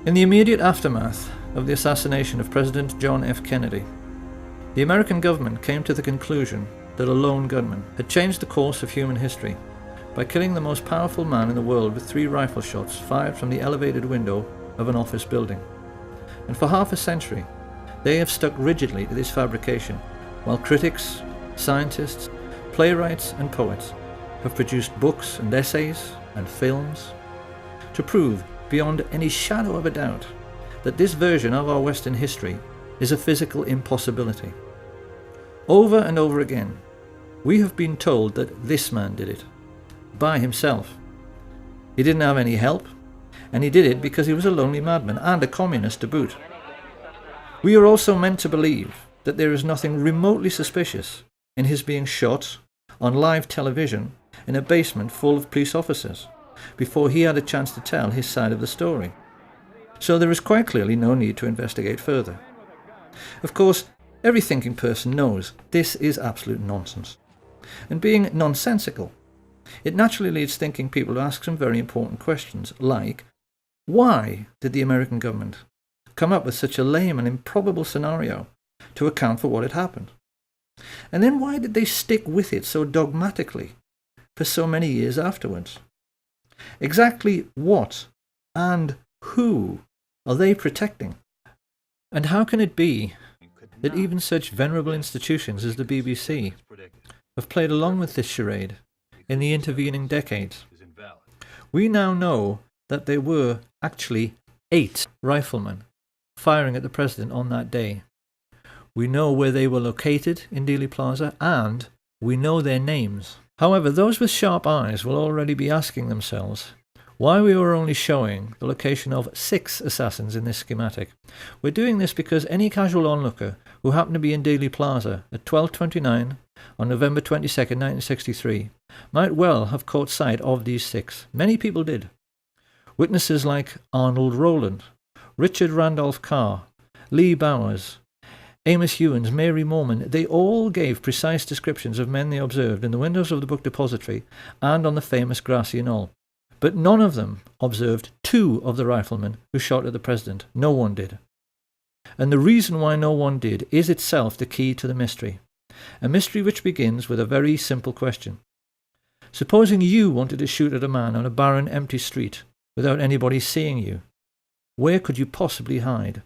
In the immediate aftermath of the assassination of President John F. Kennedy, the American government came to the conclusion that a lone gunman had changed the course of human history by killing the most powerful man in the world with 3 rifle shots fired from the elevated window of an office building. And for half a century, they have stuck rigidly to this fabrication, while critics, scientists, playwrights and poets have produced books and essays and films to prove beyond any shadow of a doubt that this version of our Western history is a physical impossibility. Over and over again, we have been told that this man did it, by himself. He didn't have any help, and he did it because he was a lonely madman and a communist to boot. We are also meant to believe that there is nothing remotely suspicious in his being shot on live television in a basement full of police officers before he had a chance to tell his side of the story. So there is quite clearly no need to investigate further. Of course, every thinking person knows this is absolute nonsense. And being nonsensical, it naturally leads thinking people to ask some very important questions, like, why did the American government come up with such a lame and improbable scenario to account for what had happened? And then why did they stick with it so dogmatically for so many years afterwards? Exactly what and who are they protecting? And how can it be that even such venerable institutions as the BBC have played along with this charade in the intervening decades? We now know that there were actually 8 riflemen firing at the president on that day. We know where they were located in Dealey Plaza, and we know their names. However, those with sharp eyes will already be asking themselves why we were only showing the location of 6 assassins in this schematic. We're doing this because any casual onlooker who happened to be in Dealey Plaza at 12:29 on November 22nd, 1963, might well have caught sight of these 6. Many people did. Witnesses like Arnold Rowland, Richard Randolph Carr, Lee Bowers, Amos Hewins, Mary Morman, they all gave precise descriptions of men they observed in the windows of the book depository and on the famous grassy knoll. But none of them observed 2 of the riflemen who shot at the president. No one did. And the reason why no one did is itself the key to the mystery. A mystery which begins with a very simple question. Supposing you wanted to shoot at a man on a barren, empty street without anybody seeing you, where could you possibly hide?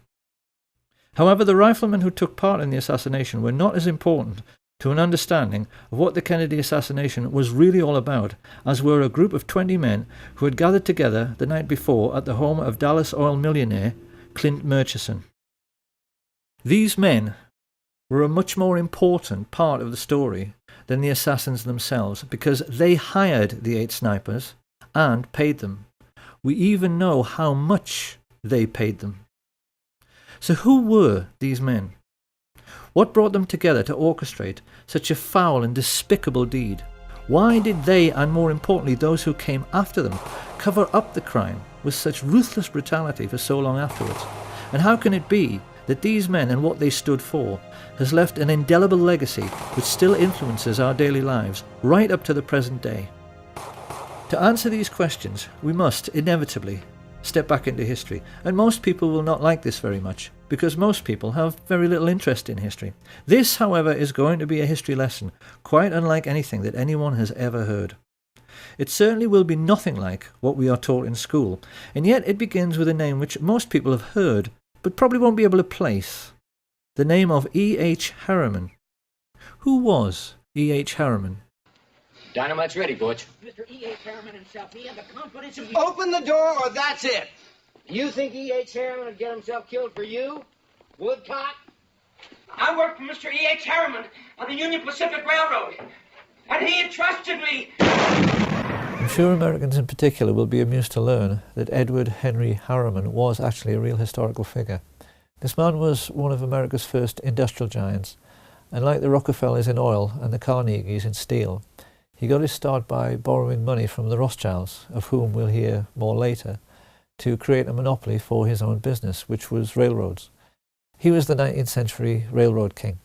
However, the riflemen who took part in the assassination were not as important to an understanding of what the Kennedy assassination was really all about as were a group of 20 men who had gathered together the night before at the home of Dallas oil millionaire Clint Murchison. These men were a much more important part of the story than the assassins themselves, because they hired the 8 snipers and paid them. We even know how much they paid them. So who were these men? What brought them together to orchestrate such a foul and despicable deed? Why did they, and more importantly those who came after them, cover up the crime with such ruthless brutality for so long afterwards? And how can it be that these men and what they stood for has left an indelible legacy which still influences our daily lives right up to the present day? To answer these questions, we must inevitably step back into history, and most people will not like this very much, because most people have very little interest in history. This, however, is going to be a history lesson, quite unlike anything that anyone has ever heard. It certainly will be nothing like what we are taught in school, and yet it begins with a name which most people have heard, but probably won't be able to place. The name of E.H. Harriman. Who was E.H. Harriman? Dynamite's ready, Butch. Mr. E.H. Harriman himself, he had the confidence of... Open the door or that's it! You think E.H. Harriman would get himself killed for you? Woodcock? I worked for Mr. E.H. Harriman on the Union Pacific Railroad, and he entrusted me. I'm sure Americans in particular will be amused to learn that Edward Henry Harriman was actually a real historical figure. This man was one of America's first industrial giants, and like the Rockefellers in oil and the Carnegies in steel, he got his start by borrowing money from the Rothschilds, of whom we'll hear more later, to create a monopoly for his own business, which was railroads. He was the 19th century railroad king.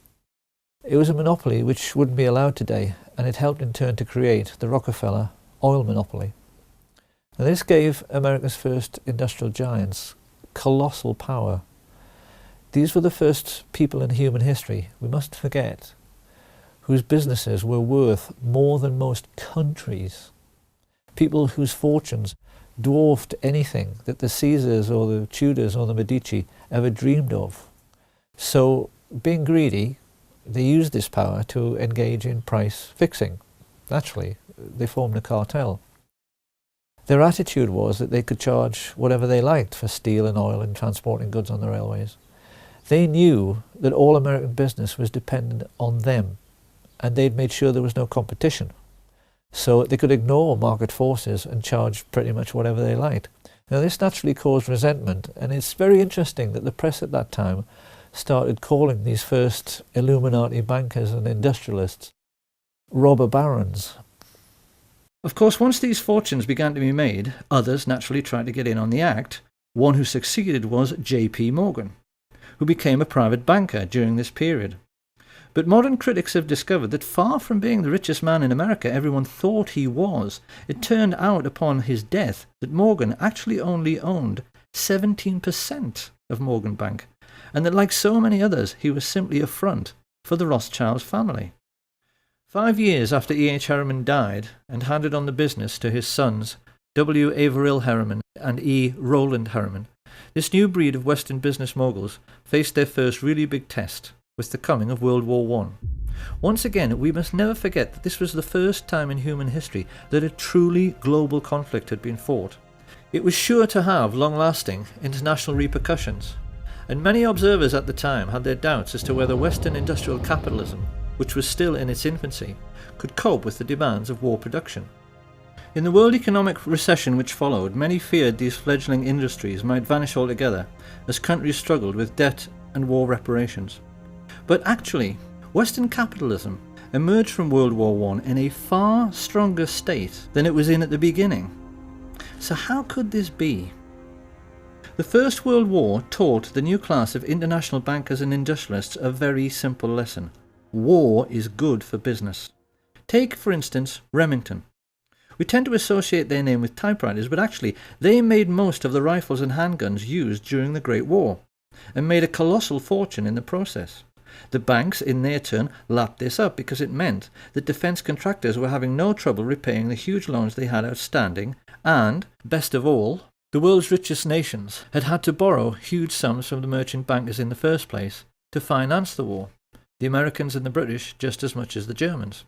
It was a monopoly which wouldn't be allowed today, and it helped in turn to create the Rockefeller oil monopoly. Now, this gave America's first industrial giants colossal power. These were the first people in human history, we mustn't forget, whose businesses were worth more than most countries. People whose fortunes dwarfed anything that the Caesars or the Tudors or the Medici ever dreamed of. So, being greedy, they used this power to engage in price fixing. Naturally, they formed a cartel. Their attitude was that they could charge whatever they liked for steel and oil and transporting goods on the railways. They knew that all American business was dependent on them, and they'd made sure there was no competition. So they could ignore market forces and charge pretty much whatever they liked. Now this naturally caused resentment, and it's very interesting that the press at that time started calling these first Illuminati bankers and industrialists robber barons. Of course, once these fortunes began to be made, others naturally tried to get in on the act. One who succeeded was J.P. Morgan, who became a private banker during this period. But modern critics have discovered that far from being the richest man in America everyone thought he was, it turned out upon his death that Morgan actually only owned 17% of Morgan Bank, and that like so many others, he was simply a front for the Rothschild family. 5 years after E.H. Harriman died and handed on the business to his sons, W. Averill Harriman and E. Rowland Harriman, this new breed of Western business moguls faced their first really big test with the coming of World War I. Once again, we must never forget that this was the first time in human history that a truly global conflict had been fought. It was sure to have long-lasting international repercussions, and many observers at the time had their doubts as to whether Western industrial capitalism, which was still in its infancy, could cope with the demands of war production. In the world economic recession which followed, many feared these fledgling industries might vanish altogether as countries struggled with debt and war reparations. But actually, Western capitalism emerged from World War I in a far stronger state than it was in at the beginning. So how could this be? The First World War taught the new class of international bankers and industrialists a very simple lesson. War is good for business. Take, for instance, Remington. We tend to associate their name with typewriters, but actually they made most of the rifles and handguns used during the Great War, and made a colossal fortune in the process. The banks, in their turn, lapped this up because it meant that defence contractors were having no trouble repaying the huge loans they had outstanding, and, best of all, the world's richest nations had had to borrow huge sums from the merchant bankers in the first place to finance the war, the Americans and the British just as much as the Germans.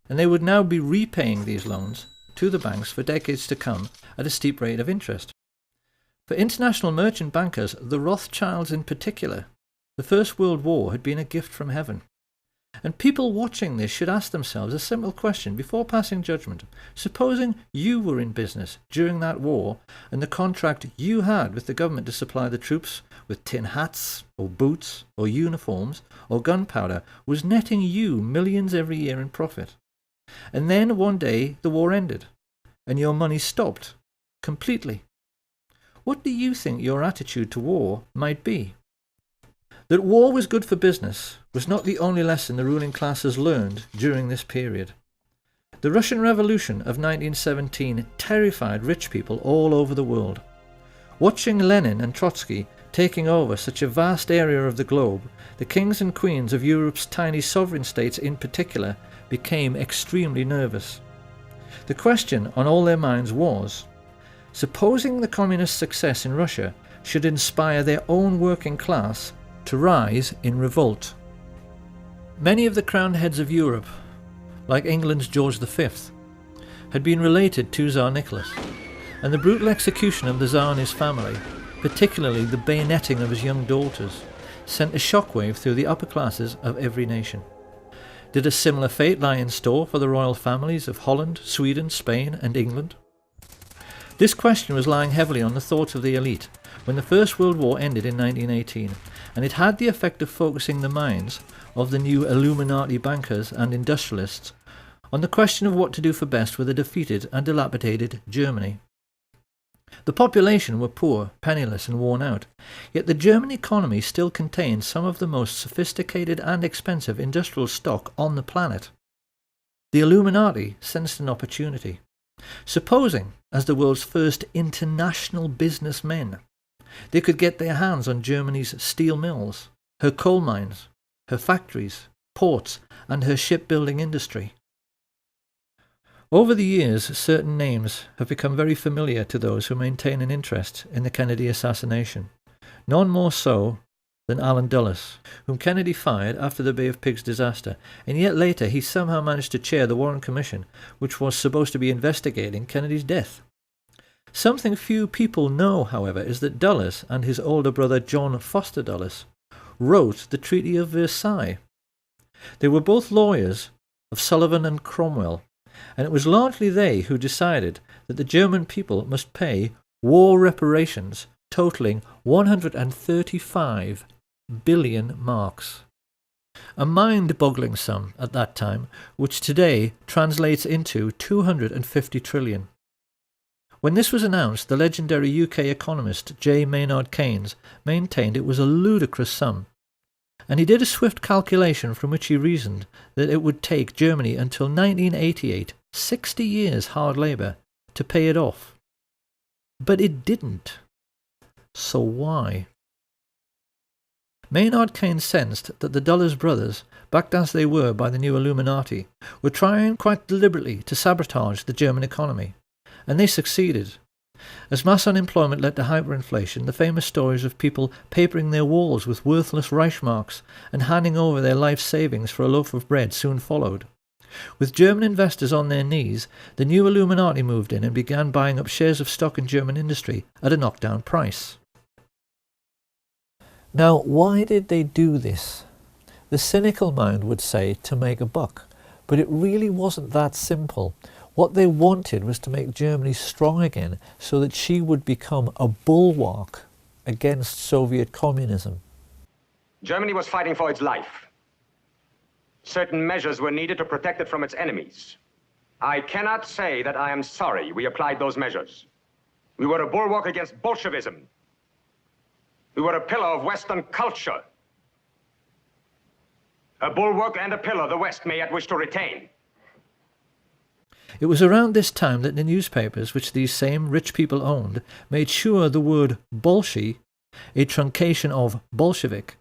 And they would now be repaying these loans to the banks for decades to come at a steep rate of interest. For international merchant bankers, the Rothschilds in particular, the First World War had been a gift from heaven. And people watching this should ask themselves a simple question before passing judgment. Supposing you were in business during that war, and the contract you had with the government to supply the troops with tin hats, or boots, or uniforms, or gunpowder was netting you millions every year in profit. And then one day the war ended, and your money stopped completely. What do you think your attitude to war might be? That war was good for business was not the only lesson the ruling classes learned during this period. The Russian Revolution of 1917 terrified rich people all over the world. Watching Lenin and Trotsky taking over such a vast area of the globe, the kings and queens of Europe's tiny sovereign states in particular became extremely nervous. The question on all their minds was, supposing the communist success in Russia should inspire their own working class to rise in revolt. Many of the crowned heads of Europe, like England's George V, had been related to Tsar Nicholas, and the brutal execution of the Tsar and his family, particularly the bayoneting of his young daughters, sent a shockwave through the upper classes of every nation. Did a similar fate lie in store for the royal families of Holland, Sweden, Spain and England? This question was lying heavily on the thoughts of the elite when the First World War ended in 1918, and it had the effect of focusing the minds of the new Illuminati bankers and industrialists on the question of what to do for best with a defeated and dilapidated Germany. The population were poor, penniless and worn out, yet the German economy still contained some of the most sophisticated and expensive industrial stock on the planet. The Illuminati sensed an opportunity. Supposing, as the world's first international businessmen, They could get their hands on Germany's steel mills, her coal mines, her factories, ports, and her shipbuilding industry. Over the years, certain names have become very familiar to those who maintain an interest in the Kennedy assassination, none more so than Allen Dulles, whom Kennedy fired after the Bay of Pigs disaster, and yet later he somehow managed to chair the Warren Commission, which was supposed to be investigating Kennedy's death. Something few people know, however, is that Dulles and his older brother John Foster Dulles wrote the Treaty of Versailles. They were both lawyers of Sullivan and Cromwell, and it was largely they who decided that the German people must pay war reparations totaling 135 billion marks. A mind-boggling sum at that time, which today translates into 250 trillion. When this was announced, the legendary UK economist J. Maynard Keynes maintained it was a ludicrous sum, and he did a swift calculation from which he reasoned that it would take Germany until 1988, 60 years hard labour, to pay it off. But it didn't. So why? Maynard Keynes sensed that the Dulles brothers, backed as they were by the new Illuminati, were trying quite deliberately to sabotage the German economy, and they succeeded. As mass unemployment led to hyperinflation, the famous stories of people papering their walls with worthless Reichsmarks and handing over their life savings for a loaf of bread soon followed. With German investors on their knees, the new Illuminati moved in and began buying up shares of stock in German industry at a knockdown price. Now, why did they do this? The cynical mind would say to make a buck, but it really wasn't that simple. What they wanted was to make Germany strong again so that she would become a bulwark against Soviet communism. Germany was fighting for its life. Certain measures were needed to protect it from its enemies. I cannot say that I am sorry we applied those measures. We were a bulwark against Bolshevism. We were a pillar of Western culture. A bulwark and a pillar the West may yet wish to retain. It was around this time that the newspapers, which these same rich people owned, made sure the word Bolshi, a truncation of Bolshevik,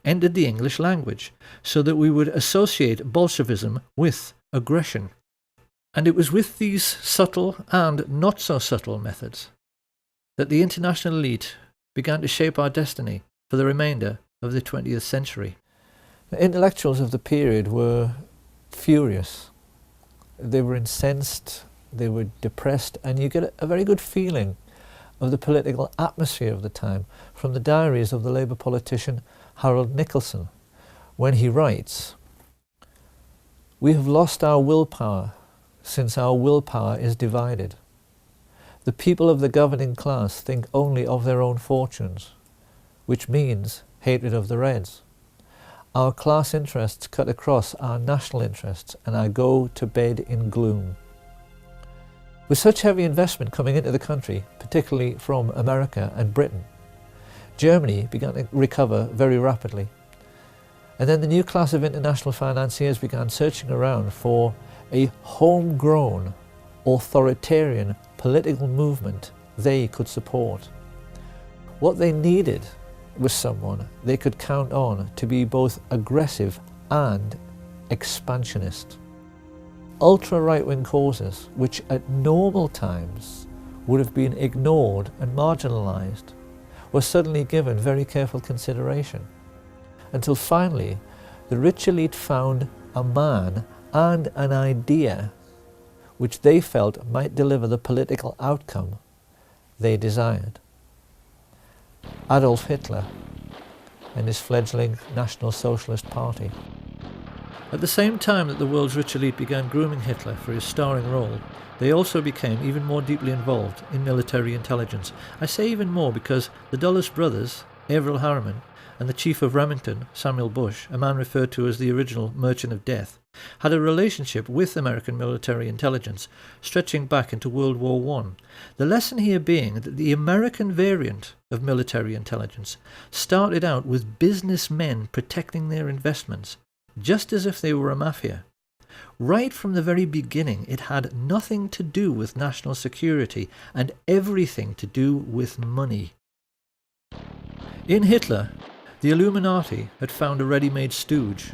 entered the English language, so that we would associate Bolshevism with aggression. And it was with these subtle and not so subtle methods that the international elite began to shape our destiny for the remainder of the 20th century. The intellectuals of the period were furious. They were incensed, they were depressed, and you get a very good feeling of the political atmosphere of the time from the diaries of the Labour politician Harold Nicholson, when he writes, "We have lost our willpower since our willpower is divided. The people of the governing class think only of their own fortunes, which means hatred of the Reds. Our class interests cut across our national interests, and I go to bed in gloom." With such heavy investment coming into the country, particularly from America and Britain, Germany began to recover very rapidly. And then the new class of international financiers began searching around for a homegrown, authoritarian political movement they could support. What they needed was someone they could count on to be both aggressive and expansionist. Ultra-right-wing causes, which at normal times would have been ignored and marginalised, were suddenly given very careful consideration, until finally the rich elite found a man and an idea which they felt might deliver the political outcome they desired. Adolf Hitler and his fledgling National Socialist Party. At the same time that the world's rich elite began grooming Hitler for his starring role, they also became even more deeply involved in military intelligence. I say even more because the Dulles brothers, Averell Harriman, and the chief of Remington, Samuel Bush, a man referred to as the original Merchant of Death, had a relationship with American military intelligence stretching back into World War I. The lesson here being that the American variant of military intelligence started out with businessmen protecting their investments, just as if they were a mafia. Right from the very beginning, it had nothing to do with national security and everything to do with money. In Hitler, the Illuminati had found a ready-made stooge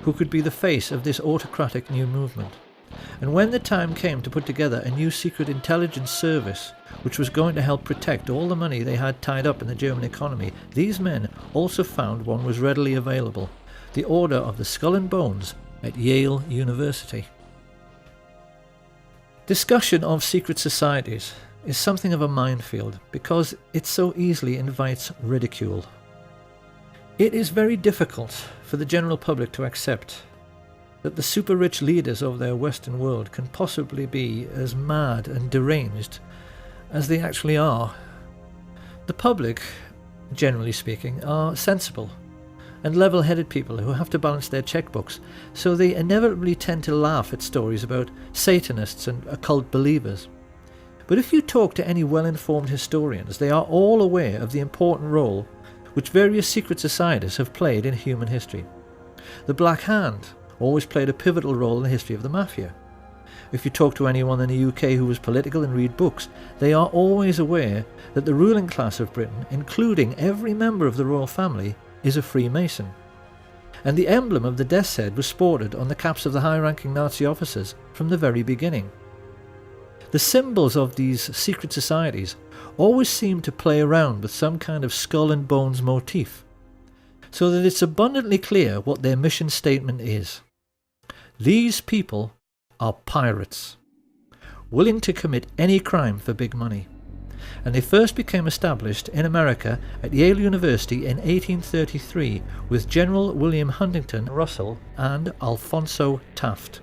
who could be the face of this autocratic new movement. And when the time came to put together a new secret intelligence service which was going to help protect all the money they had tied up in the German economy, these men also found one was readily available: the Order of the Skull and Bones at Yale University. Discussion of secret societies is something of a minefield because it so easily invites ridicule. It is very difficult for the general public to accept that the super-rich leaders of their Western world can possibly be as mad and deranged as they actually are. The public, generally speaking, are sensible and level-headed people who have to balance their checkbooks, so they inevitably tend to laugh at stories about Satanists and occult believers. But if you talk to any well-informed historians, they are all aware of the important role which various secret societies have played in human history. The Black Hand always played a pivotal role in the history of the mafia. If you talk to anyone in the UK who is political and read books, they are always aware that the ruling class of Britain, including every member of the royal family, is a Freemason. And the emblem of the death's head was sported on the caps of the high-ranking Nazi officers from the very beginning. The symbols of these secret societies always seem to play around with some kind of skull and bones motif, so that it's abundantly clear what their mission statement is. These people are pirates, willing to commit any crime for big money. And they first became established in America at Yale University in 1833 with General William Huntington Russell and Alphonso Taft.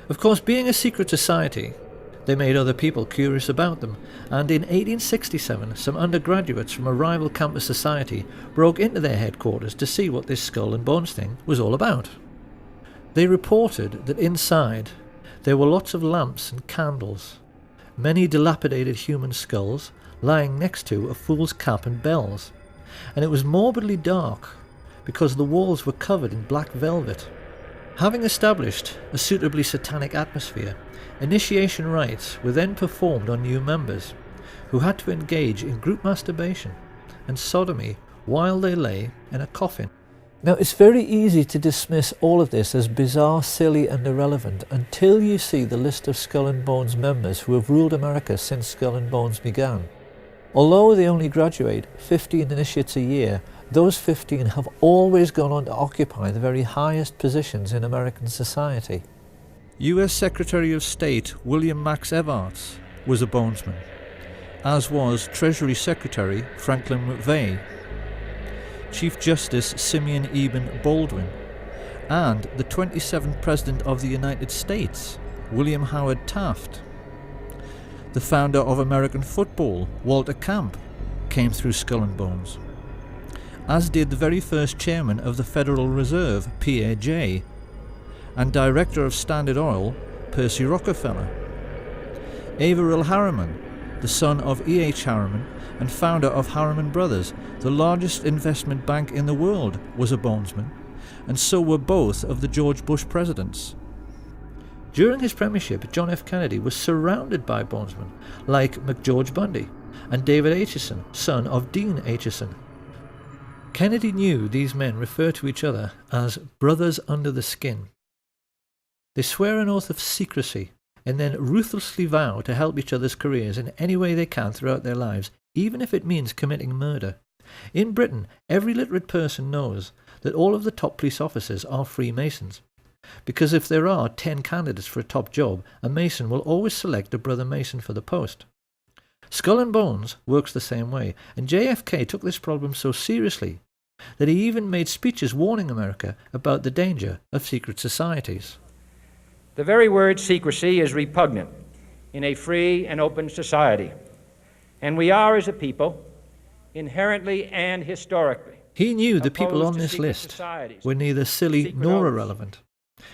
Of course, being a secret society, they made other people curious about them, and in 1867 some undergraduates from a rival campus society broke into their headquarters to see what this skull and bones thing was all about. They reported that inside there were lots of lamps and candles, many dilapidated human skulls lying next to a fool's cap and bells, and it was morbidly dark because the walls were covered in black velvet. Having established a suitably satanic atmosphere, initiation rites were then performed on new members, who had to engage in group masturbation and sodomy while they lay in a coffin. Now, it's very easy to dismiss all of this as bizarre, silly and irrelevant until you see the list of Skull and Bones members who have ruled America since Skull and Bones began. Although they only graduate 15 initiates a year, those 15 have always gone on to occupy the very highest positions in American society. US Secretary of State William Max Evarts was a bonesman, as was Treasury Secretary Franklin McVeigh, Chief Justice Simeon Eben Baldwin, and the 27th President of the United States, William Howard Taft. The founder of American football, Walter Camp, came through Skull and Bones, as did the very first chairman of the Federal Reserve, Pierre Jay, and director of Standard Oil, Percy Rockefeller. Averill Harriman, the son of E.H. Harriman and founder of Harriman Brothers, the largest investment bank in the world, was a bonesman, and so were both of the George Bush presidents. During his premiership, John F. Kennedy was surrounded by bonesmen like McGeorge Bundy and David Acheson, son of Dean Acheson. Kennedy knew these men refer to each other as brothers under the skin. They swear an oath of secrecy and then ruthlessly vow to help each other's careers in any way they can throughout their lives, even if it means committing murder. In Britain, every literate person knows that all of the top police officers are Freemasons, because if there are 10 candidates for a top job, a Mason will always select a brother Mason for the post. Skull and Bones works the same way, and JFK took this problem so seriously that he even made speeches warning America about the danger of secret societies. The very word secrecy is repugnant in a free and open society, and we are, as a people, inherently and historically. He knew the people on this list were neither silly nor irrelevant,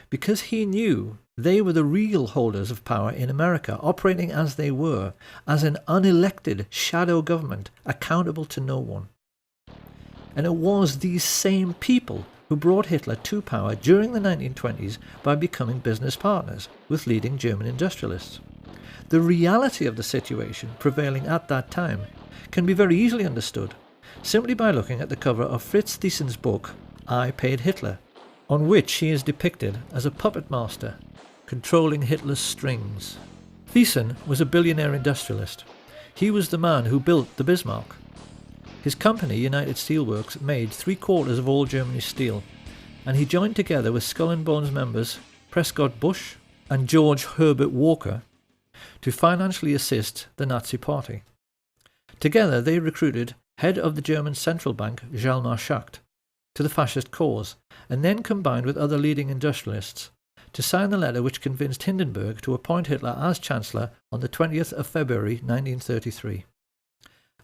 because he knew they were the real holders of power in America, operating as they were, as an unelected shadow government accountable to no one. And it was these same people who brought Hitler to power during the 1920s by becoming business partners with leading German industrialists. The reality of the situation prevailing at that time can be very easily understood, simply by looking at the cover of Fritz Thiesen's book, I Paid Hitler, on which he is depicted as a puppet master, controlling Hitler's strings. Thiesen was a billionaire industrialist. He was the man who built the Bismarck. His company, United Steelworks, made 3/4 of all Germany's steel, and he joined together with Skull and Bones members Prescott Bush and George Herbert Walker to financially assist the Nazi Party. Together they recruited head of the German central bank Hjalmar Schacht to the fascist cause, and then combined with other leading industrialists to sign the letter which convinced Hindenburg to appoint Hitler as Chancellor on the 20th of February 1933.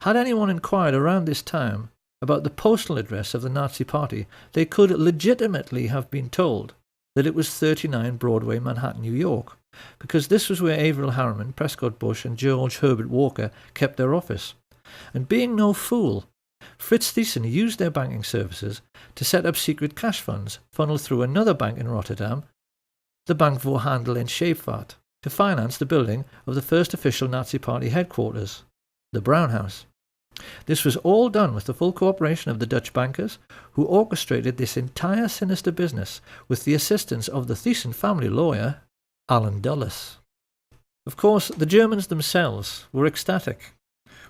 Had anyone inquired around this time about the postal address of the Nazi Party, they could legitimately have been told that it was 39 Broadway, Manhattan, New York, because this was where Averell Harriman, Prescott Bush and George Herbert Walker kept their office. And being no fool, Fritz Thyssen used their banking services to set up secret cash funds funneled through another bank in Rotterdam, the Bank voor Handel en Scheepvaart, to finance the building of the first official Nazi Party headquarters, the Brown House. This was all done with the full cooperation of the Dutch bankers, who orchestrated this entire sinister business with the assistance of the Thyssen family lawyer, Alan Dulles. Of course, the Germans themselves were ecstatic.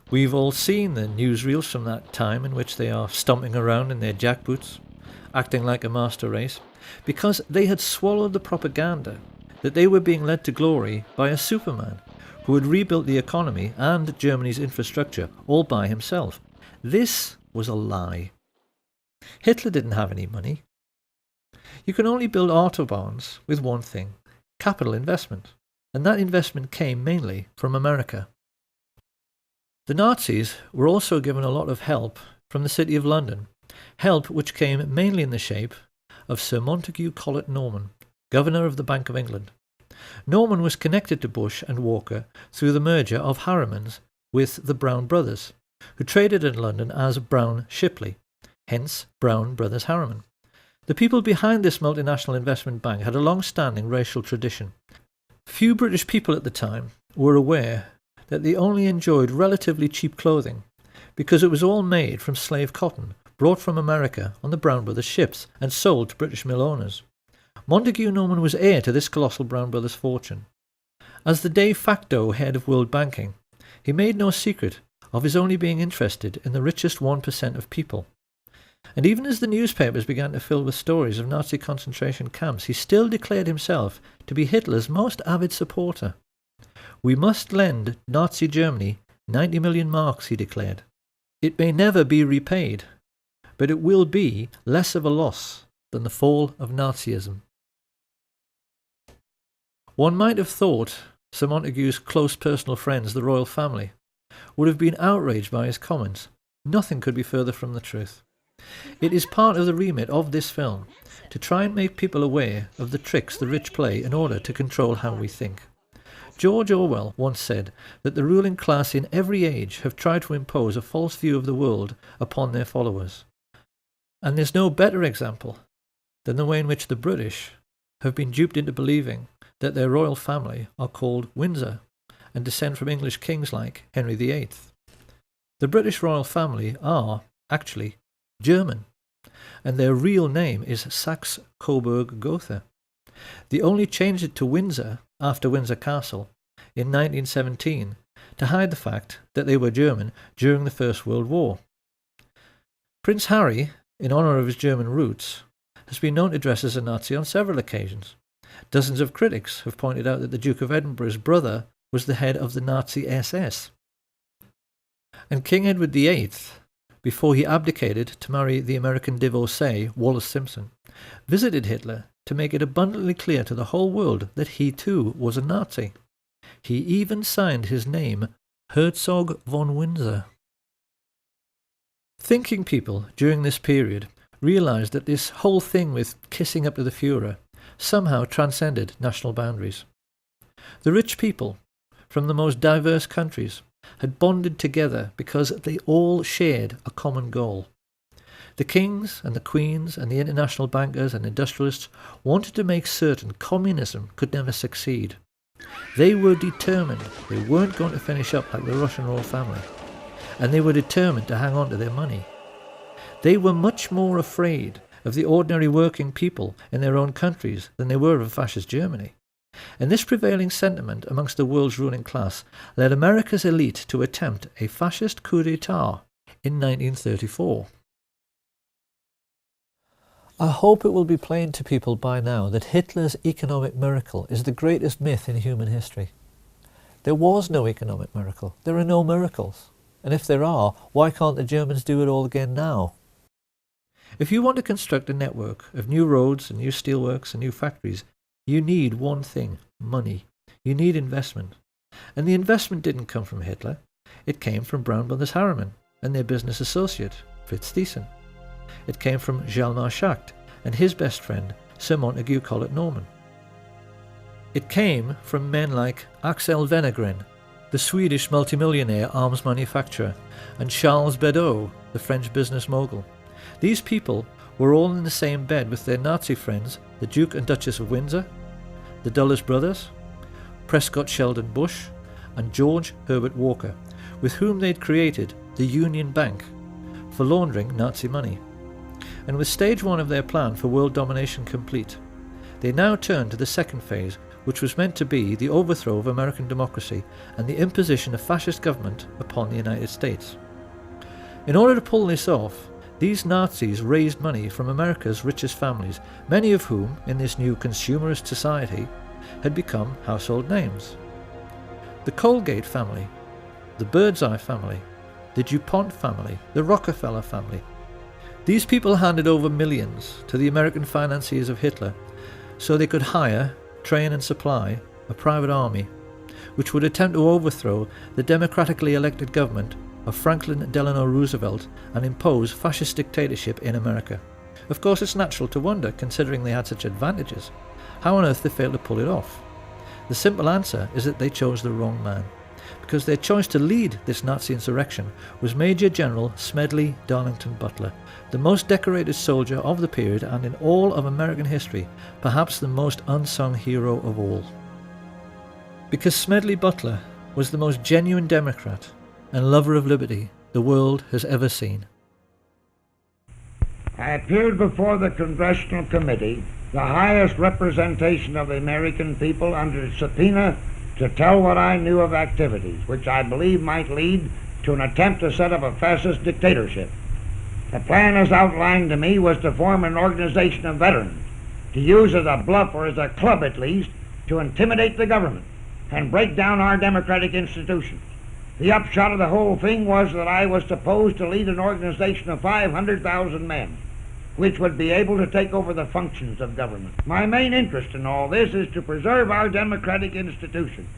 We've all seen the newsreels from that time in which they are stomping around in their jackboots, acting like a master race, because they had swallowed the propaganda that they were being led to glory by a Superman who had rebuilt the economy and Germany's infrastructure all by himself. This was a lie. Hitler didn't have any money. You can only build autobahns with one thing: capital investment, and that investment came mainly from America. The Nazis were also given a lot of help from the City of London, help which came mainly in the shape of Sir Montague Collett Norman, Governor of the Bank of England. Norman was connected to Bush and Walker through the merger of Harriman's with the Brown Brothers, who traded in London as Brown Shipley, hence Brown Brothers Harriman. The people behind this multinational investment bank had a long-standing racial tradition. Few British people at the time were aware that they only enjoyed relatively cheap clothing, because it was all made from slave cotton brought from America on the Brown Brothers ships and sold to British mill owners. Montague Norman was heir to this colossal Brown Brothers fortune. As the de facto head of world banking, he made no secret of his only being interested in the richest 1% of people. And even as the newspapers began to fill with stories of Nazi concentration camps, he still declared himself to be Hitler's most avid supporter. "We must lend Nazi Germany 90 million marks," he declared. "It may never be repaid, but it will be less of a loss than the fall of Nazism." One might have thought Sir Montague's close personal friends, the royal family, would have been outraged by his comments. Nothing could be further from the truth. It is part of the remit of this film to try and make people aware of the tricks the rich play in order to control how we think. George Orwell once said that the ruling class in every age have tried to impose a false view of the world upon their followers. And there's no better example than the way in which the British have been duped into believing that their royal family are called Windsor and descend from English kings like Henry VIII. The British royal family are, actually, German, and their real name is Saxe-Coburg-Gotha. They only changed it to Windsor after Windsor Castle in 1917 to hide the fact that they were German during the First World War. Prince Harry, in honour of his German roots, has been known to dress as a Nazi on several occasions. Dozens of critics have pointed out that the Duke of Edinburgh's brother was the head of the Nazi SS. And King Edward VIII, before he abdicated to marry the American divorcee Wallis Simpson, visited Hitler to make it abundantly clear to the whole world that he too was a Nazi. He even signed his name Herzog von Windsor. Thinking people during this period realised that this whole thing with kissing up to the Führer somehow transcended national boundaries. The rich people from the most diverse countries had bonded together because they all shared a common goal. The kings and the queens and the international bankers and industrialists wanted to make certain communism could never succeed. They were determined they weren't going to finish up like the Russian royal family. and they were determined to hang on to their money. They were much more afraid of the ordinary working people in their own countries than they were of fascist Germany. And this prevailing sentiment amongst the world's ruling class led America's elite to attempt a fascist coup d'etat in 1934. I hope it will be plain to people by now that Hitler's economic miracle is the greatest myth in human history. There was no economic miracle. There are no miracles. And if there are, why can't the Germans do it all again now? If you want to construct a network of new roads and new steelworks and new factories, you need one thing: money. You need investment. And the investment didn't come from Hitler. It came from Brown Brothers Harriman and their business associate, Fritz Thyssen. It came from Hjalmar Schacht and his best friend, Sir Montague Collett Norman. It came from men like Axel Wenner-Gren, the Swedish multimillionaire arms manufacturer, and Charles Beddoes, the French business mogul. These people were all in the same bed with their Nazi friends, the Duke and Duchess of Windsor, the Dulles brothers, Prescott Sheldon Bush, and George Herbert Walker, with whom they'd created the Union Bank for laundering Nazi money. And with stage one of their plan for world domination complete, they now turned to the second phase, which was meant to be the overthrow of American democracy and the imposition of fascist government upon the United States. In order to pull this off, these Nazis raised money from America's richest families, many of whom, in this new consumerist society, had become household names. The Colgate family, the Birdseye family, the DuPont family, the Rockefeller family. These people handed over millions to the American financiers of Hitler so they could hire, train and supply a private army which would attempt to overthrow the democratically elected government of Franklin Delano Roosevelt and impose fascist dictatorship in America. Of course, it's natural to wonder, considering they had such advantages, how on earth they failed to pull it off. The simple answer is that they chose the wrong man, because their choice to lead this Nazi insurrection was Major General Smedley Darlington Butler, the most decorated soldier of the period and in all of American history, perhaps the most unsung hero of all. Because Smedley Butler was the most genuine Democrat and lover of liberty the world has ever seen. I appeared before the Congressional Committee, the highest representation of the American people, under subpoena to tell what I knew of activities which I believe might lead to an attempt to set up a fascist dictatorship. The plan as outlined to me was to form an organization of veterans, to use as a bluff, or as a club at least, to intimidate the government and break down our democratic institutions. The upshot of the whole thing was that I was supposed to lead an organization of 500,000 men, which would be able to take over the functions of government. My main interest in all this is to preserve our democratic institutions.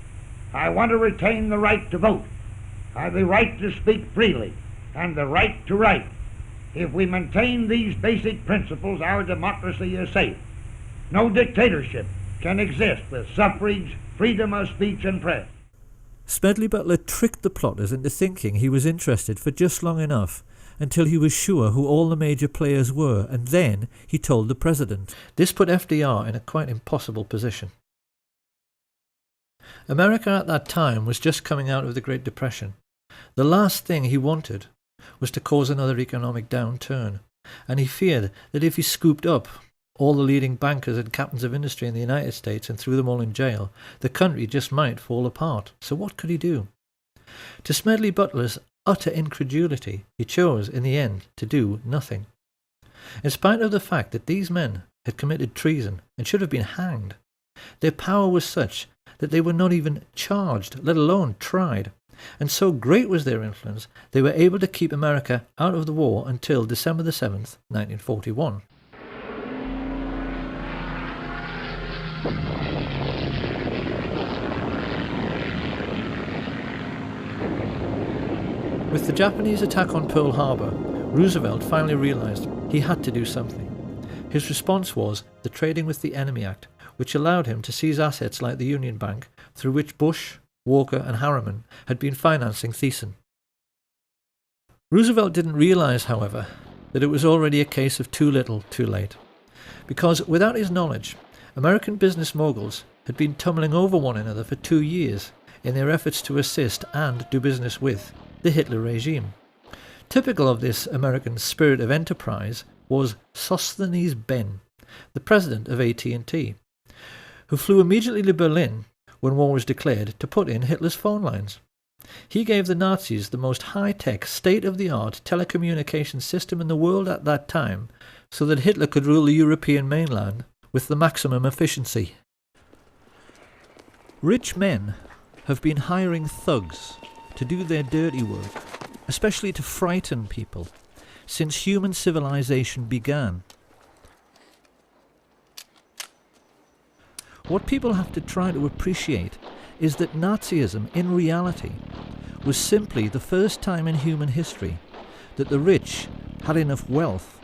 I want to retain the right to vote, the right to speak freely, and the right to write. If we maintain these basic principles, our democracy is safe. No dictatorship can exist with suffrage, freedom of speech and press. Smedley Butler tricked the plotters into thinking he was interested for just long enough until he was sure who all the major players were, and then he told the president. This put FDR in a quite impossible position. America at that time was just coming out of the Great Depression. The last thing he wanted was to cause another economic downturn, and he feared that if he scooped up all the leading bankers and captains of industry in the United States and threw them all in jail, the country just might fall apart. So what could he do? To Smedley Butler's utter incredulity, he chose in the end to do nothing. In spite of the fact that these men had committed treason and should have been hanged, their power was such that they were not even charged, let alone tried. And so great was their influence, they were able to keep America out of the war until December the 7th, 1941. With the Japanese attack on Pearl Harbor, Roosevelt finally realized he had to do something. His response was the Trading with the Enemy Act, which allowed him to seize assets like the Union Bank, through which Bush, Walker and Harriman had been financing Thyssen. Roosevelt didn't realize, however, that it was already a case of too little, too late. Because without his knowledge, American business moguls had been tumbling over one another for 2 years in their efforts to assist and do business with the Hitler regime. Typical of this American spirit of enterprise was Sosthenes Ben, the president of AT&T, who flew immediately to Berlin when war was declared to put in Hitler's phone lines. He gave the Nazis the most high-tech, state-of-the-art telecommunications system in the world at that time, so that Hitler could rule the European mainland with the maximum efficiency. Rich men have been hiring thugs to do their dirty work, especially to frighten people, since human civilization began. What people have to try to appreciate is that Nazism, in reality, was simply the first time in human history that the rich had enough wealth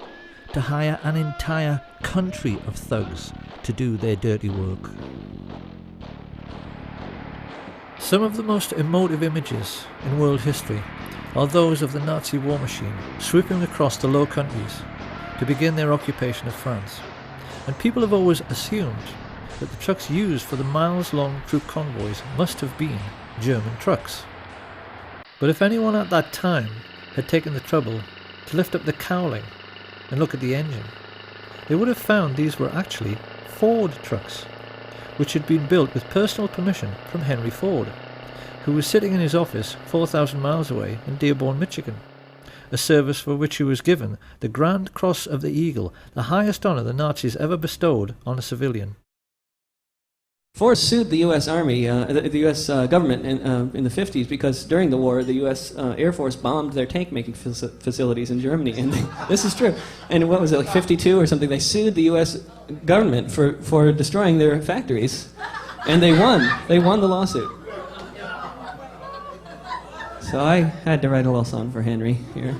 to hire an entire country of thugs to do their dirty work. Some of the most emotive images in world history are those of the Nazi war machine sweeping across the Low Countries to begin their occupation of France, and people have always assumed that the trucks used for the miles-long troop convoys must have been German trucks. But if anyone at that time had taken the trouble to lift up the cowling and look at the engine, they would have found these were actually Ford trucks, which had been built with personal permission from Henry Ford, who was sitting in his office 4,000 miles away in Dearborn, Michigan, a service for which he was given the Grand Cross of the Eagle, the highest honor the Nazis ever bestowed on a civilian. Ford sued the U.S. Army, the U.S. government in the 50s because during the war the U.S. Air Force bombed their tank-making facilities in Germany. And this is true. And what was it, like 52 or something? They sued the U.S. government for destroying their factories. And they won. They won the lawsuit. So I had to write a little song for Henry here.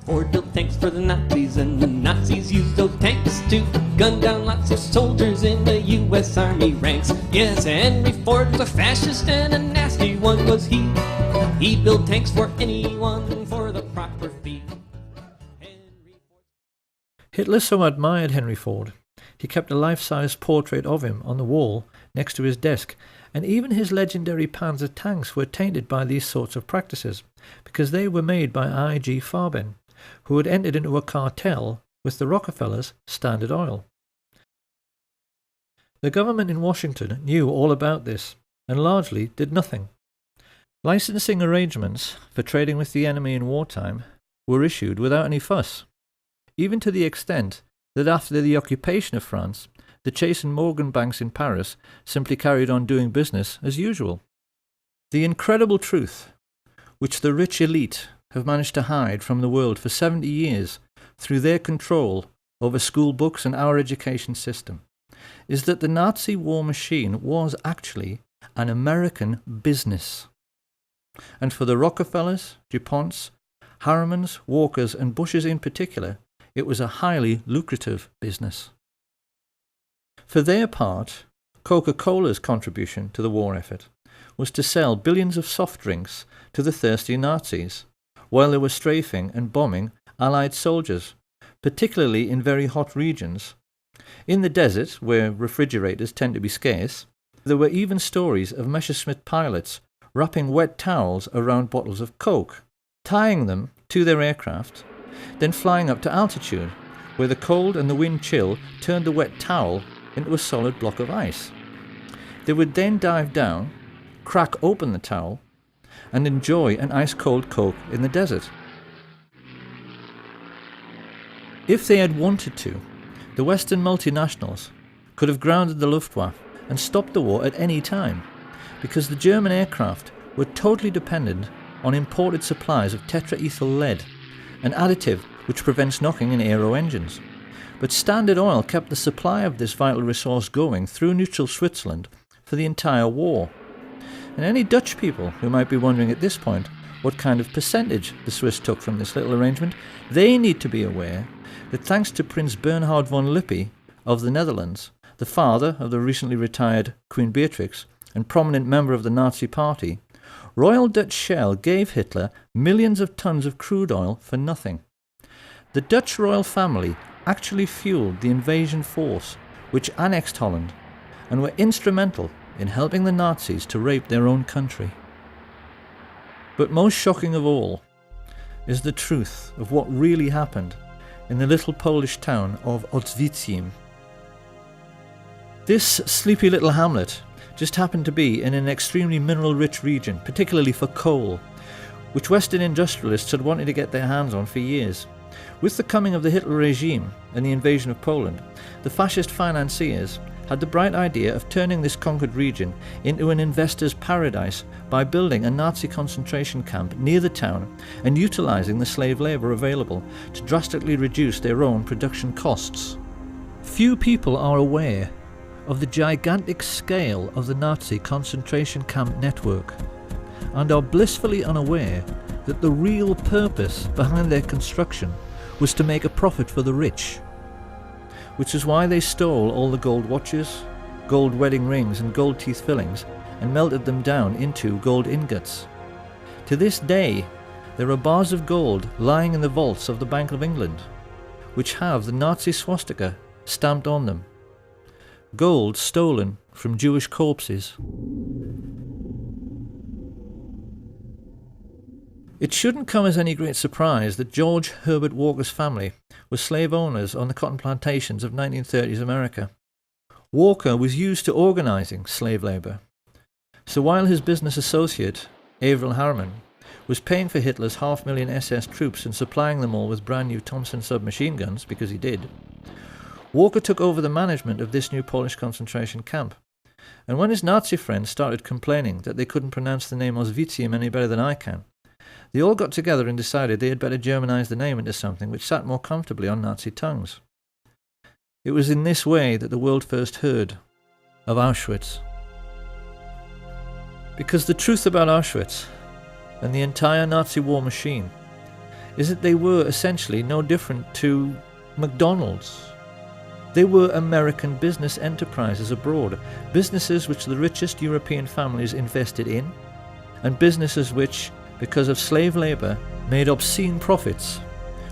Ford built tanks for the Nazis, and the Nazis used those tanks to gun down lots of soldiers in the U.S. Army ranks. Yes, Henry Ford was a fascist, and a nasty one was he. He built tanks for anyone for the proper fee. Hitler so admired Henry Ford, he kept a life-size portrait of him on the wall next to his desk, and even his legendary Panzer tanks were tainted by these sorts of practices, because they were made by I.G. Farben, who had entered into a cartel with the Rockefellers' Standard Oil. The government in Washington knew all about this, and largely did nothing. Licensing arrangements for trading with the enemy in wartime were issued without any fuss, even to the extent that after the occupation of France, the Chase and Morgan banks in Paris simply carried on doing business as usual. The incredible truth, which the rich elite have managed to hide from the world for 70 years through their control over school books and our education system, is that the Nazi war machine was actually an American business. And for the Rockefellers, DuPonts, Harrimans, Walkers and Bushes in particular, it was a highly lucrative business. For their part, Coca-Cola's contribution to the war effort was to sell billions of soft drinks to the thirsty Nazis, while they were strafing and bombing Allied soldiers, particularly in very hot regions. In the desert, where refrigerators tend to be scarce, there were even stories of Messerschmitt pilots wrapping wet towels around bottles of Coke, tying them to their aircraft, then flying up to altitude, where the cold and the wind chill turned the wet towel into a solid block of ice. They would then dive down, crack open the towel, and enjoy an ice-cold Coke in the desert. If they had wanted to, the Western multinationals could have grounded the Luftwaffe and stopped the war at any time, because the German aircraft were totally dependent on imported supplies of tetraethyl lead, an additive which prevents knocking in aero engines. But Standard Oil kept the supply of this vital resource going through neutral Switzerland for the entire war. And any Dutch people who might be wondering at this point what kind of percentage the Swiss took from this little arrangement, they need to be aware that thanks to Prince Bernhard von Lippe of the Netherlands, the father of the recently retired Queen Beatrix and prominent member of the Nazi Party, Royal Dutch Shell gave Hitler millions of tons of crude oil for nothing. The Dutch royal family actually fueled the invasion force which annexed Holland and were instrumental in helping the Nazis to rape their own country. But most shocking of all is the truth of what really happened in the little Polish town of Auschwitz. This sleepy little hamlet just happened to be in an extremely mineral-rich region, particularly for coal, which Western industrialists had wanted to get their hands on for years. With the coming of the Hitler regime and the invasion of Poland, the fascist financiers had the bright idea of turning this conquered region into an investor's paradise by building a Nazi concentration camp near the town and utilising the slave labour available to drastically reduce their own production costs. Few people are aware of the gigantic scale of the Nazi concentration camp network and are blissfully unaware that the real purpose behind their construction was to make a profit for the rich, which is why they stole all the gold watches, gold wedding rings and gold teeth fillings and melted them down into gold ingots. To this day, there are bars of gold lying in the vaults of the Bank of England, which have the Nazi swastika stamped on them. Gold stolen from Jewish corpses. It shouldn't come as any great surprise that George Herbert Walker's family were slave owners on the cotton plantations of 1930s America. Walker was used to organising slave labour. So while his business associate, Averell Harriman, was paying for Hitler's 500,000 SS troops and supplying them all with brand new Thompson submachine guns, because he did, Walker took over the management of this new Polish concentration camp. And when his Nazi friends started complaining that they couldn't pronounce the name Auschwitz any better than I can, they all got together and decided they had better Germanize the name into something which sat more comfortably on Nazi tongues. It was in this way that the world first heard of Auschwitz. Because the truth about Auschwitz and the entire Nazi war machine is that they were essentially no different to McDonald's. They were American business enterprises abroad, businesses which the richest European families invested in, and businesses which, because of slave labour, made obscene profits,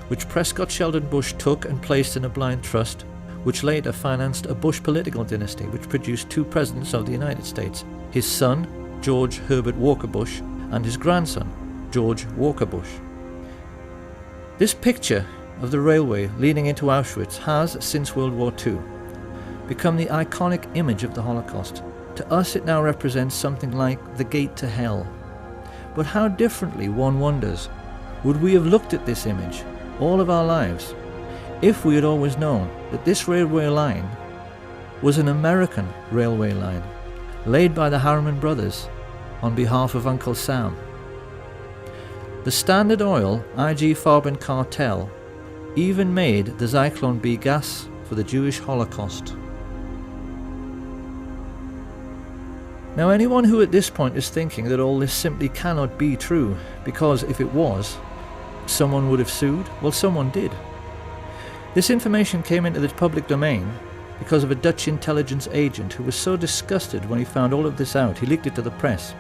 which Prescott Sheldon Bush took and placed in a blind trust, which later financed a Bush political dynasty which produced two presidents of the United States, his son, George Herbert Walker Bush, and his grandson, George Walker Bush. This picture of the railway leading into Auschwitz has, since World War II, become the iconic image of the Holocaust. To us it now represents something like the gate to hell. But how differently, one wonders, would we have looked at this image all of our lives if we had always known that this railway line was an American railway line laid by the Harriman brothers on behalf of Uncle Sam. The Standard Oil IG Farben cartel even made the Zyklon B gas for the Jewish Holocaust. Now, anyone who at this point is thinking that all this simply cannot be true, because if it was, someone would have sued, well, someone did. This information came into the public domain because of a Dutch intelligence agent who was so disgusted when he found all of this out, he leaked it to the press,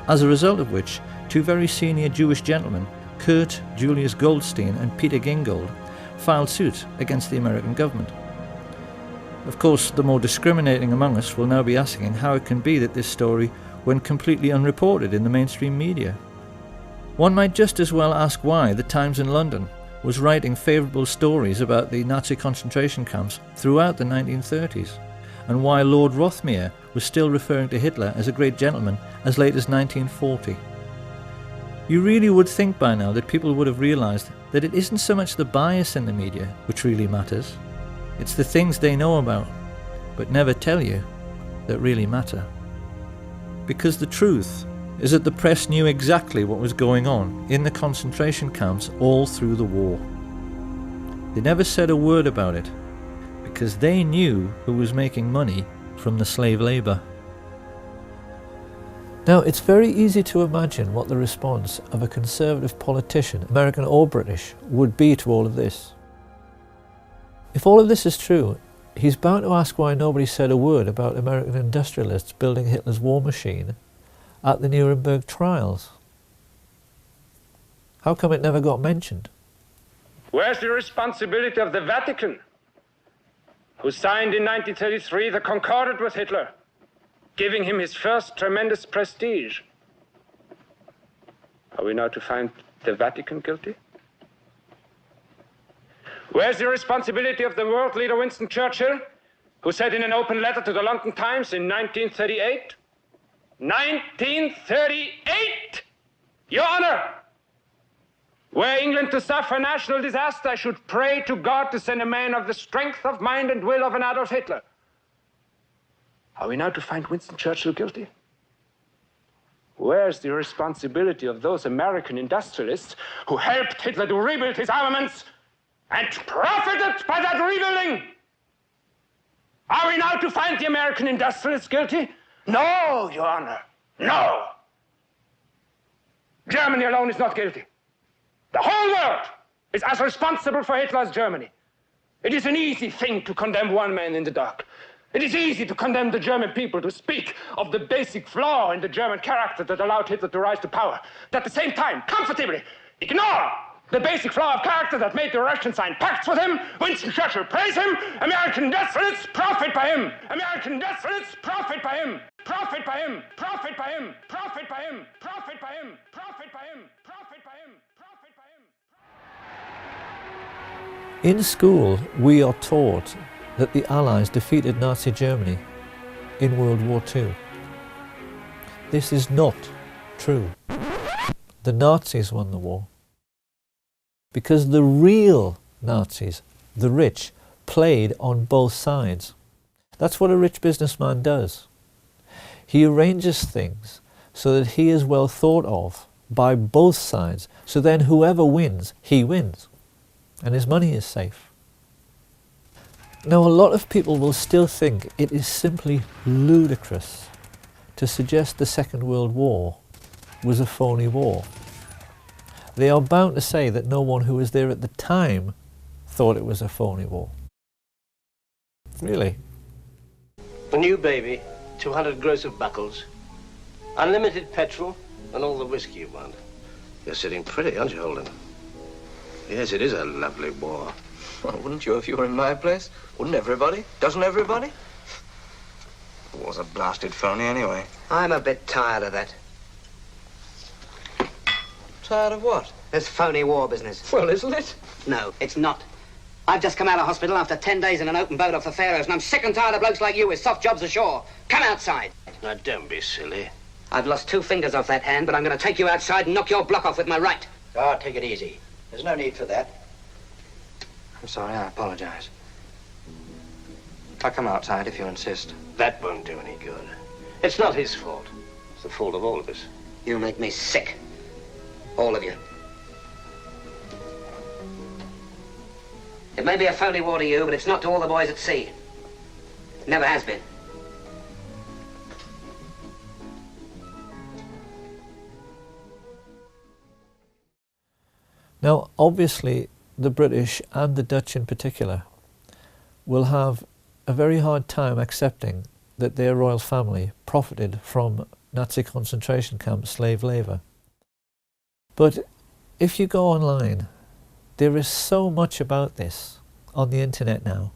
as a result of which two very senior Jewish gentlemen, Kurt Julius Goldstein and Peter Gingold, filed suit against the American government. Of course, the more discriminating among us will now be asking how it can be that this story went completely unreported in the mainstream media. One might just as well ask why the Times in London was writing favourable stories about the Nazi concentration camps throughout the 1930s, and why Lord Rothermere was still referring to Hitler as a great gentleman as late as 1940. You really would think by now that people would have realised that it isn't so much the bias in the media which really matters, it's the things they know about, but never tell you, that really matter. Because the truth is that the press knew exactly what was going on in the concentration camps all through the war. They never said a word about it, because they knew who was making money from the slave labour. Now, it's very easy to imagine what the response of a conservative politician, American or British, would be to all of this. If all of this is true, he's bound to ask why nobody said a word about American industrialists building Hitler's war machine at the Nuremberg trials. How come it never got mentioned? Where's the responsibility of the Vatican, who signed in 1933 the Concordat with Hitler, giving him his first tremendous prestige. Are we now to find the Vatican guilty? Where's the responsibility of the world leader Winston Churchill, who said in an open letter to the London Times in 1938, 1938, Your Honor, were England to suffer national disaster, I should pray to God to send a man of the strength of mind and will of an Adolf Hitler. Are we now to find Winston Churchill guilty? Where's the responsibility of those American industrialists who helped Hitler to rebuild his armaments and profited by that rebuilding? Are we now to find the American industrialists guilty? No, Your Honor, no. Germany alone is not guilty. The whole world is as responsible for Hitler as Germany. It is an easy thing to condemn one man in the dark. It is easy to condemn the German people, to speak of the basic flaw in the German character that allowed Hitler to rise to power. But at the same time, comfortably ignore the basic flaw of character that made the Russians sign pacts with him. Winston Churchill praise him. American industrialists profit by him. American industrialists profit by him. Profit by him. Profit by him. Profit by him. Profit by him. Profit by him. Profit by him. Profit by him. In school, we are taught that the Allies defeated Nazi Germany in World War II. This is not true. The Nazis won the war. Because the real Nazis, the rich, played on both sides. That's what a rich businessman does. He arranges things so that he is well thought of by both sides, so then whoever wins, he wins, and his money is safe. Now, a lot of people will still think it is simply ludicrous to suggest the Second World War was a phony war. They are bound to say that no one who was there at the time thought it was a phony war. Really? A new baby, 200 gross of buckles, unlimited petrol, and all the whiskey you want. You're sitting pretty, aren't you, Holden? Yes, it is a lovely war. Well, wouldn't you if you were in my place? Wouldn't everybody? Doesn't everybody? The war's a blasted phony anyway. I'm a bit tired of that. Tired of what? This phony war business. Well, isn't it? No, it's not. I've just come out of hospital after 10 days in an open boat off the Faroes, and I'm sick and tired of blokes like you with soft jobs ashore. Come outside. Now, don't be silly. I've lost 2 fingers off that hand, but I'm going to take you outside and knock your block off with my right. Ah, take it easy. There's no need for that. I'm sorry, I apologize. I'll come outside if you insist. That won't do any good. It's not his fault. It's the fault of all of us. You make me sick. All of you. It may be a phony war to you, but it's not to all the boys at sea. It never has been. Now, obviously, the British and the Dutch in particular will have a very hard time accepting that their royal family profited from Nazi concentration camp slave labour. But if you go online, there is so much about this on the internet now.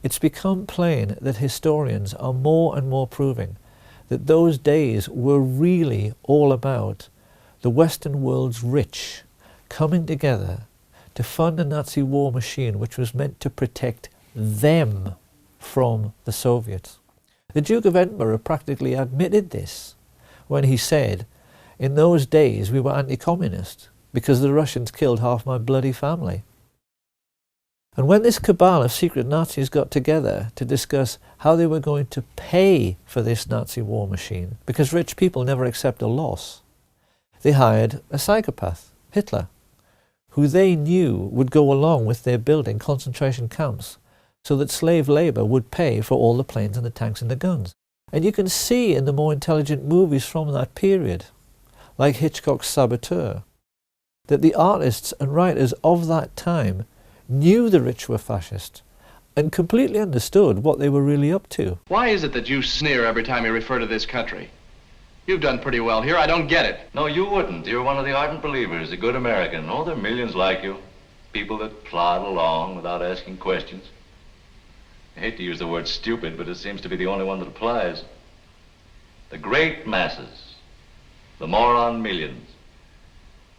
It's become plain that historians are more and more proving that those days were really all about the Western world's rich coming together to fund a Nazi war machine which was meant to protect them from the Soviets. The Duke of Edinburgh practically admitted this when he said, "In those days we were anti-communist because the Russians killed half my bloody family." And when this cabal of secret Nazis got together to discuss how they were going to pay for this Nazi war machine, because rich people never accept a loss, they hired a psychopath, Hitler, who they knew would go along with their building concentration camps so that slave labour would pay for all the planes and the tanks and the guns. And you can see in the more intelligent movies from that period, like Hitchcock's Saboteur, that the artists and writers of that time knew the rich were fascist and completely understood what they were really up to. Why is it that you sneer every time you refer to this country? You've done pretty well here. I don't get it. No, you wouldn't. You're one of the ardent believers, a good American. Oh, there are millions like you. People that plod along without asking questions. I hate to use the word stupid, but it seems to be the only one that applies. the great masses, the moron millions.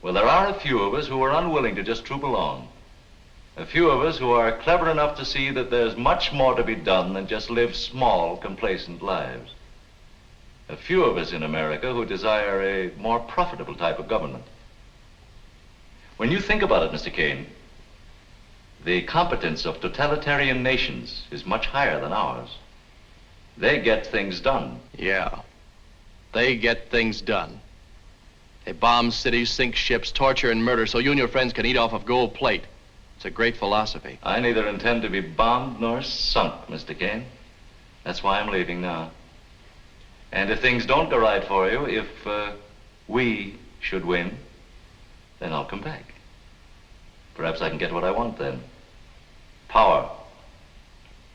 Well, there are a few of us who are unwilling to just troop along. A few of us who are clever enough to see that there's much more to be done than just live small, complacent lives. A few of us in America who desire a more profitable type of government. When you think about it, Mr. Kane, the competence of totalitarian nations is much higher than ours. They get things done. Yeah, they get things done. They bomb cities, sink ships, torture and murder so you and your friends can eat off of gold plate. It's a great philosophy. I neither intend to be bombed nor sunk, Mr. Kane. That's why I'm leaving now. And if things don't go right for you, if we should win, then I'll come back. Perhaps I can get what I want then. Power.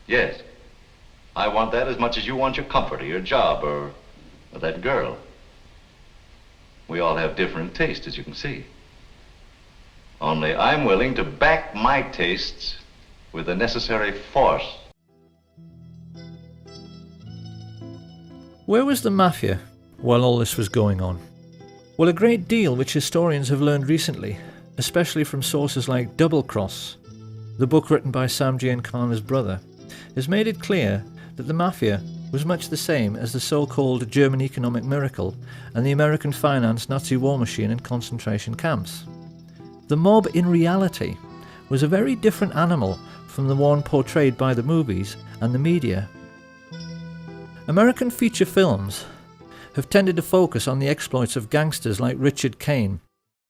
Yes. I want that as much as you want your comfort or your job or that girl. We all have different tastes, as you can see. Only I'm willing to back my tastes with the necessary force. Where was the mafia while all this was going on? Well, a great deal which historians have learned recently, especially from sources like Double Cross, the book written by Sam Giancana's brother, has made it clear that the mafia was much the same as the so-called German economic miracle and the American finance Nazi war machine in concentration camps. The mob in reality was a very different animal from the one portrayed by the movies and the media. American feature films have tended to focus on the exploits of gangsters like Richard Kane,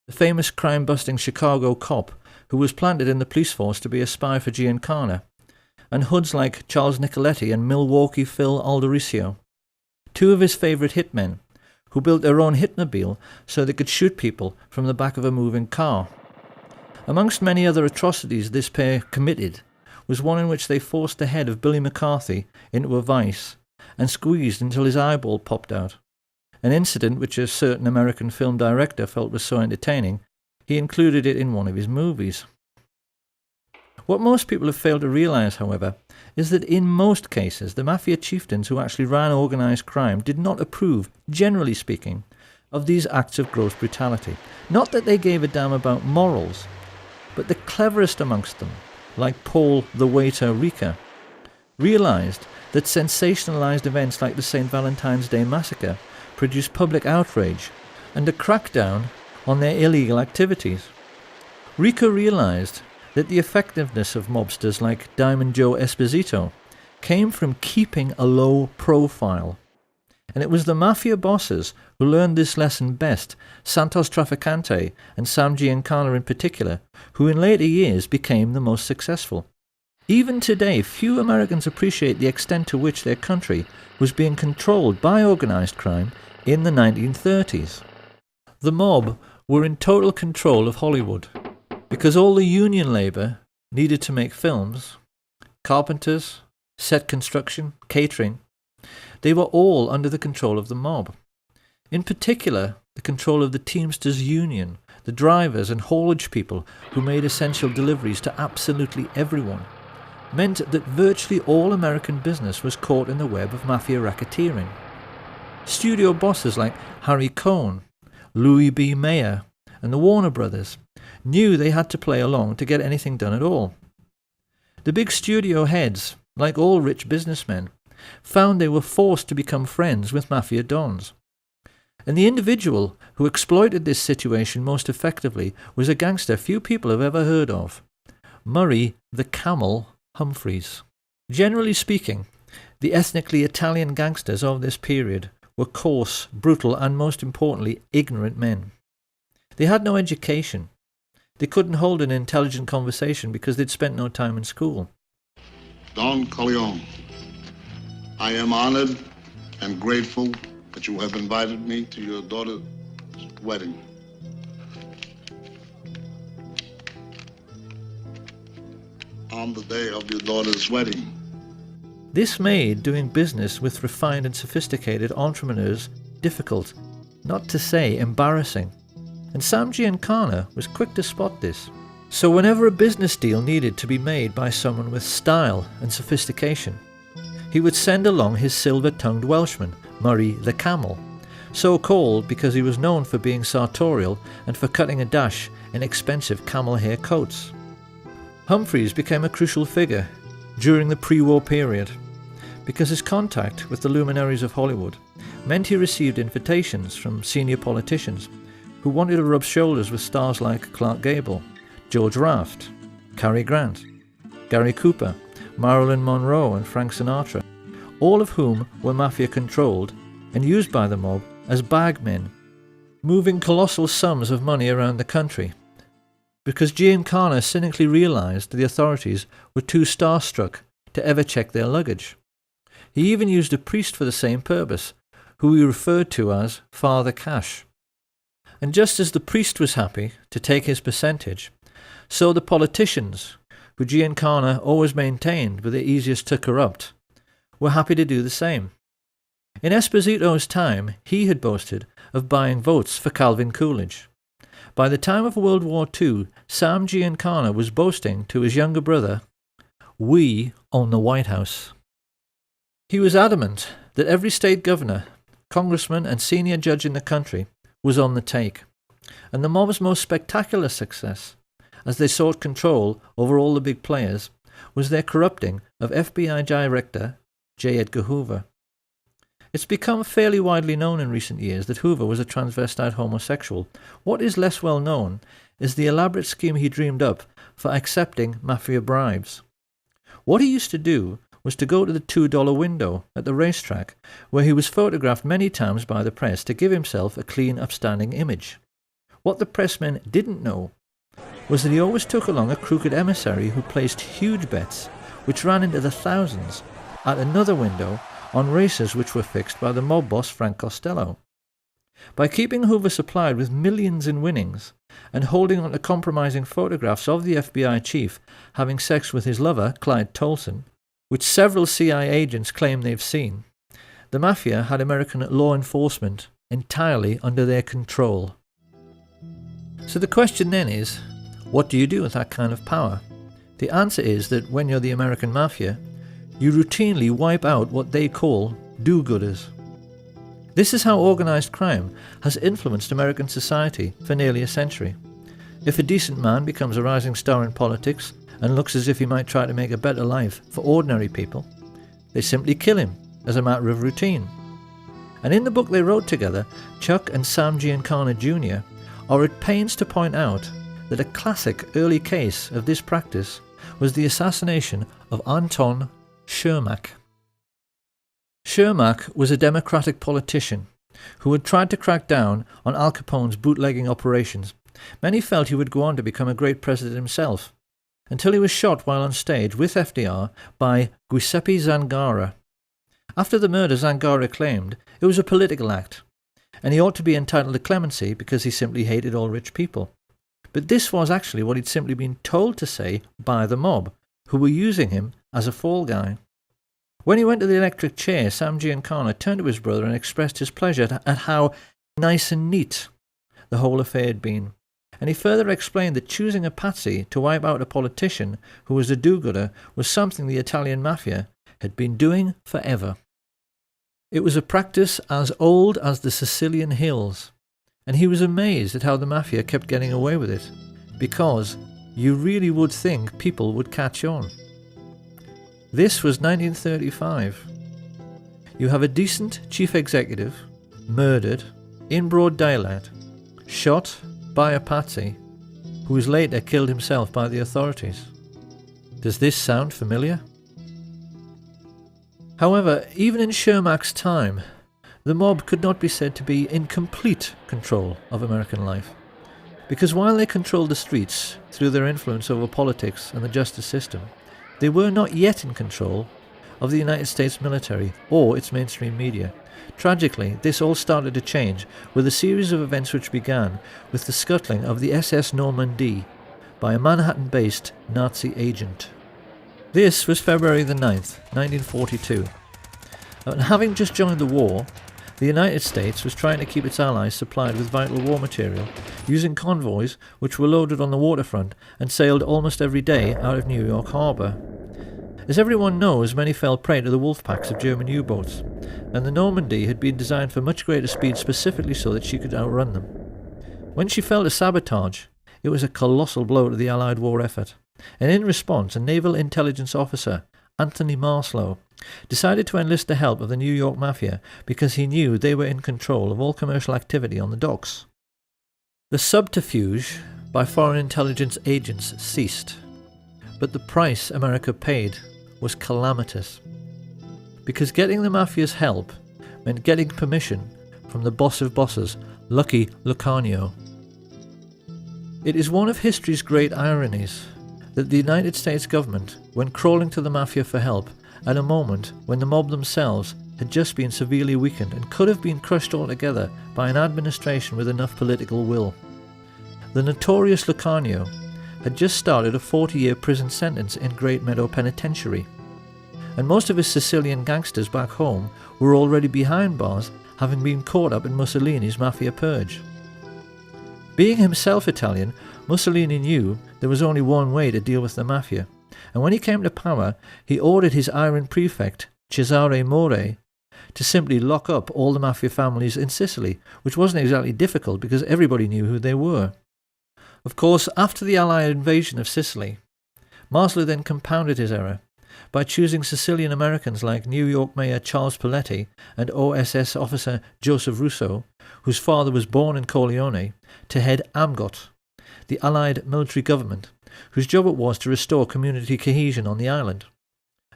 the famous crime-busting Chicago cop who was planted in the police force to be a spy for Giancana, and hoods like Charles Nicoletti and Milwaukee Phil Aldericio, two of his favourite hitmen, who built their own hitmobile so they could shoot people from the back of a moving car. Amongst many other atrocities this pair committed was one in which they forced the head of Billy McCarthy into a vice and squeezed until his eyeball popped out, an incident which a certain American film director felt was so entertaining he included it in one of his movies. What most people have failed to realise, however, is that in most cases the mafia chieftains who actually ran organised crime did not approve, generally speaking, of these acts of gross brutality. Not that they gave a damn about morals, but the cleverest amongst them, like Paul the waiter Rika, realised that sensationalised events like the St. Valentine's Day massacre produced public outrage and a crackdown on their illegal activities. Rika realised that the effectiveness of mobsters like Diamond Joe Esposito came from keeping a low profile. And it was the mafia bosses who learned this lesson best, Santos Trafficante and Sam Giancana in particular, who in later years became the most successful. Even today, few Americans appreciate the extent to which their country was being controlled by organised crime in the 1930s. The mob were in total control of Hollywood, because all the union labour needed to make films, carpenters, set construction, catering, they were all under the control of the mob. In particular, the control of the Teamsters Union, the drivers and haulage people who made essential deliveries to absolutely everyone, meant that virtually all American business was caught in the web of mafia racketeering. Studio bosses like Harry Cohn, Louis B. Mayer, and the Warner Brothers knew they had to play along to get anything done at all. The big studio heads, like all rich businessmen, found they were forced to become friends with mafia dons. And the individual who exploited this situation most effectively was a gangster few people have ever heard of, Murray the Camel Humphreys. Generally speaking, the ethnically Italian gangsters of this period were coarse, brutal, and most importantly, ignorant men. They had no education. They couldn't hold an intelligent conversation because they'd spent no time in school. Don Corleone, I am honored and grateful that you have invited me to your daughter's wedding. On the day of your daughter's wedding. This made doing business with refined and sophisticated entrepreneurs difficult, not to say embarrassing. And Sam Giancana was quick to spot this. So whenever a business deal needed to be made by someone with style and sophistication, he would send along his silver-tongued Welshman, Murray the Camel, so called because he was known for being sartorial and for cutting a dash in expensive camel hair coats. Humphreys became a crucial figure during the pre-war period because his contact with the luminaries of Hollywood meant he received invitations from senior politicians who wanted to rub shoulders with stars like Clark Gable, George Raft, Cary Grant, Gary Cooper, Marilyn Monroe and Frank Sinatra, all of whom were mafia-controlled and used by the mob as bagmen, moving colossal sums of money around the country, because Giancana cynically realized the authorities were too starstruck to ever check their luggage. He even used a priest for the same purpose, who he referred to as Father Cash. And just as the priest was happy to take his percentage, so the politicians, who Giancana always maintained were the easiest to corrupt, were happy to do the same. In Esposito's time, he had boasted of buying votes for Calvin Coolidge. By the time of World War II, Sam Giancana was boasting to his younger brother, "We own the White House." He was adamant that every state governor, congressman and senior judge in the country was on the take, and the mob's most spectacular success, as they sought control over all the big players, was their corrupting of FBI Director J. Edgar Hoover. It's become fairly widely known in recent years that Hoover was a transvestite homosexual. What is less well known is the elaborate scheme he dreamed up for accepting mafia bribes. What he used to do was to go to the $2 window at the racetrack, where he was photographed many times by the press to give himself a clean, upstanding image. What the pressmen didn't know was that he always took along a crooked emissary who placed huge bets, which ran into the thousands, at another window on races which were fixed by the mob boss Frank Costello. By keeping Hoover supplied with millions in winnings and holding on to compromising photographs of the FBI chief having sex with his lover, Clyde Tolson, which several CIA agents claim they've seen, the mafia had American law enforcement entirely under their control. So the question then is, what do you do with that kind of power? The answer is that when you're the American mafia, you routinely wipe out what they call do-gooders. This is how organized crime has influenced American society for nearly a century. If a decent man becomes a rising star in politics and looks as if he might try to make a better life for ordinary people, they simply kill him as a matter of routine. And in the book they wrote together, Chuck and Sam Giancana Jr. are at pains to point out that a classic early case of this practice was the assassination of Anton Schermak. Schermak was a Democratic politician who had tried to crack down on Al Capone's bootlegging operations. Many felt he would go on to become a great president himself, until he was shot while on stage with FDR by Giuseppe Zangara. After the murder, Zangara claimed it was a political act, and he ought to be entitled to clemency because he simply hated all rich people. But this was actually what he'd simply been told to say by the mob, who were using him as a fall guy. When he went to the electric chair, Sam Giancana turned to his brother and expressed his pleasure at how nice and neat the whole affair had been. And he further explained that choosing a patsy to wipe out a politician who was a do-gooder was something the Italian mafia had been doing forever. It was a practice as old as the Sicilian hills, and he was amazed at how the mafia kept getting away with it, because you really would think people would catch on. This was 1935. You have a decent chief executive murdered in broad daylight, shot by a patsy who was later killed himself by the authorities. Does this sound familiar? However, even in Schermak's time, the mob could not be said to be in complete control of American life, because while they controlled the streets through their influence over politics and the justice system, they were not yet in control of the United States military or its mainstream media. Tragically, this all started to change with a series of events which began with the scuttling of the SS Normandie by a Manhattan-based Nazi agent. This was February the 9th, 1942. And having just joined the war, the United States was trying to keep its allies supplied with vital war material, using convoys which were loaded on the waterfront and sailed almost every day out of New York Harbor. As everyone knows, many fell prey to the wolf packs of German U-boats, and the Normandy had been designed for much greater speed specifically so that she could outrun them. When she fell to sabotage, it was a colossal blow to the Allied war effort, and in response a naval intelligence officer, Anthony Marslow, decided to enlist the help of the New York Mafia because he knew they were in control of all commercial activity on the docks. The subterfuge by foreign intelligence agents ceased, but the price America paid was calamitous, because getting the Mafia's help meant getting permission from the boss of bosses, Lucky Lucanio. It is one of history's great ironies that the United States government went crawling to the Mafia for help at a moment when the mob themselves had just been severely weakened and could have been crushed altogether by an administration with enough political will. The notorious Lucanio had just started a 40-year prison sentence in Great Meadow Penitentiary, and most of his Sicilian gangsters back home were already behind bars, having been caught up in Mussolini's Mafia purge. Being himself Italian, Mussolini knew there was only one way to deal with the Mafia, and when he came to power, he ordered his iron prefect, Cesare More, to simply lock up all the Mafia families in Sicily, which wasn't exactly difficult because everybody knew who they were. Of course, after the Allied invasion of Sicily, Marslow then compounded his error by choosing Sicilian Americans like New York Mayor Charles Paletti and OSS officer Joseph Russo, whose father was born in Corleone, to head AMGOT, the Allied military government, whose job it was to restore community cohesion on the island.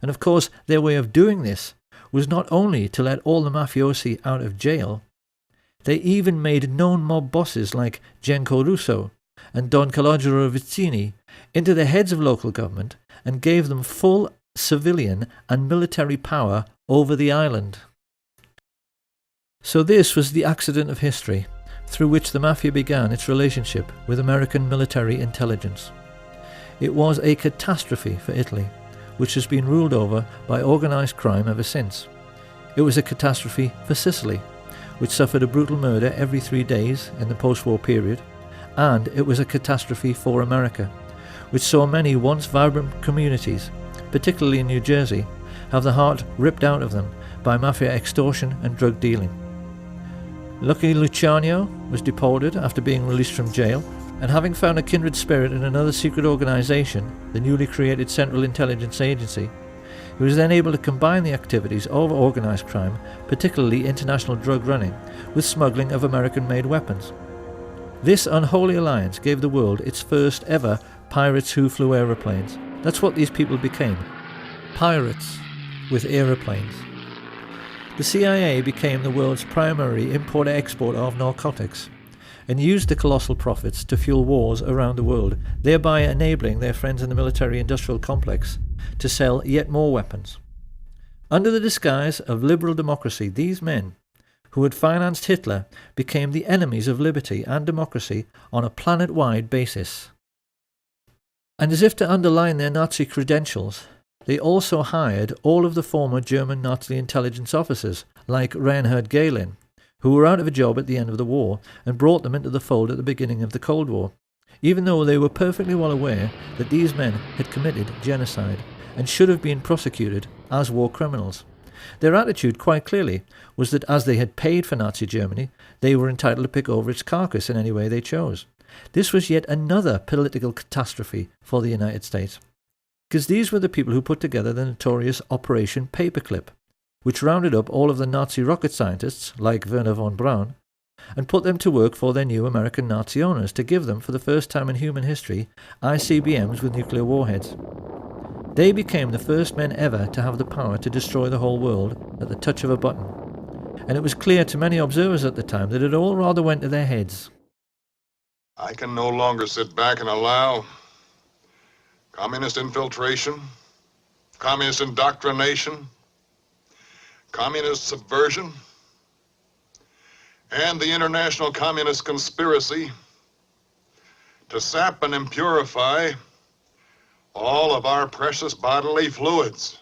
And of course, their way of doing this was not only to let all the mafiosi out of jail, they even made known mob bosses like Genco Russo and Don Calogero Vizzini into the heads of local government and gave them full civilian and military power over the island. So this was the accident of history through which the Mafia began its relationship with American military intelligence. It was a catastrophe for Italy, which has been ruled over by organised crime ever since. It was a catastrophe for Sicily, which suffered a brutal murder every 3 days in the post-war period, and it was a catastrophe for America, which saw many once vibrant communities, particularly in New Jersey, have the heart ripped out of them by Mafia extortion and drug dealing. Lucky Luciano was deported after being released from jail, and having found a kindred spirit in another secret organisation, the newly created Central Intelligence Agency, he was then able to combine the activities of organised crime, particularly international drug running, with smuggling of American-made weapons. This unholy alliance gave the world its first ever pirates who flew aeroplanes. That's what these people became. Pirates with aeroplanes. The CIA became the world's primary importer-exporter of narcotics, and used the colossal profits to fuel wars around the world, thereby enabling their friends in the military-industrial complex to sell yet more weapons. Under the disguise of liberal democracy, these men, who had financed Hitler, became the enemies of liberty and democracy on a planet-wide basis. And as if to underline their Nazi credentials, they also hired all of the former German Nazi intelligence officers, like Reinhard Gehlen, who were out of a job at the end of the war, and brought them into the fold at the beginning of the Cold War, even though they were perfectly well aware that these men had committed genocide and should have been prosecuted as war criminals. Their attitude, quite clearly, was that as they had paid for Nazi Germany, they were entitled to pick over its carcass in any way they chose. This was yet another political catastrophe for the United States, because these were the people who put together the notorious Operation Paperclip, which rounded up all of the Nazi rocket scientists, like Werner von Braun, and put them to work for their new American Nazi owners to give them, for the first time in human history, ICBMs with nuclear warheads. They became the first men ever to have the power to destroy the whole world at the touch of a button, and it was clear to many observers at the time that it all rather went to their heads. I can no longer sit back and allow communist infiltration, communist indoctrination, communist subversion, and the international communist conspiracy to sap and impurify all of our precious bodily fluids.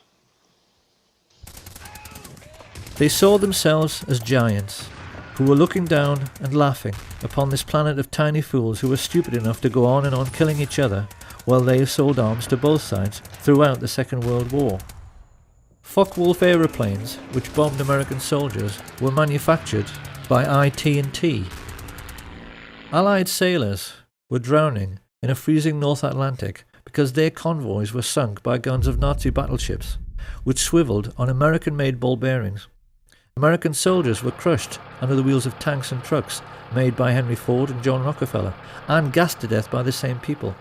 They saw themselves as giants, who were looking down and laughing upon this planet of tiny fools who were stupid enough to go on and on killing each other while they sold arms to both sides throughout the Second World War. Focke-Wulf aeroplanes, which bombed American soldiers, were manufactured by IT&T. Allied sailors were drowning in a freezing North Atlantic because their convoys were sunk by guns of Nazi battleships, which swiveled on American-made ball bearings. American soldiers were crushed under the wheels of tanks and trucks made by Henry Ford and John Rockefeller, and gassed to death by the same people.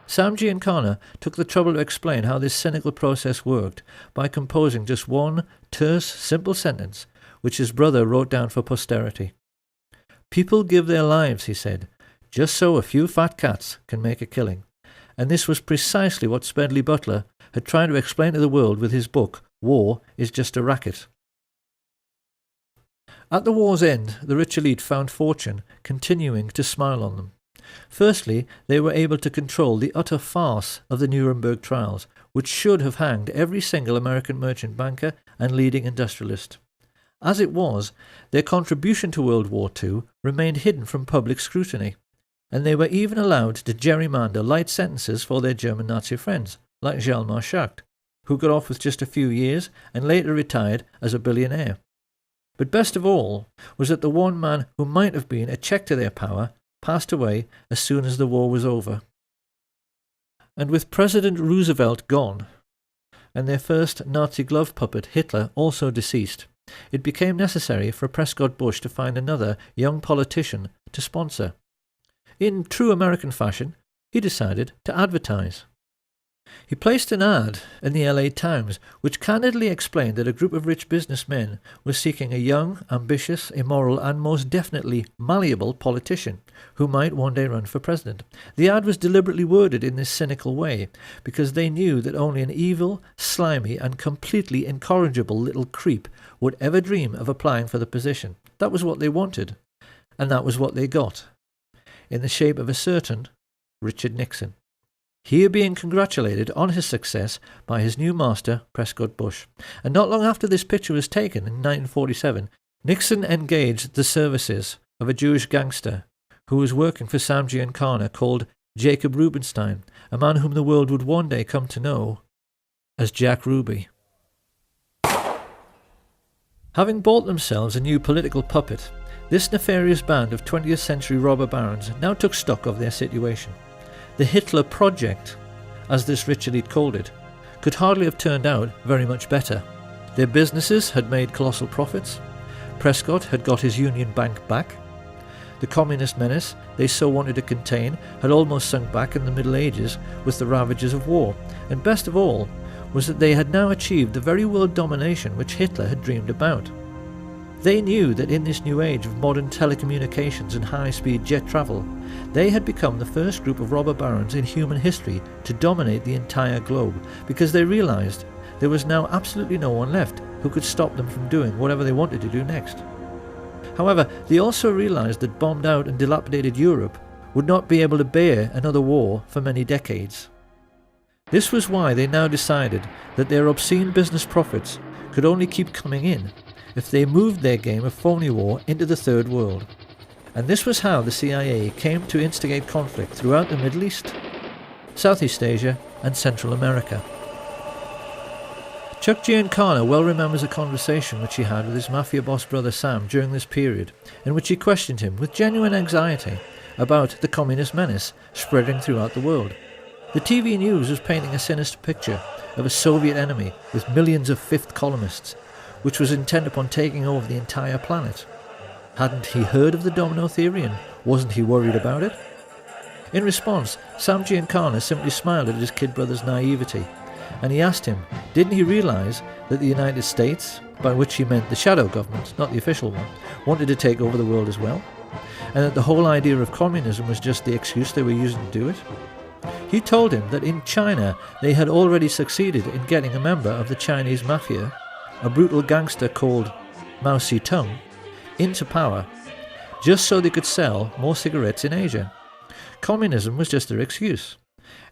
Sam Giancana took the trouble to explain how this cynical process worked by composing just one terse, simple sentence, which his brother wrote down for posterity. "People give their lives," he said, "just so a few fat cats can make a killing." And this was precisely what Smedley Butler had tried to explain to the world with his book, War is Just a Racket. At the war's end, the rich elite found fortune continuing to smile on them. Firstly, they were able to control the utter farce of the Nuremberg trials, which should have hanged every single American merchant banker and leading industrialist. As it was, their contribution to World War II remained hidden from public scrutiny, and they were even allowed to gerrymander light sentences for their German Nazi friends, like Hjalmar Schacht, who got off with just a few years and later retired as a billionaire. But best of all was that the one man who might have been a check to their power passed away as soon as the war was over. And with President Roosevelt gone, and their first Nazi glove puppet Hitler also deceased, it became necessary for Prescott Bush to find another young politician to sponsor. In true American fashion, he decided to advertise. He placed an ad in the LA Times which candidly explained that a group of rich businessmen was seeking a young, ambitious, immoral and most definitely malleable politician who might one day run for president. The ad was deliberately worded in this cynical way because they knew that only an evil, slimy and completely incorrigible little creep would ever dream of applying for the position. That was what they wanted, and that was what they got, in the shape of a certain Richard Nixon. Here being congratulated on his success by his new master, Prescott Bush. And not long after this picture was taken in 1947, Nixon engaged the services of a Jewish gangster who was working for Sam Giancana called Jacob Rubenstein, a man whom the world would one day come to know as Jack Ruby. Having bought themselves a new political puppet, this nefarious band of 20th century robber barons now took stock of their situation. The Hitler Project, as this rich elite called it, could hardly have turned out very much better. Their businesses had made colossal profits. Prescott had got his Union Bank back. The communist menace they so wanted to contain had almost sunk back in the Middle Ages with the ravages of war. And best of all was that they had now achieved the very world domination which Hitler had dreamed about. They knew that in this new age of modern telecommunications and high-speed jet travel, they had become the first group of robber barons in human history to dominate the entire globe, because they realized there was now absolutely no one left who could stop them from doing whatever they wanted to do next. However, they also realized that bombed out and dilapidated Europe would not be able to bear another war for many decades. This was why they now decided that their obscene business profits could only keep coming in if they moved their game of phony war into the Third World. And this was how the CIA came to instigate conflict throughout the Middle East, Southeast Asia and Central America. Chuck Giancana well remembers a conversation which he had with his mafia boss brother Sam during this period, in which he questioned him with genuine anxiety about the communist menace spreading throughout the world. The TV news was painting a sinister picture of a Soviet enemy with millions of fifth columnists, which was intent upon taking over the entire planet. Hadn't he heard of the domino theory, and wasn't he worried about it? In response, Sam Giancana simply smiled at his kid brother's naivety, and he asked him, didn't he realize that the United States, by which he meant the shadow government, not the official one, wanted to take over the world as well, and that the whole idea of communism was just the excuse they were using to do it? He told him that in China they had already succeeded in getting a member of the Chinese mafia, a brutal gangster called Mao Zedong, into power, just so they could sell more cigarettes in Asia. Communism was just their excuse.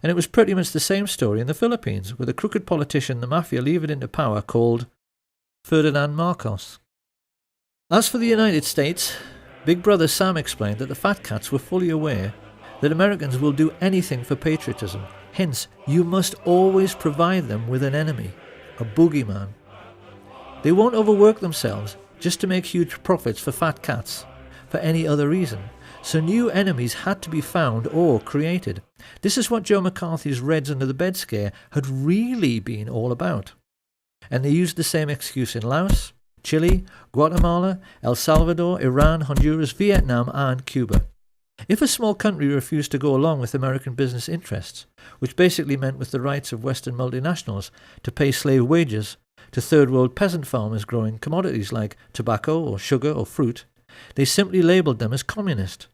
And it was pretty much the same story in the Philippines, with a crooked politician the mafia levered into power called Ferdinand Marcos. As for the United States, Big Brother Sam explained that the fat cats were fully aware that Americans will do anything for patriotism. Hence, you must always provide them with an enemy. a boogeyman. They won't overwork themselves just to make huge profits for fat cats, for any other reason. So new enemies had to be found or created. This is what Joe McCarthy's Reds Under the Bed scare had really been all about. And they used the same excuse in Laos, Chile, Guatemala, El Salvador, Iran, Honduras, Vietnam and Cuba. If a small country refused to go along with American business interests, which basically meant with the rights of Western multinationals to pay slave wages to third world peasant farmers growing commodities like tobacco or sugar or fruit, they simply labelled them as communist,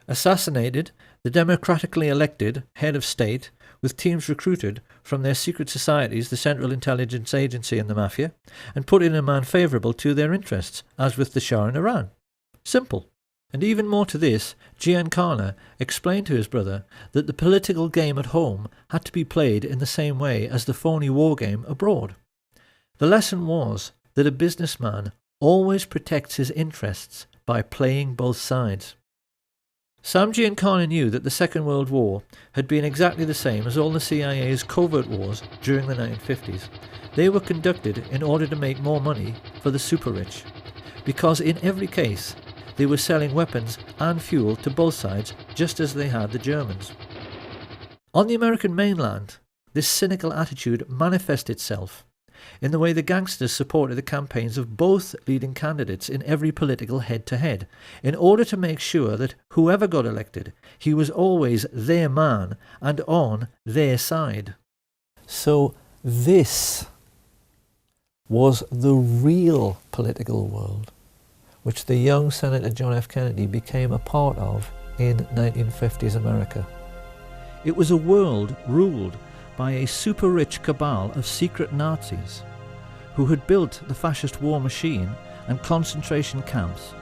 assassinated the democratically elected head of state with teams recruited from their secret societies, the Central Intelligence Agency and the Mafia, and put in a man favourable to their interests, as with the Shah in Iran. Simple. And even more to this, Giancana explained to his brother that the political game at home had to be played in the same way as the phony war game abroad. The lesson was that a businessman always protects his interests by playing both sides. Sam Giancana knew that the Second World War had been exactly the same as all the CIA's covert wars during the 1950s. They were conducted in order to make more money for the super-rich, because in every case they were selling weapons and fuel to both sides just as they had the Germans. On the American mainland, this cynical attitude manifested itself in the way the gangsters supported the campaigns of both leading candidates in every political head-to-head, in order to make sure that whoever got elected, he was always their man and on their side. So this was the real political world which the young Senator John F. Kennedy became a part of in 1950s America. It was a world ruled by a super-rich cabal of secret Nazis who had built the fascist war machine and concentration camps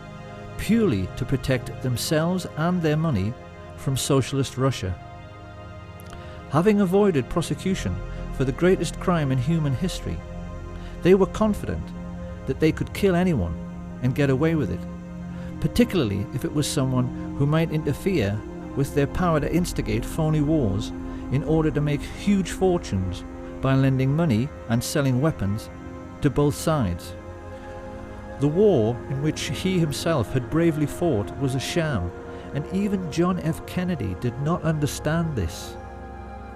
purely to protect themselves and their money from socialist Russia. Having avoided prosecution for the greatest crime in human history, they were confident that they could kill anyone and get away with it, particularly if it was someone who might interfere with their power to instigate phony wars in order to make huge fortunes by lending money and selling weapons to both sides. The war in which he himself had bravely fought was a sham, and even John F. Kennedy did not understand this.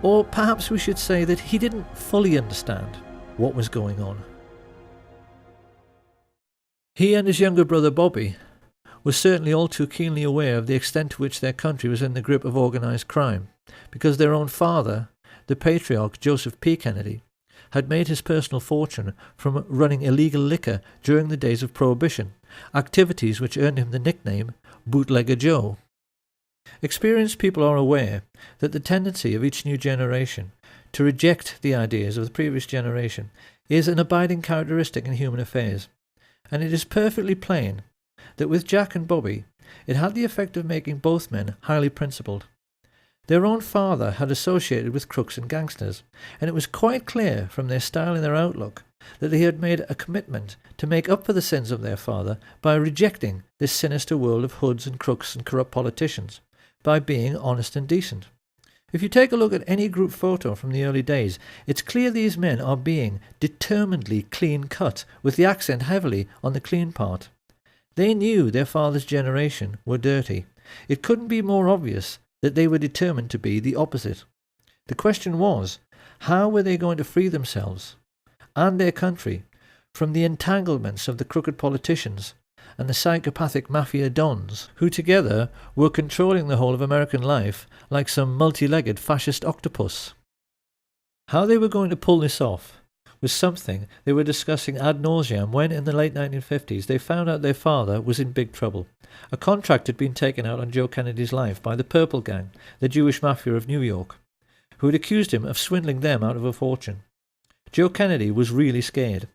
Or perhaps we should say that he didn't fully understand what was going on. He and his younger brother Bobby were certainly all too keenly aware of the extent to which their country was in the grip of organised crime, because their own father, the patriarch Joseph P. Kennedy, had made his personal fortune from running illegal liquor during the days of Prohibition, activities which earned him the nickname Bootlegger Joe. Experienced people are aware that the tendency of each new generation to reject the ideas of the previous generation is an abiding characteristic in human affairs, and it is perfectly plain that with Jack and Bobby it had the effect of making both men highly principled. Their own father had associated with crooks and gangsters, and it was quite clear from their style and their outlook that they had made a commitment to make up for the sins of their father by rejecting this sinister world of hoods and crooks and corrupt politicians, by being honest and decent. If you take a look at any group photo from the early days, it's clear these men are being determinedly clean-cut, with the accent heavily on the clean part. They knew their father's generation were dirty. It couldn't be more obvious that they were determined to be the opposite. The question was, how were they going to free themselves and their country from the entanglements of the crooked politicians and the psychopathic mafia dons, who together were controlling the whole of American life like some multi-legged fascist octopus? How they were going to pull this off was something they were discussing ad nauseam when, in the late 1950s, they found out their father was in big trouble. A contract had been taken out on Joe Kennedy's life by the Purple Gang, the Jewish mafia of New York, who had accused him of swindling them out of a fortune. Joe Kennedy was really scared,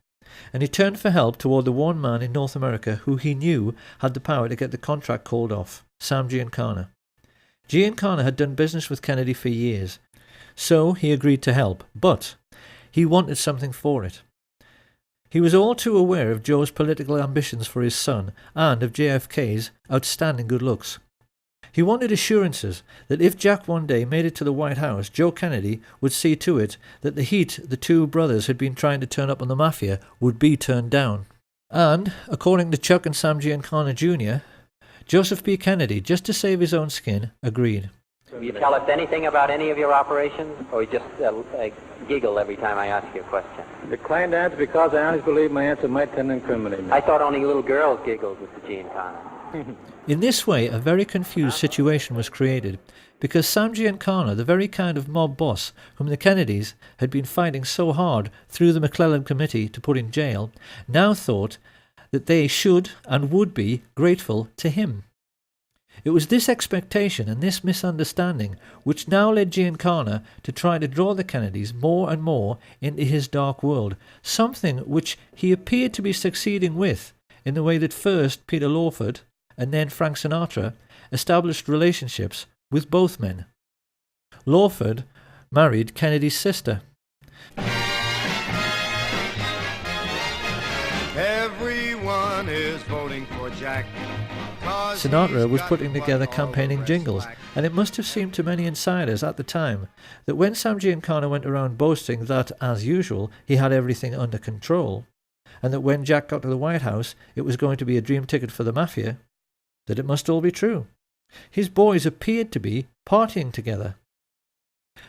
and he turned for help toward the one man in North America who he knew had the power to get the contract called off, Sam Giancana. Giancana had done business with Kennedy for years, so he agreed to help, but he wanted something for it. He was all too aware of Joe's political ambitions for his son and of JFK's outstanding good looks. He wanted assurances that if Jack one day made it to the White House, Joe Kennedy would see to it that the heat the two brothers had been trying to turn up on the mafia would be turned down. And, according to Chuck and Sam Giancana Jr., Joseph B. Kennedy, just to save his own skin, agreed. Will you tell us anything about any of your operations, or you just giggle every time I ask you a question? I decline to answer because I honestly believe my answer might tend to incriminate me. I thought only little girls giggled with the Giancana. In this way, a very confused situation was created, because Sam Giancana, the very kind of mob boss whom the Kennedys had been fighting so hard through the McClellan Committee to put in jail, now thought that they should and would be grateful to him. It was this expectation and this misunderstanding which now led Giancana to try to draw the Kennedys more and more into his dark world, something which he appeared to be succeeding with in the way that first Peter Lawford and then Frank Sinatra established relationships with both men. Lawford married Kennedy's sister. Everyone is voting for Jack. Sinatra was putting together campaigning jingles, and it must have seemed to many insiders at the time that when Sam Giancana went around boasting that, as usual, he had everything under control, and that when Jack got to the White House it was going to be a dream ticket for the mafia, that it must all be true. His boys appeared to be partying together.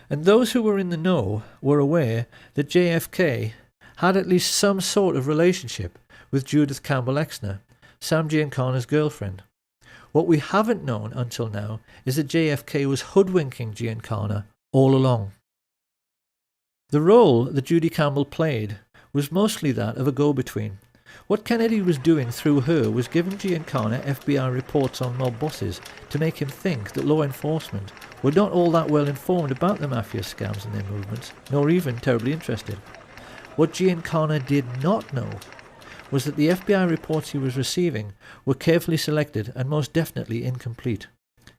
And those who were in the know were aware that JFK had at least some sort of relationship with Judith Campbell Exner, Sam Giancana's girlfriend. What we haven't known until now is that JFK was hoodwinking Giancana all along. The role that Judy Campbell played was mostly that of a go-between. What Kennedy was doing through her was giving Giancana FBI reports on mob bosses to make him think that law enforcement were not all that well informed about the mafia scams and their movements, nor even terribly interested. What Giancana did not know was that the FBI reports he was receiving were carefully selected and most definitely incomplete.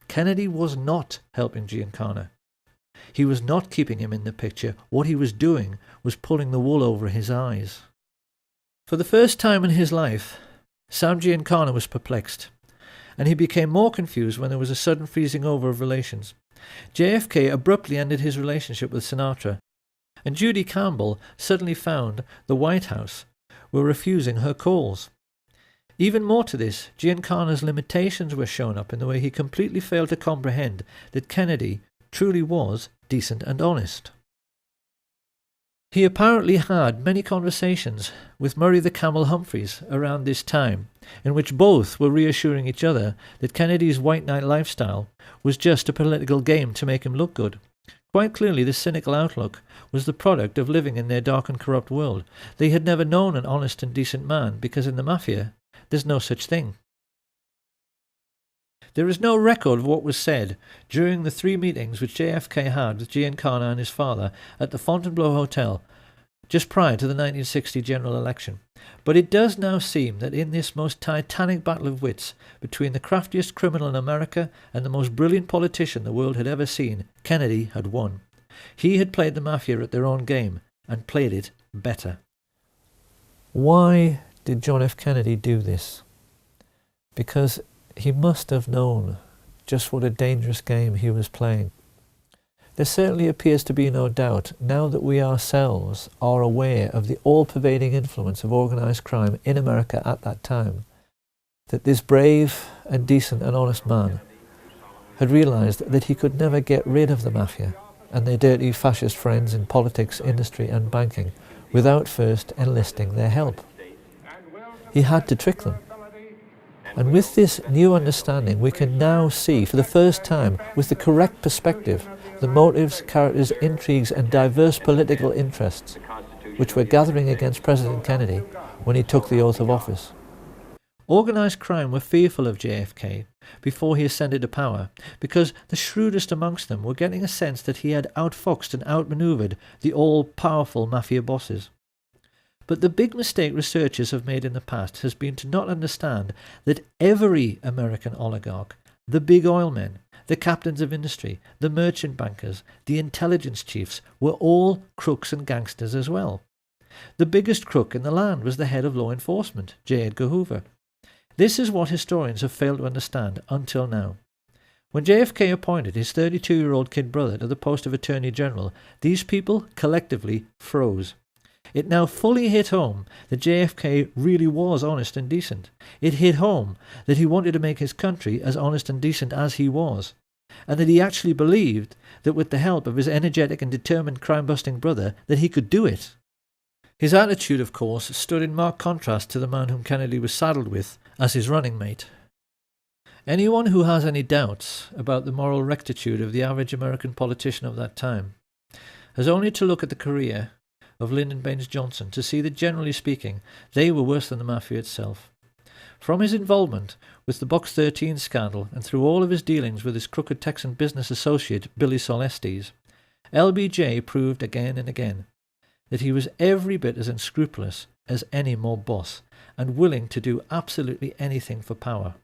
Kennedy was not helping Giancana. He was not keeping him in the picture. What he was doing was pulling the wool over his eyes. For the first time in his life, Sam Giancana was perplexed, and he became more confused when there was a sudden freezing over of relations. JFK abruptly ended his relationship with Sinatra, and Judy Campbell suddenly found the White House were refusing her calls. Even more to this, Giancana's limitations were shown up in the way he completely failed to comprehend that Kennedy truly was decent and honest. He apparently had many conversations with Murray the Camel Humphreys around this time, in which both were reassuring each other that Kennedy's white knight lifestyle was just a political game to make him look good. Quite clearly, this cynical outlook was the product of living in their dark and corrupt world. They had never known an honest and decent man, because in the mafia there's no such thing. There is no record of what was said during the 3 meetings which JFK had with Giancana and his father at the Fontainebleau Hotel just prior to the 1960 general election. But it does now seem that in this most titanic battle of wits between the craftiest criminal in America and the most brilliant politician the world had ever seen, Kennedy had won. He had played the mafia at their own game, and played it better. Why did John F. Kennedy do this? Because he must have known just what a dangerous game he was playing. There certainly appears to be no doubt, now that we ourselves are aware of the all-pervading influence of organised crime in America at that time, that this brave and decent and honest man had realised that he could never get rid of the mafia and their dirty fascist friends in politics, industry and banking without first enlisting their help. He had to trick them. And with this new understanding, we can now see for the first time, with the correct perspective, the motives, characters, intrigues and diverse political interests which were gathering against President Kennedy when he took the oath of office. Organised crime were fearful of JFK before he ascended to power, because the shrewdest amongst them were getting a sense that he had outfoxed and outmanoeuvred the all-powerful mafia bosses. But the big mistake researchers have made in the past has been to not understand that every American oligarch, the big oil men, the captains of industry, the merchant bankers, the intelligence chiefs, were all crooks and gangsters as well. The biggest crook in the land was the head of law enforcement, J. Edgar Hoover. This is what historians have failed to understand until now. When JFK appointed his 32-year-old kid brother to the post of Attorney General, these people collectively froze. It now fully hit home that JFK really was honest and decent. It hit home that he wanted to make his country as honest and decent as he was, and that he actually believed that with the help of his energetic and determined crime-busting brother that he could do it. His attitude, of course, stood in marked contrast to the man whom Kennedy was saddled with as his running mate. Anyone who has any doubts about the moral rectitude of the average American politician of that time has only to look at the career of Lyndon Baines Johnson to see that, generally speaking, they were worse than the Mafia itself. From his involvement with the Box 13 scandal and through all of his dealings with his crooked Texan business associate Billy Solestes, LBJ proved again and again that he was every bit as unscrupulous as any mob boss and willing to do absolutely anything for power.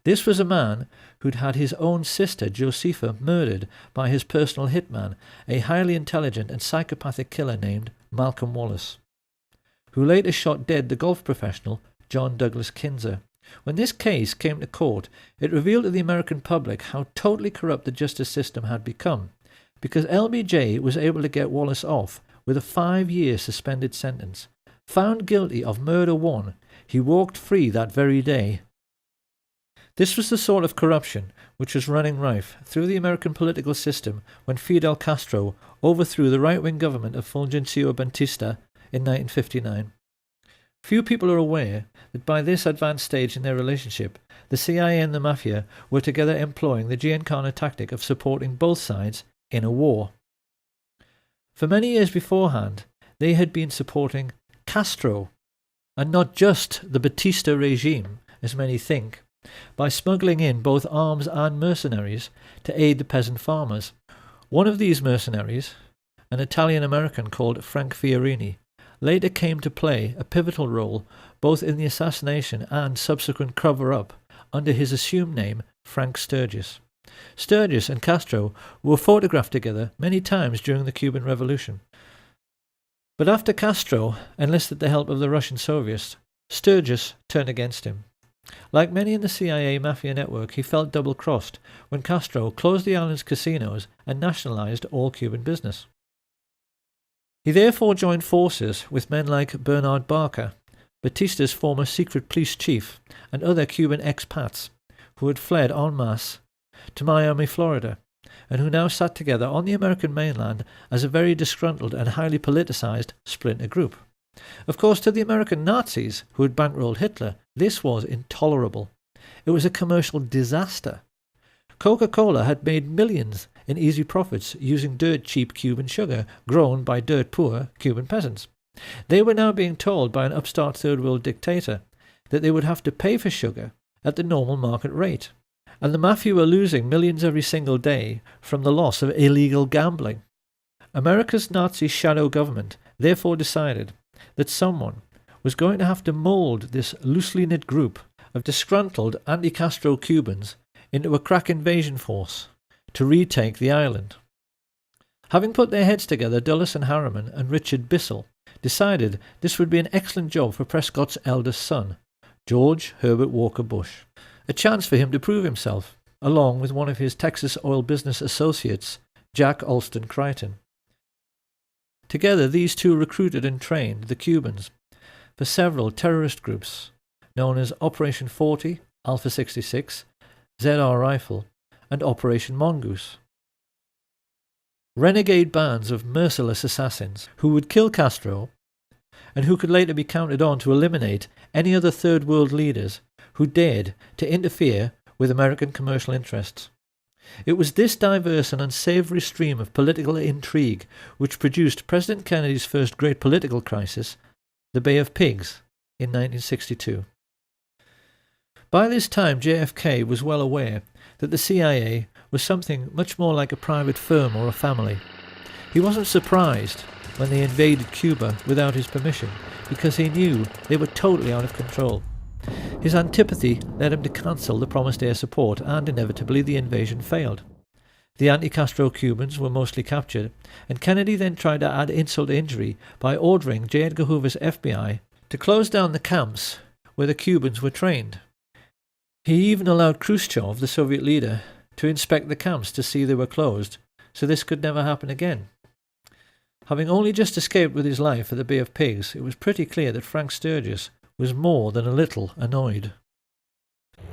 This was a man who'd had his own sister, Josepha, murdered by his personal hitman, a highly intelligent and psychopathic killer named Malcolm Wallace, who later shot dead the golf professional John Douglas Kinzer. When this case came to court, it revealed to the American public how totally corrupt the justice system had become, because LBJ was able to get Wallace off with a 5-year suspended sentence. Found guilty of murder one, he walked free that very day. This was the sort of corruption which was running rife through the American political system when Fidel Castro overthrew the right-wing government of Fulgencio Batista in 1959. Few people are aware that by this advanced stage in their relationship, the CIA and the Mafia were together employing the Giancana tactic of supporting both sides in a war. For many years beforehand, they had been supporting Castro, and not just the Batista regime, as many think, by smuggling in both arms and mercenaries to aid the peasant farmers. One of these mercenaries, an Italian-American called Frank Fiorini, later came to play a pivotal role both in the assassination and subsequent cover-up under his assumed name Frank Sturgis. Sturgis and Castro were photographed together many times during the Cuban Revolution. But after Castro enlisted the help of the Russian Soviets, Sturgis turned against him. Like many in the CIA Mafia network, he felt double-crossed when Castro closed the island's casinos and nationalized all Cuban business. He therefore joined forces with men like Bernard Barker, Batista's former secret police chief, and other Cuban expats who had fled en masse to Miami, Florida, and who now sat together on the American mainland as a very disgruntled and highly politicized splinter group. Of course, to the American Nazis who had bankrolled Hitler, this was intolerable. It was a commercial disaster. Coca-Cola had made millions in easy profits using dirt-cheap Cuban sugar grown by dirt-poor Cuban peasants. They were now being told by an upstart third-world dictator that they would have to pay for sugar at the normal market rate, and the Mafia were losing millions every single day from the loss of illegal gambling. America's Nazi shadow government therefore decided that someone was going to have to mould this loosely knit group of disgruntled anti-Castro Cubans into a crack invasion force to retake the island. Having put their heads together, Dulles and Harriman and Richard Bissell decided this would be an excellent job for Prescott's eldest son, George Herbert Walker Bush, a chance for him to prove himself, along with one of his Texas oil business associates, Jack Alston Crichton. Together, these two recruited and trained the Cubans for several terrorist groups known as Operation 40, Alpha 66, ZR Rifle, and Operation Mongoose. Renegade bands of merciless assassins who would kill Castro and who could later be counted on to eliminate any other third world leaders who dared to interfere with American commercial interests. It was this diverse and unsavoury stream of political intrigue which produced President Kennedy's first great political crisis, the Bay of Pigs, in 1962. By this time, JFK was well aware that the CIA was something much more like a private firm or a family. He wasn't surprised when they invaded Cuba without his permission, because he knew they were totally out of control. His antipathy led him to cancel the promised air support, and inevitably the invasion failed. The anti-Castro Cubans were mostly captured, and Kennedy then tried to add insult to injury by ordering J. Edgar Hoover's FBI to close down the camps where the Cubans were trained. He even allowed Khrushchev, the Soviet leader, to inspect the camps to see they were closed, so this could never happen again. Having only just escaped with his life at the Bay of Pigs, it was pretty clear that Frank Sturgis was more than a little annoyed.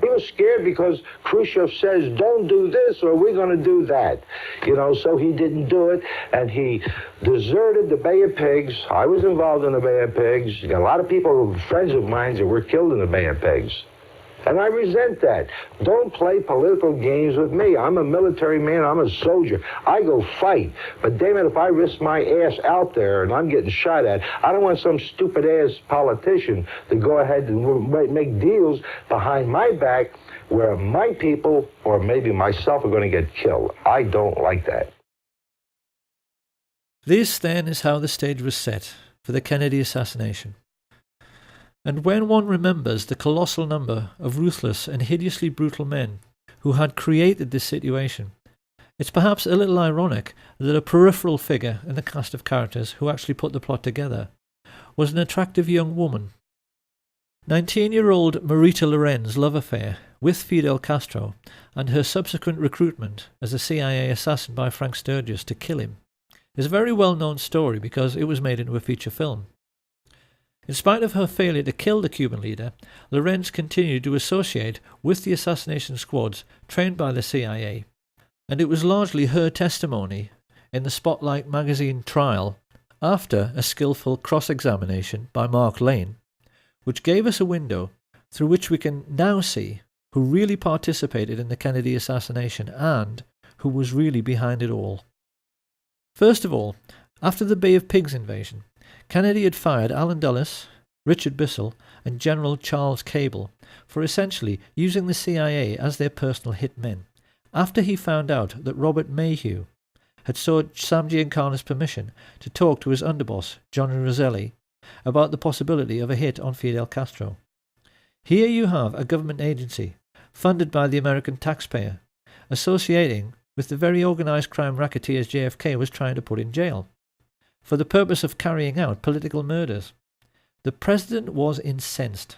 He was scared because Khrushchev says, don't do this or we're going to do that. You know, so he didn't do it, and he deserted the Bay of Pigs. I was involved in the Bay of Pigs. You got a lot of people, friends of mine, that were killed in the Bay of Pigs. And I resent that. Don't play political games with me. I'm a military man. I'm a soldier. I go fight. But damn it, if I risk my ass out there and I'm getting shot at, I don't want some stupid-ass politician to go ahead and make deals behind my back where my people, or maybe myself, are going to get killed. I don't like that. This, then, is how the stage was set for the Kennedy assassination. And when one remembers the colossal number of ruthless and hideously brutal men who had created this situation, it's perhaps a little ironic that a peripheral figure in the cast of characters who actually put the plot together was an attractive young woman. 19-year-old Marita Loren's love affair with Fidel Castro and her subsequent recruitment as a CIA assassin by Frank Sturgis to kill him is a very well-known story because it was made into a feature film. In spite of her failure to kill the Cuban leader, Lorenz continued to associate with the assassination squads trained by the CIA, and it was largely her testimony in the Spotlight magazine trial after a skillful cross-examination by Mark Lane, which gave us a window through which we can now see who really participated in the Kennedy assassination and who was really behind it all. First of all, after the Bay of Pigs invasion, Kennedy had fired Allen Dulles, Richard Bissell, and General Charles Cable for essentially using the CIA as their personal hitmen, after he found out that Robert Mayhew had sought Sam Giancana's permission to talk to his underboss, Johnny Roselli, about the possibility of a hit on Fidel Castro. Here you have a government agency, funded by the American taxpayer, associating with the very organised crime racketeers JFK was trying to put in jail, for the purpose of carrying out political murders. The president was incensed.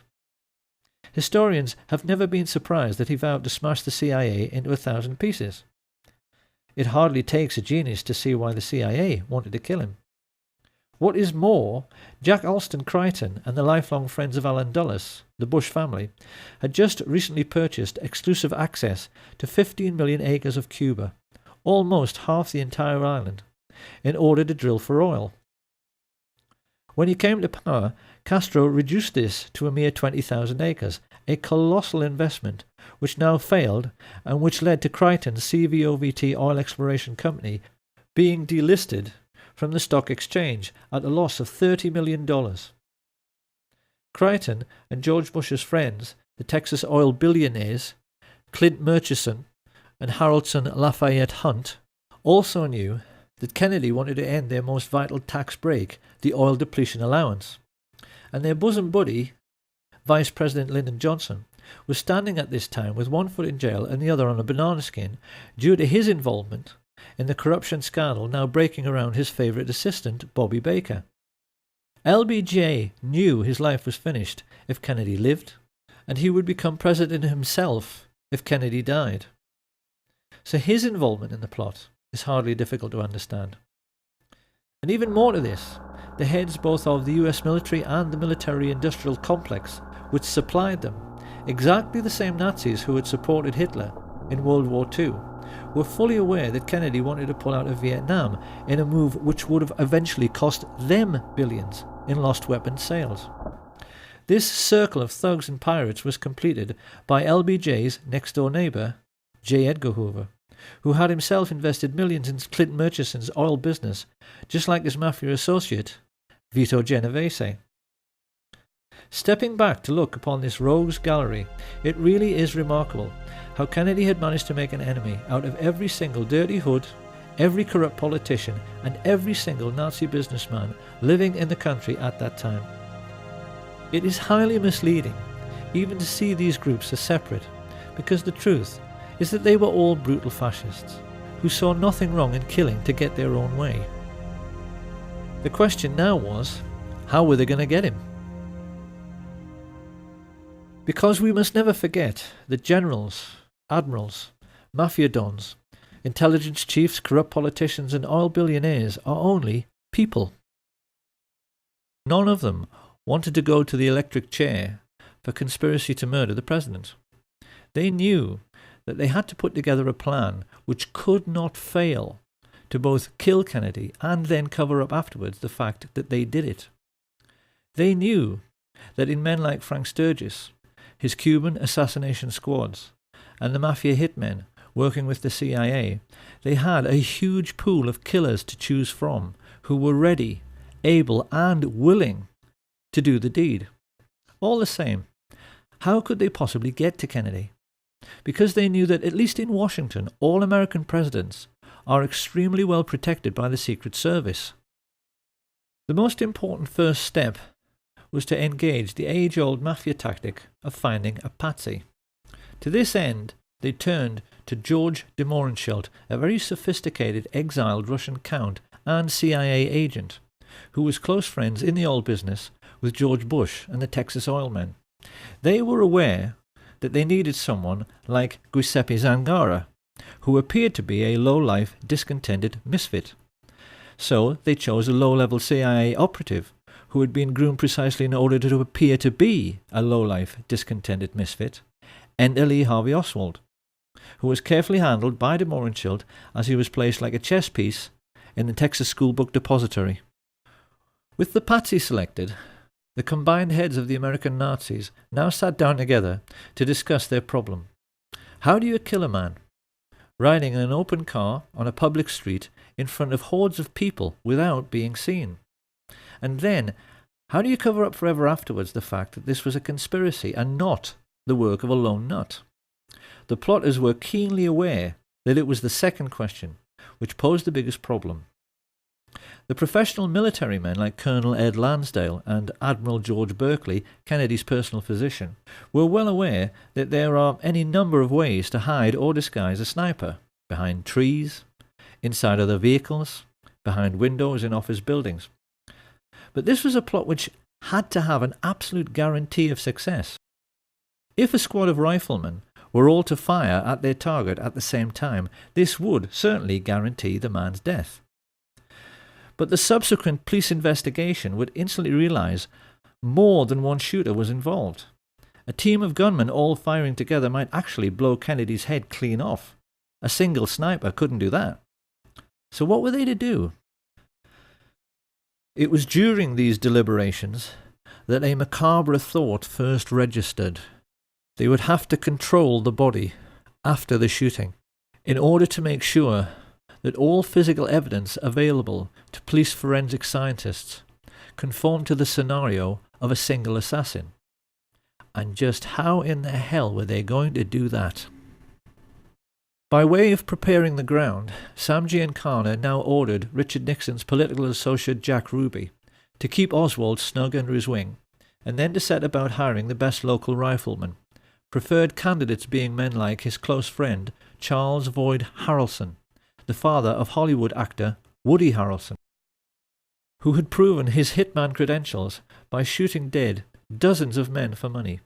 Historians have never been surprised that he vowed to smash the CIA into 1,000 pieces. It hardly takes a genius to see why the CIA wanted to kill him. What is more, Jack Alston Crichton and the lifelong friends of Allen Dulles, the Bush family, had just recently purchased exclusive access to 15 million acres of Cuba, almost half the entire island, in order to drill for oil. When he came to power, Castro reduced this to a mere 20,000 acres, a colossal investment which now failed and which led to Crichton's CVOVT Oil Exploration Company being delisted from the stock exchange at a loss of $30 million. Crichton and George Bush's friends, the Texas oil billionaires, Clint Murchison and Haroldson Lafayette Hunt, also knew that Kennedy wanted to end their most vital tax break, the oil depletion allowance, and their bosom buddy, Vice President Lyndon Johnson, was standing at this time with one foot in jail and the other on a banana skin due to his involvement in the corruption scandal now breaking around his favourite assistant, Bobby Baker. LBJ knew his life was finished if Kennedy lived, and he would become president himself if Kennedy died. So his involvement in the plot is hardly difficult to understand. And even more to this, the heads both of the US military and the military-industrial complex which supplied them, exactly the same Nazis who had supported Hitler in World War II, were fully aware that Kennedy wanted to pull out of Vietnam in a move which would have eventually cost them billions in lost weapons sales. This circle of thugs and pirates was completed by LBJ's next-door neighbour, J. Edgar Hoover, who had himself invested millions in Clint Murchison's oil business, just like his mafia associate, Vito Genovese. Stepping back to look upon this rogues gallery, it really is remarkable how Kennedy had managed to make an enemy out of every single dirty hood, every corrupt politician, and every single Nazi businessman living in the country at that time. It is highly misleading even to see these groups as separate, because the truth is that they were all brutal fascists, who saw nothing wrong in killing to get their own way. The question now was, how were they going to get him? Because we must never forget that generals, admirals, mafia dons, intelligence chiefs, corrupt politicians, and oil billionaires are only people. None of them wanted to go to the electric chair for conspiracy to murder the president. They knew that they had to put together a plan which could not fail to both kill Kennedy and then cover up afterwards the fact that they did it. They knew that in men like Frank Sturgis, his Cuban assassination squads, and the mafia hitmen working with the CIA, they had a huge pool of killers to choose from who were ready, able, and willing to do the deed. All the same, how could they possibly get to Kennedy? Because they knew that, at least in Washington, all American presidents are extremely well protected by the Secret Service. The most important first step was to engage the age-old mafia tactic of finding a patsy. To this end, they turned to George de Mohrenschildt, a very sophisticated exiled Russian count and CIA agent, who was close friends in the oil business with George Bush and the Texas oil men. They were aware that they needed someone like Giuseppe Zangara, who appeared to be a low-life, discontented misfit. So they chose a low-level CIA operative who had been groomed precisely in order to appear to be a low-life, discontented misfit, Enter Lee Harvey Oswald, who was carefully handled by de Mohrenschildt as he was placed like a chess piece in the Texas School Book Depository. With the patsy selected, the combined heads of the American Nazis now sat down together to discuss their problem. How do you kill a man? Riding in an open car on a public street in front of hordes of people without being seen. And then, how do you cover up forever afterwards the fact that this was a conspiracy and not the work of a lone nut? The plotters were keenly aware that it was the second question which posed the biggest problem. The professional military men like Colonel Ed Lansdale and Admiral George Berkeley, Kennedy's personal physician, were well aware that there are any number of ways to hide or disguise a sniper: behind trees, inside other vehicles, behind windows in office buildings. But this was a plot which had to have an absolute guarantee of success. If a squad of riflemen were all to fire at their target at the same time, this would certainly guarantee the man's death. But the subsequent police investigation would instantly realize more than one shooter was involved. A team of gunmen all firing together might actually blow Kennedy's head clean off. A single sniper couldn't do that. So what were they to do? It was during these deliberations that a macabre thought first registered. They would have to control the body after the shooting in order to make sure that all physical evidence available to police forensic scientists conformed to the scenario of a single assassin. And just how in the hell were they going to do that? By way of preparing the ground, Sam Giancana now ordered Richard Nixon's political associate Jack Ruby to keep Oswald snug under his wing, and then to set about hiring the best local riflemen, preferred candidates being men like his close friend Charles Boyd Harrelson, the father of Hollywood actor Woody Harrelson, who had proven his hitman credentials by shooting dead dozens of men for money.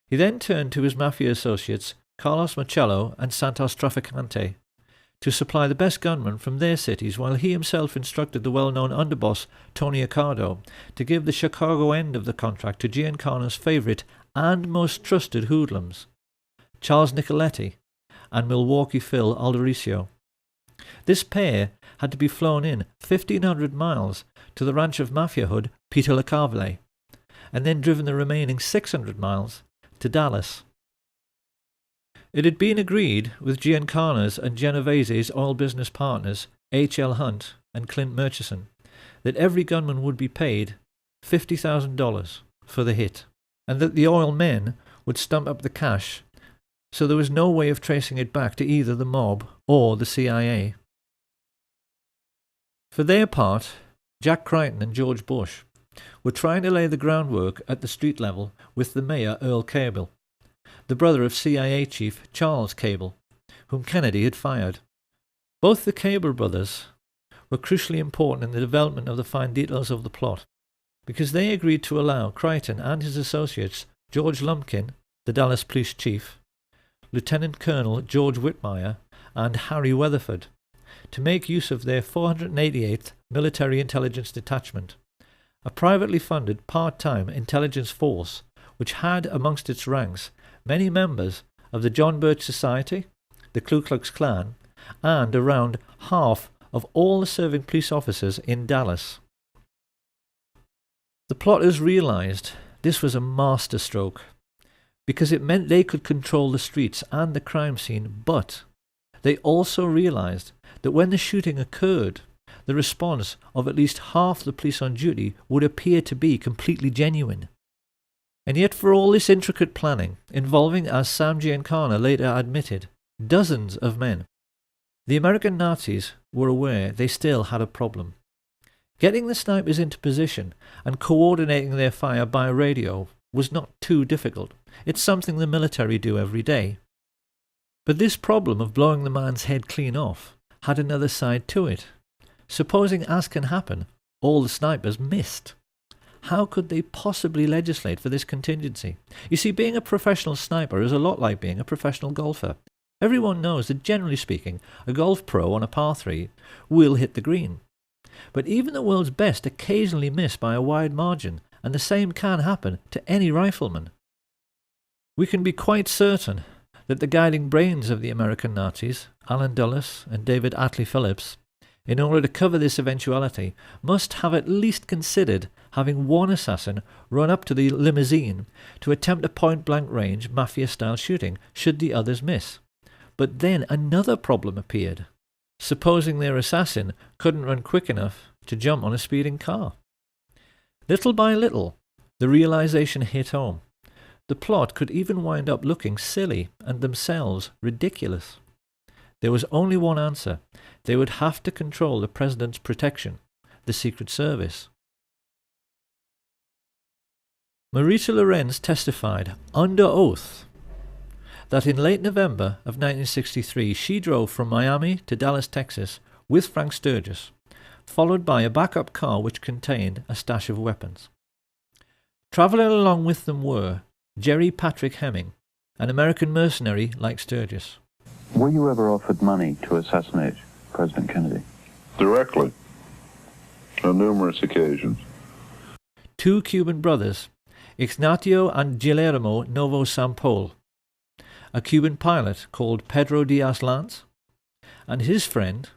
He then turned to his mafia associates Carlos Marcello and Santos Trafficante to supply the best gunmen from their cities, while he himself instructed the well-known underboss Tony Accardo to give the Chicago end of the contract to Giancana's favourite and most trusted hoodlums, Charles Nicoletti and Milwaukee Phil Aldericio. This pair had to be flown in 1,500 miles to the ranch of mafia hood Peter LeCarvelet, and then driven the remaining 600 miles to Dallas. It had been agreed with Giancana's and Genovese's oil business partners H.L. Hunt and Clint Murchison that every gunman would be paid $50,000 for the hit, and that the oil men would stump up the cash, so there was no way of tracing it back to either the mob or the CIA. For their part, Jack Crichton and George Bush were trying to lay the groundwork at the street level with the mayor Earl Cable, the brother of CIA chief Charles Cable, whom Kennedy had fired. Both the Cable brothers were crucially important in the development of the fine details of the plot, because they agreed to allow Crichton and his associates, George Lumpkin, the Dallas police chief, Lieutenant Colonel George Whitmire and Harry Weatherford, to make use of their 488th Military Intelligence Detachment, a privately funded part-time intelligence force which had amongst its ranks many members of the John Birch Society, the Ku Klux Klan, and around half of all the serving police officers in Dallas. The plotters realized this was a masterstroke, because it meant they could control the streets and the crime scene, but they also realized that when the shooting occurred, the response of at least half the police on duty would appear to be completely genuine. And yet for all this intricate planning, involving, as Sam Giancana later admitted, dozens of men, the American Nazis were aware they still had a problem. Getting the snipers into position and coordinating their fire by radio was not too difficult. It's something the military do every day. But this problem of blowing the man's head clean off had another side to it. Supposing, as can happen, all the snipers missed. How could they possibly legislate for this contingency? You see, being a professional sniper is a lot like being a professional golfer. Everyone knows that, generally speaking, a golf pro on a par 3 will hit the green. But even the world's best occasionally miss by a wide margin, and the same can happen to any rifleman. We can be quite certain that the guiding brains of the American Nazis, Allen Dulles and David Atlee Phillips, in order to cover this eventuality, must have at least considered having one assassin run up to the limousine to attempt a point-blank range mafia-style shooting should the others miss. But then another problem appeared. Supposing their assassin couldn't run quick enough to jump on a speeding car. Little by little, the realization hit home. The plot could even wind up looking silly and themselves ridiculous. There was only one answer. They would have to control the president's protection, the Secret Service. Marita Lorenz testified under oath that in late November of 1963 she drove from Miami to Dallas, Texas with Frank Sturgis, followed by a backup car which contained a stash of weapons. Travelling along with them were Jerry Patrick Hemming, an American mercenary like Sturgis. Were you ever offered money to assassinate President Kennedy? Directly. On numerous occasions. Two Cuban brothers, Ignacio and Guillermo Novo Sampol, a Cuban pilot called Pedro Diaz-Lance, and his friend,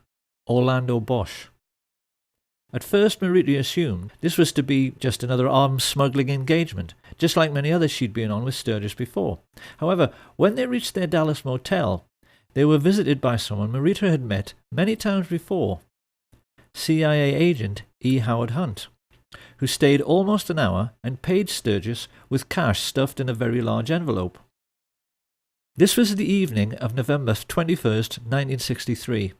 Orlando Bosch. At first, Marita assumed this was to be just another arms smuggling engagement, just like many others she'd been on with Sturgis before. However, when they reached their Dallas motel, they were visited by someone Marita had met many times before, CIA agent E. Howard Hunt, who stayed almost an hour and paid Sturgis with cash stuffed in a very large envelope. This was the evening of November 21st, 1963,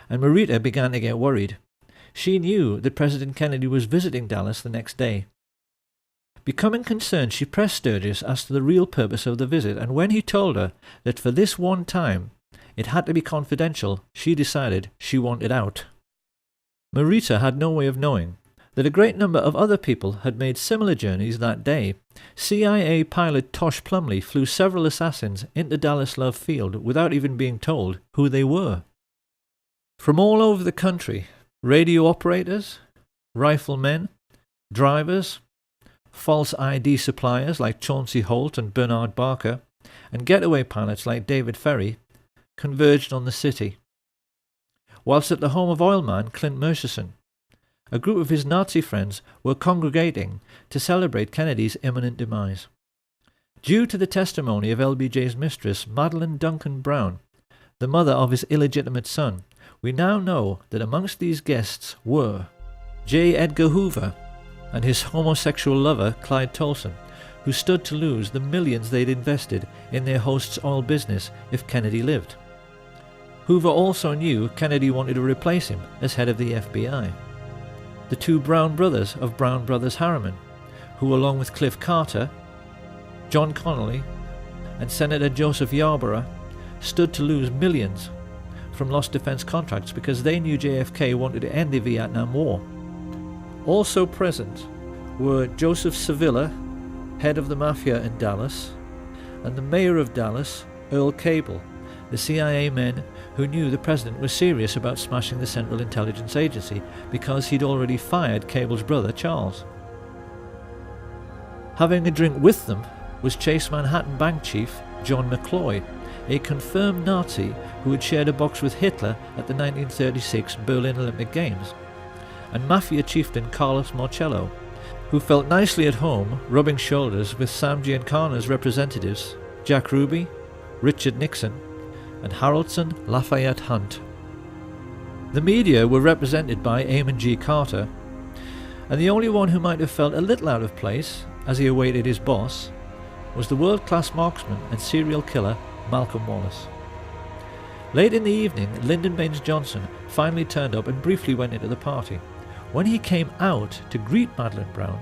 and Marita began to get worried. She knew that President Kennedy was visiting Dallas the next day. Becoming concerned, she pressed Sturgis as to the real purpose of the visit, and when he told her that for this one time it had to be confidential, she decided she wanted out. Marita had no way of knowing that a great number of other people had made similar journeys that day. CIA pilot Tosh Plumley flew several assassins into Dallas Love Field without even being told who they were. From all over the country, radio operators, riflemen, drivers, false ID suppliers like Chauncey Holt and Bernard Barker, and getaway pilots like David Ferry converged on the city. Whilst at the home of oilman Clint Murchison, a group of his Nazi friends were congregating to celebrate Kennedy's imminent demise. Due to the testimony of LBJ's mistress, Madeline Duncan Brown, the mother of his illegitimate son, we now know that amongst these guests were J. Edgar Hoover and his homosexual lover Clyde Tolson, who stood to lose the millions they'd invested in their host's oil business if Kennedy lived. Hoover also knew Kennedy wanted to replace him as head of the FBI. The two Brown brothers of Brown Brothers Harriman, who along with Cliff Carter, John Connolly, and Senator Joseph Yarborough stood to lose millions from lost defense contracts because they knew JFK wanted to end the Vietnam War. Also present were Joseph Sevilla, head of the Mafia in Dallas, and the mayor of Dallas, Earl Cable, the CIA men who knew the president was serious about smashing the Central Intelligence Agency because he'd already fired Cable's brother, Charles. Having a drink with them was Chase Manhattan bank chief John McCloy, a confirmed Nazi who had shared a box with Hitler at the 1936 Berlin Olympic Games, and Mafia chieftain Carlos Marcello, who felt nicely at home rubbing shoulders with Sam Giancana's representatives Jack Ruby, Richard Nixon, and Harrelson Lafayette Hunt. The media were represented by Eamon G. Carter, and the only one who might have felt a little out of place as he awaited his boss was the world-class marksman and serial killer Malcolm Wallace. Late in the evening, Lyndon Baines Johnson finally turned up and briefly went into the party. When he came out to greet Madeline Brown,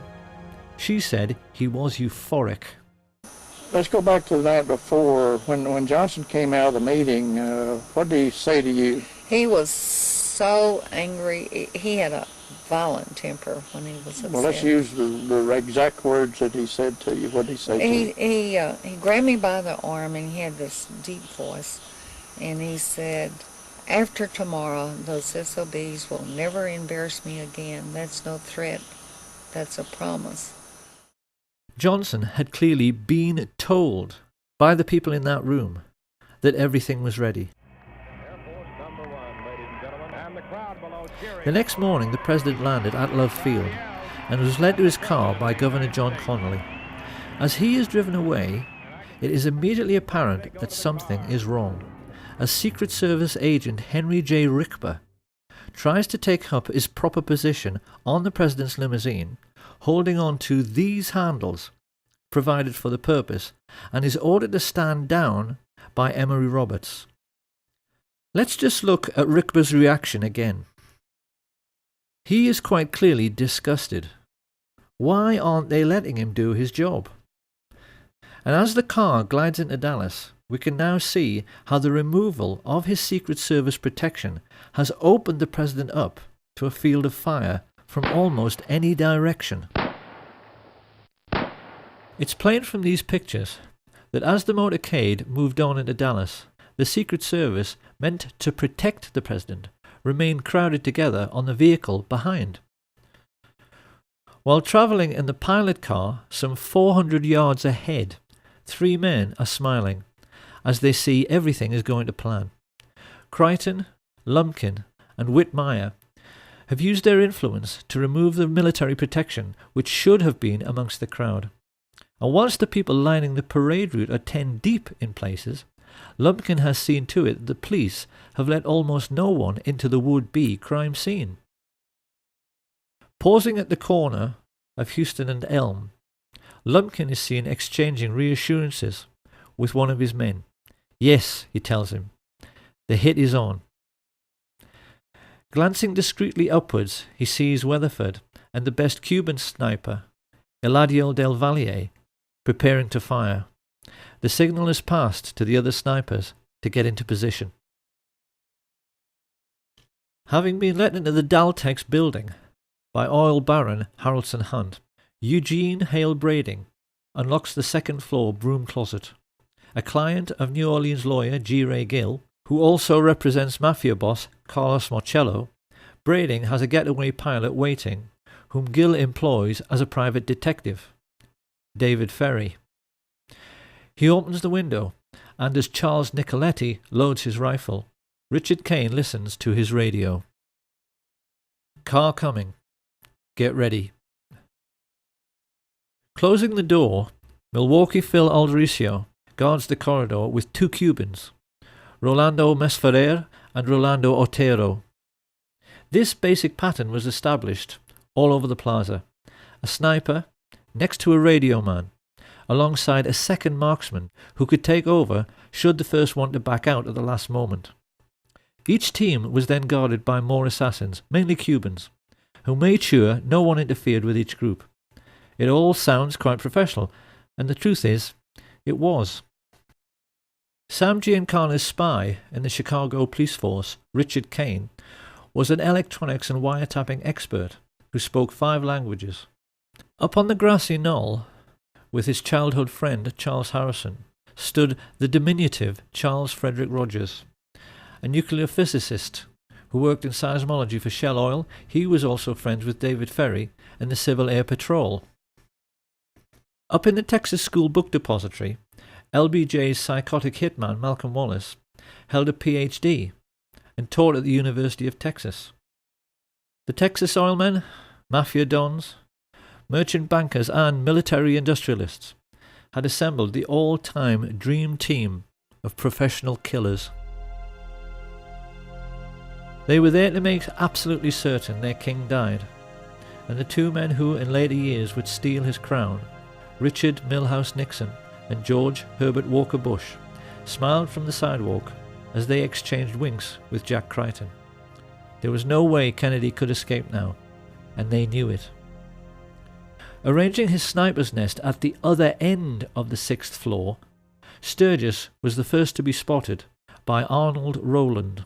she said he was euphoric. Let's go back to the night before. When Johnson came out of the meeting, what did he say to you? He was so angry. He had a violent temper when he was upset. Well, let's use the exact words that he said to you. What did he say to you? He grabbed me by the arm, and he had this deep voice, and he said, "After tomorrow, those SOBs will never embarrass me again. That's no threat. That's a promise." Johnson had clearly been told by the people in that room that everything was ready. The next morning, the president landed at Love Field and was led to his car by Governor John Conolly. As he is driven away, it is immediately apparent that something is wrong, as Secret Service agent Henry J. Rickber tries to take up his proper position on the president's limousine, holding on to these handles provided for the purpose, and is ordered to stand down by Emory Roberts. Let's just look at Rickber's reaction again. He is quite clearly disgusted. Why aren't they letting him do his job? And as the car glides into Dallas, we can now see how the removal of his Secret Service protection has opened the president up to a field of fire from almost any direction. It's plain from these pictures that as the motorcade moved on into Dallas, the Secret Service, meant to protect the president, remained crowded together on the vehicle behind. While travelling in the pilot car some 400 yards ahead, 3 men are smiling as they see everything is going to plan. Crichton, Lumpkin, and Whitmire have used their influence to remove the military protection which should have been amongst the crowd. And whilst the people lining the parade route are 10 deep in places, Lumpkin has seen to it that the police have let almost no one into the would-be crime scene. Pausing at the corner of Houston and Elm, Lumpkin is seen exchanging reassurances with one of his men. Yes, he tells him, the hit is on. Glancing discreetly upwards, he sees Weatherford and the best Cuban sniper, Eladio del Valle, preparing to fire. The signal is passed to the other snipers to get into position. Having been let into the Daltex building by oil baron Harrelson Hunt, Eugene Hale Brading unlocks the second-floor broom closet. A client of New Orleans lawyer G. Ray Gill, who also represents mafia boss Carlos Marcello, Brading has a getaway pilot waiting, whom Gill employs as a private detective, David Ferry. He opens the window, and as Charles Nicoletti loads his rifle, Richard Kane listens to his radio. Car coming. Get ready. Closing the door, Milwaukee Phil Aldericio guards the corridor with 2 Cubans, Rolando Mesferrer and Rolando Otero. This basic pattern was established all over the plaza. A sniper next to a radio man, alongside a second marksman who could take over should the first want to back out at the last moment. Each team was then guarded by more assassins, mainly Cubans, who made sure no one interfered with each group. It all sounds quite professional, and the truth is, it was. Sam Giancana's spy in the Chicago police force, Richard Kane, was an electronics and wiretapping expert who spoke 5 languages. Up on the grassy knoll, with his childhood friend Charles Harrison, stood the diminutive Charles Frederick Rogers, a nuclear physicist who worked in seismology for Shell Oil. He was also friends with David Ferry and the Civil Air Patrol. Up in the Texas School Book Depository, LBJ's psychotic hitman Malcolm Wallace held a PhD and taught at the University of Texas. The Texas oilmen, mafia dons, merchant bankers and military industrialists had assembled the all-time dream team of professional killers. They were there to make absolutely certain their king died, and the two men who in later years would steal his crown, Richard Milhous Nixon and George Herbert Walker Bush, smiled from the sidewalk as they exchanged winks with Jack Crichton. There was no way Kennedy could escape now, and they knew it. Arranging his sniper's nest at the other end of the 6th floor, Sturgis was the first to be spotted by Arnold Rowland.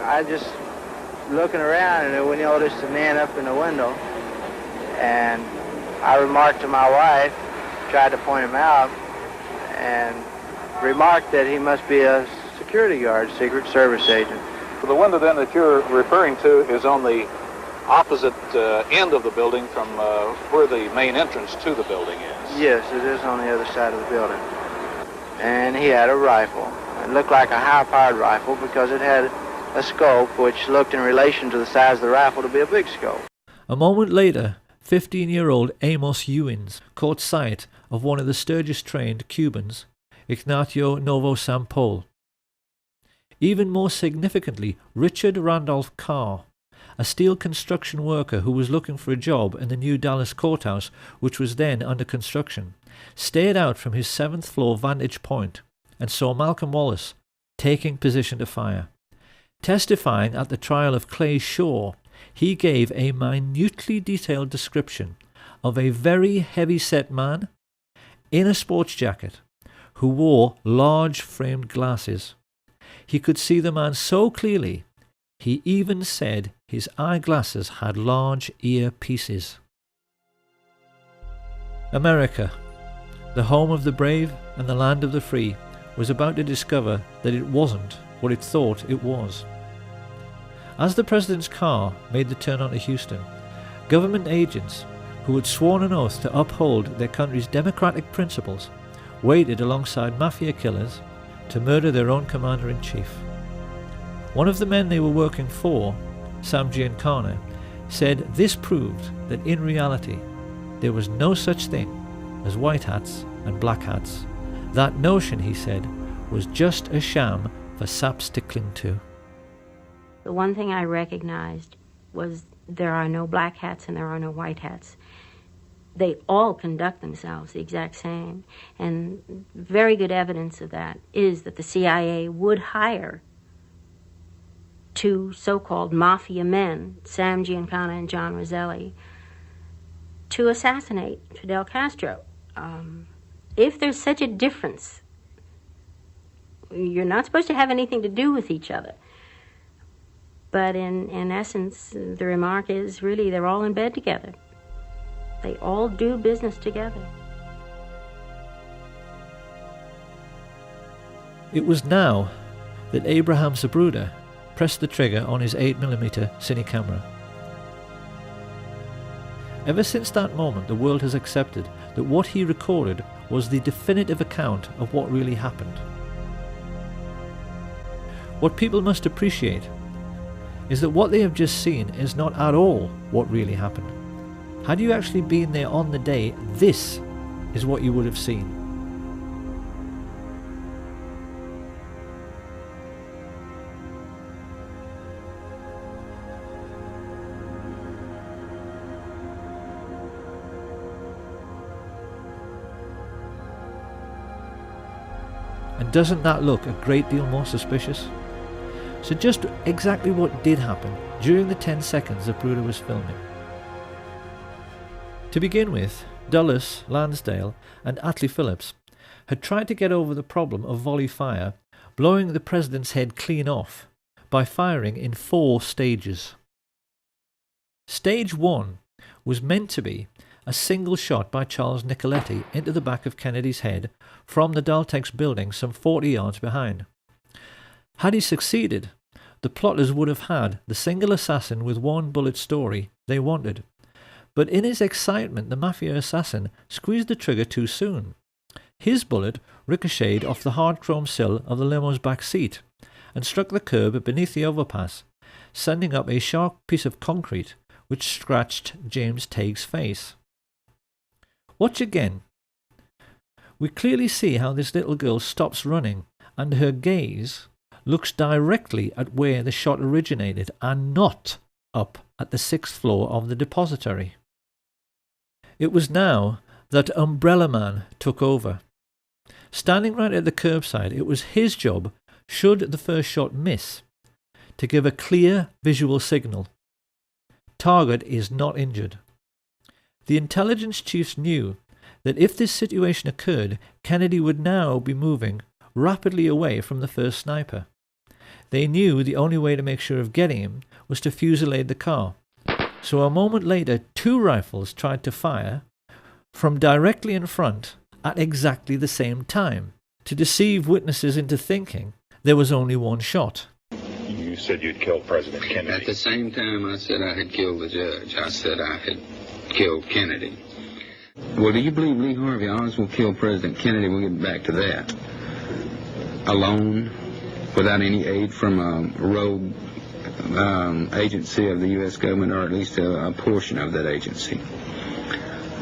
I just looking around and we noticed a man up in the window, and I remarked to my wife, tried to point him out, and remarked that he must be a security guard, Secret Service agent. The window then that you're referring to is on the opposite end of the building from where the main entrance to the building is. Yes, it is on the other side of the building. And he had a rifle. It looked like a high-powered rifle because it had a scope which looked in relation to the size of the rifle to be a big scope. A moment later, 15-year-old Amos Ewins caught sight of one of the Sturgis-trained Cubans, Ignacio Novo Sampol. Even more significantly, Richard Randolph Carr, a steel construction worker who was looking for a job in the new Dallas courthouse, which was then under construction, stared out from his 7th floor vantage point and saw Malcolm Wallace taking position to fire. Testifying at the trial of Clay Shaw, he gave a minutely detailed description of a very heavy-set man in a sports jacket who wore large framed glasses. He could see the man so clearly, he even said his eyeglasses had large ear-pieces. America, the home of the brave and the land of the free, was about to discover that it wasn't what it thought it was. As the president's car made the turn onto Houston, government agents who had sworn an oath to uphold their country's democratic principles waited alongside mafia killers to murder their own commander-in-chief. One of the men they were working for, Sam Giancana, said this proved that in reality there was no such thing as white hats and black hats. That notion, he said, was just a sham for saps to cling to. The one thing I recognized was there are no black hats and there are no white hats. They all conduct themselves the exact same. And very good evidence of that is that the CIA would hire two so-called mafia men, Sam Giancana and John Roselli, to assassinate Fidel Castro. If there's such a difference, you're not supposed to have anything to do with each other. But in essence, the remark is really they're all in bed together. They all do business together. It was now that Abraham Zapruder pressed the trigger on his 8mm cine camera. Ever since that moment, the world has accepted that what he recorded was the definitive account of what really happened. What people must appreciate is that what they have just seen is not at all what really happened. Had you actually been there on the day, this is what you would have seen. And doesn't that look a great deal more suspicious? So just exactly what did happen during the 10 seconds Zapruder was filming. To begin with, Dulles, Lansdale and Atlee Phillips had tried to get over the problem of volley fire, blowing the president's head clean off by firing in 4 stages. Stage 1 was meant to be a single shot by Charles Nicoletti into the back of Kennedy's head from the Daltex building some 40 yards behind. Had he succeeded, the plotters would have had the single assassin with one bullet story they wanted. But in his excitement, the mafia assassin squeezed the trigger too soon. His bullet ricocheted off the hard chrome sill of the limo's back seat and struck the curb beneath the overpass, sending up a sharp piece of concrete which scratched James Tague's face. Watch again. We clearly see how this little girl stops running and her gaze looks directly at where the shot originated and not up at the 6th floor of the depository. It was now that Umbrella Man took over. Standing right at the curbside, it was his job, should the first shot miss, to give a clear visual signal. Target is not injured. The intelligence chiefs knew that if this situation occurred, Kennedy would now be moving rapidly away from the first sniper. They knew the only way to make sure of getting him was to fusillade the car. So a moment later, 2 rifles tried to fire from directly in front at exactly the same time, to deceive witnesses into thinking there was only one shot. You said you'd killed President Kennedy. At the same time I said I had killed the judge, I said I had killed Kennedy. Well, do you believe Lee Harvey Oswald killed President Kennedy? We'll get back to that. Alone, without any aid from a rogue agency of the U.S. government, or at least a portion of that agency.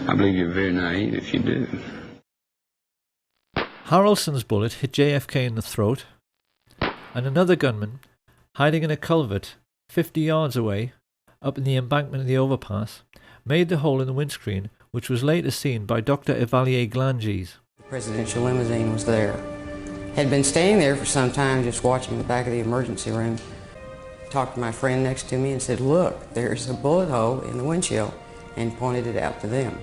I believe you're very naive if you do. Harrelson's bullet hit JFK in the throat, and another gunman, hiding in a culvert 50 yards away, up in the embankment of the overpass, made the hole in the windscreen, which was later seen by Dr. Evalier Glanges. The presidential limousine was there. Had been staying there for some time, just watching the back of the emergency room. Talked to my friend next to me and said, "Look, there's a bullet hole in the windshield," and pointed it out to them.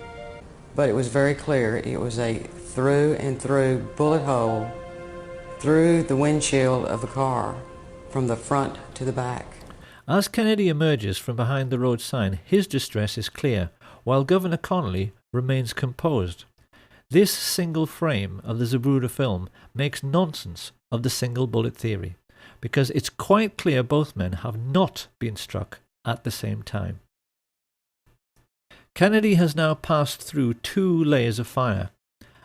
But it was very clear. It was a through and through bullet hole through the windshield of the car, from the front to the back. As Kennedy emerges from behind the road sign, his distress is clear, while Governor Conolly remains composed. This single frame of the Zapruder film makes nonsense of the single bullet theory, because it's quite clear both men have not been struck at the same time. Kennedy has now passed through 2 layers of fire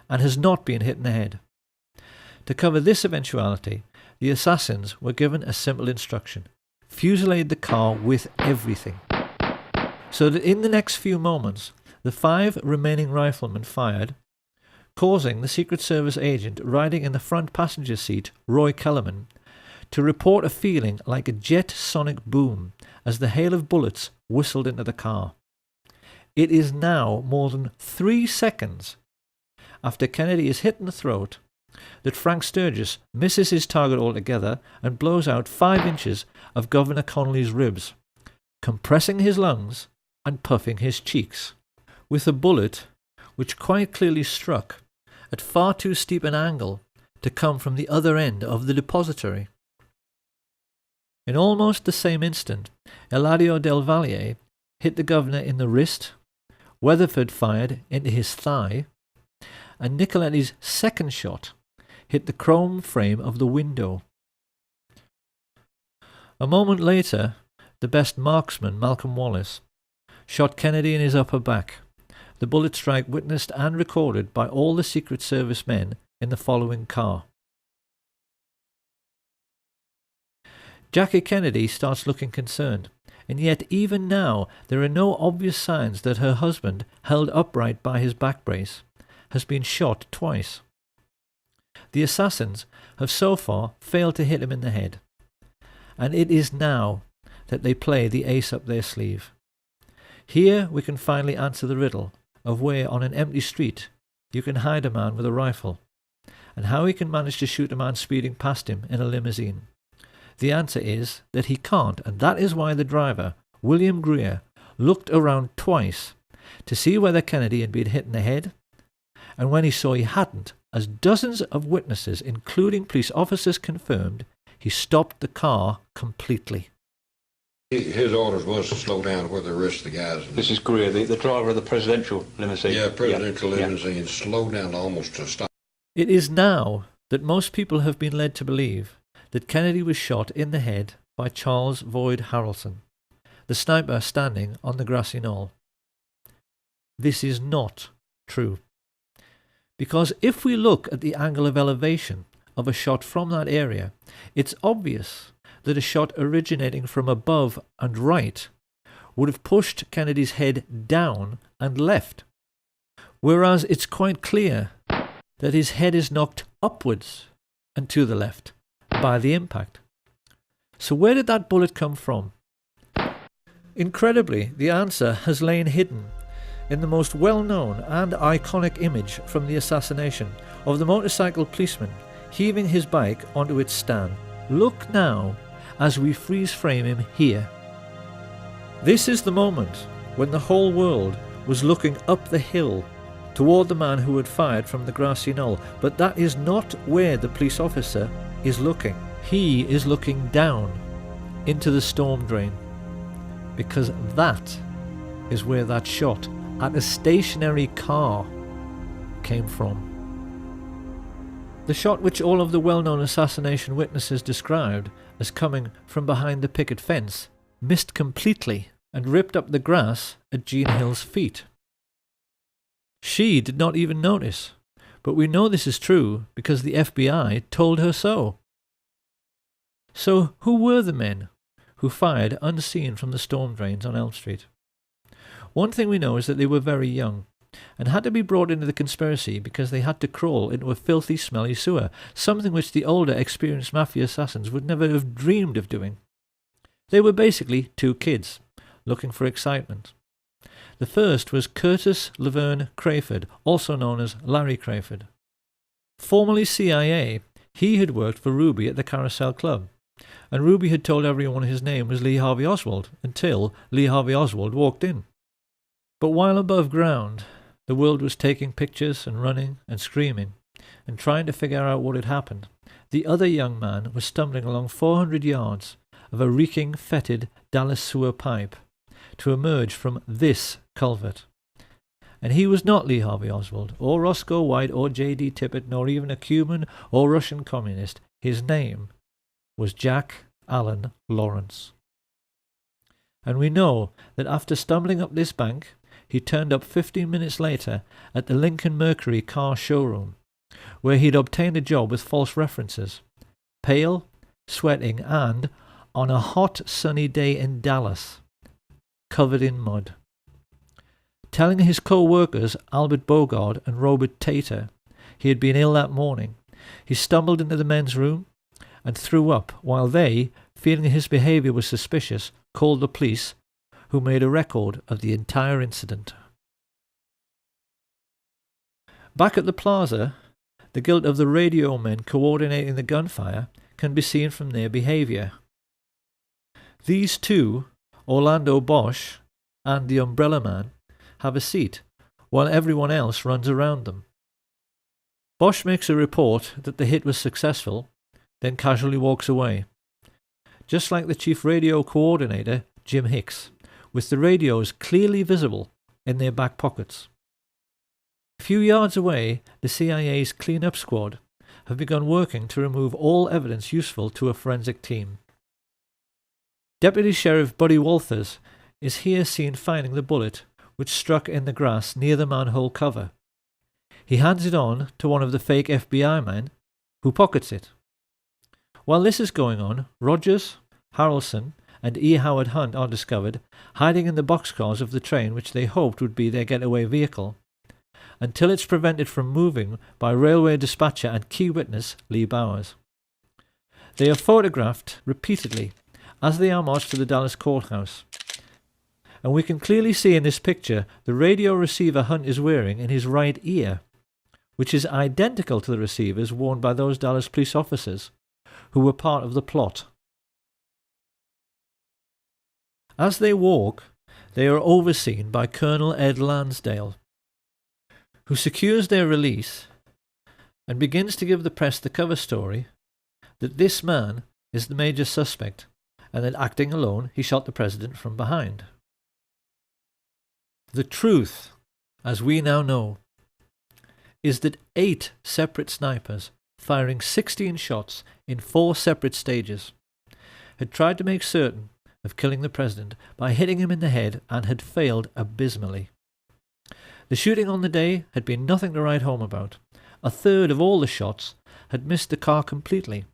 and has not been hit in the head. To cover this eventuality, the assassins were given a simple instruction: fusillade the car with everything. So that in the next few moments, the 5 remaining riflemen fired, causing the Secret Service agent riding in the front passenger seat, Roy Kellerman, to report a feeling like a jet sonic boom as the hail of bullets whistled into the car. It is now more than 3 seconds after Kennedy is hit in the throat that Frank Sturgis misses his target altogether and blows out 5 inches of Governor Conolly's ribs, compressing his lungs and puffing his cheeks, with a bullet which quite clearly struck at far too steep an angle to come from the other end of the depository. In almost the same instant, Eladio Del Valle hit the governor in the wrist, Weatherford fired into his thigh, and Nicoletti's second shot hit the chrome frame of the window. A moment later, the best marksman, Malcolm Wallace, shot Kennedy in his upper back, the bullet strike witnessed and recorded by all the Secret Service men in the following car. Jackie Kennedy starts looking concerned, and yet even now there are no obvious signs that her husband, held upright by his back brace, has been shot twice. The assassins have so far failed to hit him in the head, and it is now that they play the ace up their sleeve. Here we can finally answer the riddle of where on an empty street you can hide a man with a rifle, and how he can manage to shoot a man speeding past him in a limousine. The answer is that he can't, and that is why the driver, William Greer, looked around twice to see whether Kennedy had been hit in the head, and when he saw he hadn't, as dozens of witnesses, including police officers, confirmed, he stopped the car completely. His orders was to slow down where the rest of the guys. This is Greer, the driver of the presidential limousine. Yeah, presidential limousine. Slow down almost to stop. It is now that most people have been led to believe that Kennedy was shot in the head by Charles Boyd Harrelson, the sniper standing on the grassy knoll. This is not true. Because if we look at the angle of elevation of a shot from that area, it's obvious that a shot originating from above and right would have pushed Kennedy's head down and left, whereas it's quite clear that his head is knocked upwards and to the left by the impact. So where did that bullet come from? Incredibly, the answer has lain hidden in the most well-known and iconic image from the assassination of the motorcycle policeman heaving his bike onto its stand. Look now as we freeze frame him here. This is the moment when the whole world was looking up the hill toward the man who had fired from the grassy knoll, but that is not where the police officer is looking. He is looking down into the storm drain, because that is where that shot at a stationary car came from. The shot which all of the well-known assassination witnesses described as coming from behind the picket fence missed completely and ripped up the grass at Jean Hill's feet. She did not even notice, but we know this is true because the FBI told her so. So who were the men who fired unseen from the storm drains on Elm Street? One thing we know is that they were very young and had to be brought into the conspiracy because they had to crawl into a filthy, smelly sewer, something which the older, experienced mafia assassins would never have dreamed of doing. They were basically two kids looking for excitement. The first was Curtis Laverne Crayford, also known as Larry Crayford. Formerly CIA, he had worked for Ruby at the Carousel Club, and Ruby had told everyone his name was Lee Harvey Oswald until Lee Harvey Oswald walked in. But while above ground, the world was taking pictures and running and screaming and trying to figure out what had happened, the other young man was stumbling along 400 yards of a reeking, fetid Dallas sewer pipe to emerge from this culvert. And he was not Lee Harvey Oswald, or Roscoe White, or J.D. Tippit, nor even a Cuban or Russian communist. His name was Jack Allen Lawrence. And we know that after stumbling up this bank, he turned up 15 minutes later at the Lincoln Mercury car showroom, where he'd obtained a job with false references, pale, sweating, and, on a hot sunny day in Dallas, covered in mud. Telling his co-workers, Albert Bogard and Robert Tater, he had been ill that morning, he stumbled into the men's room and threw up while they, feeling his behaviour was suspicious, called the police, who made a record of the entire incident. Back at the plaza, the guilt of the radio men coordinating the gunfire can be seen from their behaviour. These two, Orlando Bosch and the Umbrella Man, have a seat, while everyone else runs around them. Bosch makes a report that the hit was successful, then casually walks away, just like the chief radio coordinator, Jim Hicks, with the radios clearly visible in their back pockets. A few yards away, the CIA's clean-up squad have begun working to remove all evidence useful to a forensic team. Deputy Sheriff Buddy Walters is here seen finding the bullet which struck in the grass near the manhole cover. He hands it on to one of the fake FBI men, who pockets it. While this is going on, Rogers, Harrelson, and E. Howard Hunt are discovered hiding in the boxcars of the train which they hoped would be their getaway vehicle, until it's prevented from moving by railway dispatcher and key witness Lee Bowers. They are photographed repeatedly as they are marched to the Dallas courthouse, and we can clearly see in this picture the radio receiver Hunt is wearing in his right ear, which is identical to the receivers worn by those Dallas police officers who were part of the plot. As they walk, they are overseen by Colonel Ed Lansdale, who secures their release and begins to give the press the cover story that this man is the major suspect and then acting alone, he shot the president from behind. The truth, as we now know, is that 8 separate snipers, firing 16 shots in 4 separate stages, had tried to make certain of killing the president by hitting him in the head and had failed abysmally. The shooting on the day had been nothing to write home about. A third of all the shots had missed the car completely.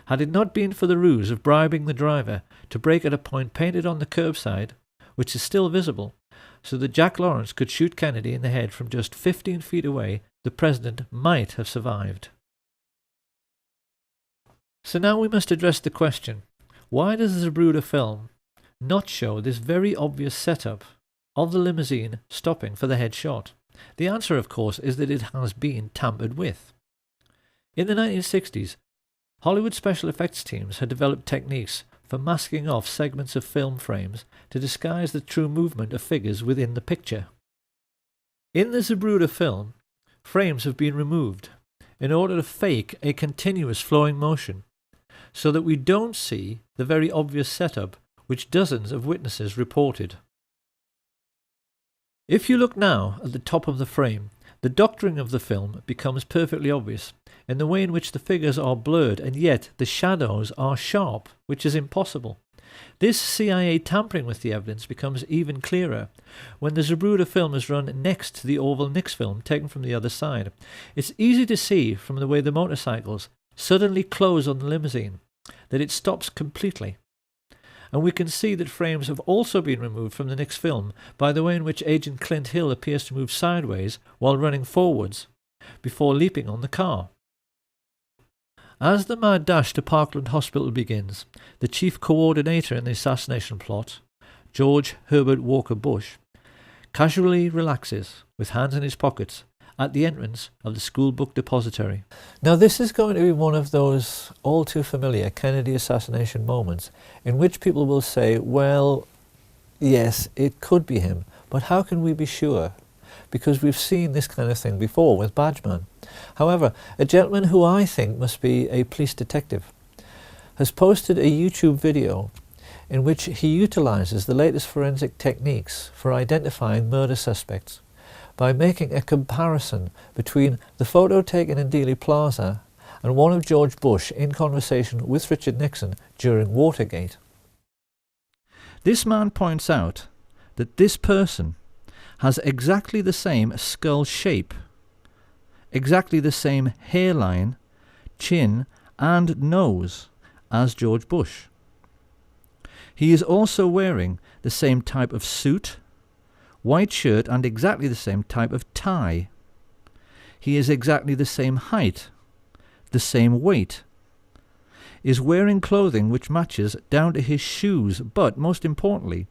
Had it not been for the ruse of bribing the driver to brake at a point painted on the curbside, which is still visible, so that Jack Lawrence could shoot Kennedy in the head from just 15 feet away, the president might have survived. So now we must address the question, why does the Zapruder film not show this very obvious setup of the limousine stopping for the headshot? The answer, of course, is that it has been tampered with. In the 1960s, Hollywood special effects teams had developed techniques for masking off segments of film frames to disguise the true movement of figures within the picture. In the Zapruder film, frames have been removed in order to fake a continuous flowing motion, so that we don't see the very obvious setup which dozens of witnesses reported. If you look now at the top of the frame, the doctoring of the film becomes perfectly obvious in the way in which the figures are blurred and yet the shadows are sharp, which is impossible. This CIA tampering with the evidence becomes even clearer when the Zapruder film is run next to the Orville Nix film taken from the other side. It's easy to see from the way the motorcycles suddenly close on the limousine that it stops completely. And we can see that frames have also been removed from the Nix film by the way in which Agent Clint Hill appears to move sideways while running forwards before leaping on the car. As the mad dash to Parkland Hospital begins, the chief coordinator in the assassination plot, George Herbert Walker Bush, casually relaxes with hands in his pockets at the entrance of the school book depository. Now this is going to be one of those all too familiar Kennedy assassination moments in which people will say, well, yes, it could be him, but how can we be sure? Because we've seen this kind of thing before with Badgeman. However, a gentleman who I think must be a police detective has posted a YouTube video in which he utilizes the latest forensic techniques for identifying murder suspects by making a comparison between the photo taken in Dealey Plaza and one of George Bush in conversation with Richard Nixon during Watergate. This man points out that this person has exactly the same skull shape, exactly the same hairline, chin and nose as George Bush. He is also wearing the same type of suit, white shirt and exactly the same type of tie. He is exactly the same height, the same weight, is wearing clothing which matches down to his shoes, but most importantly,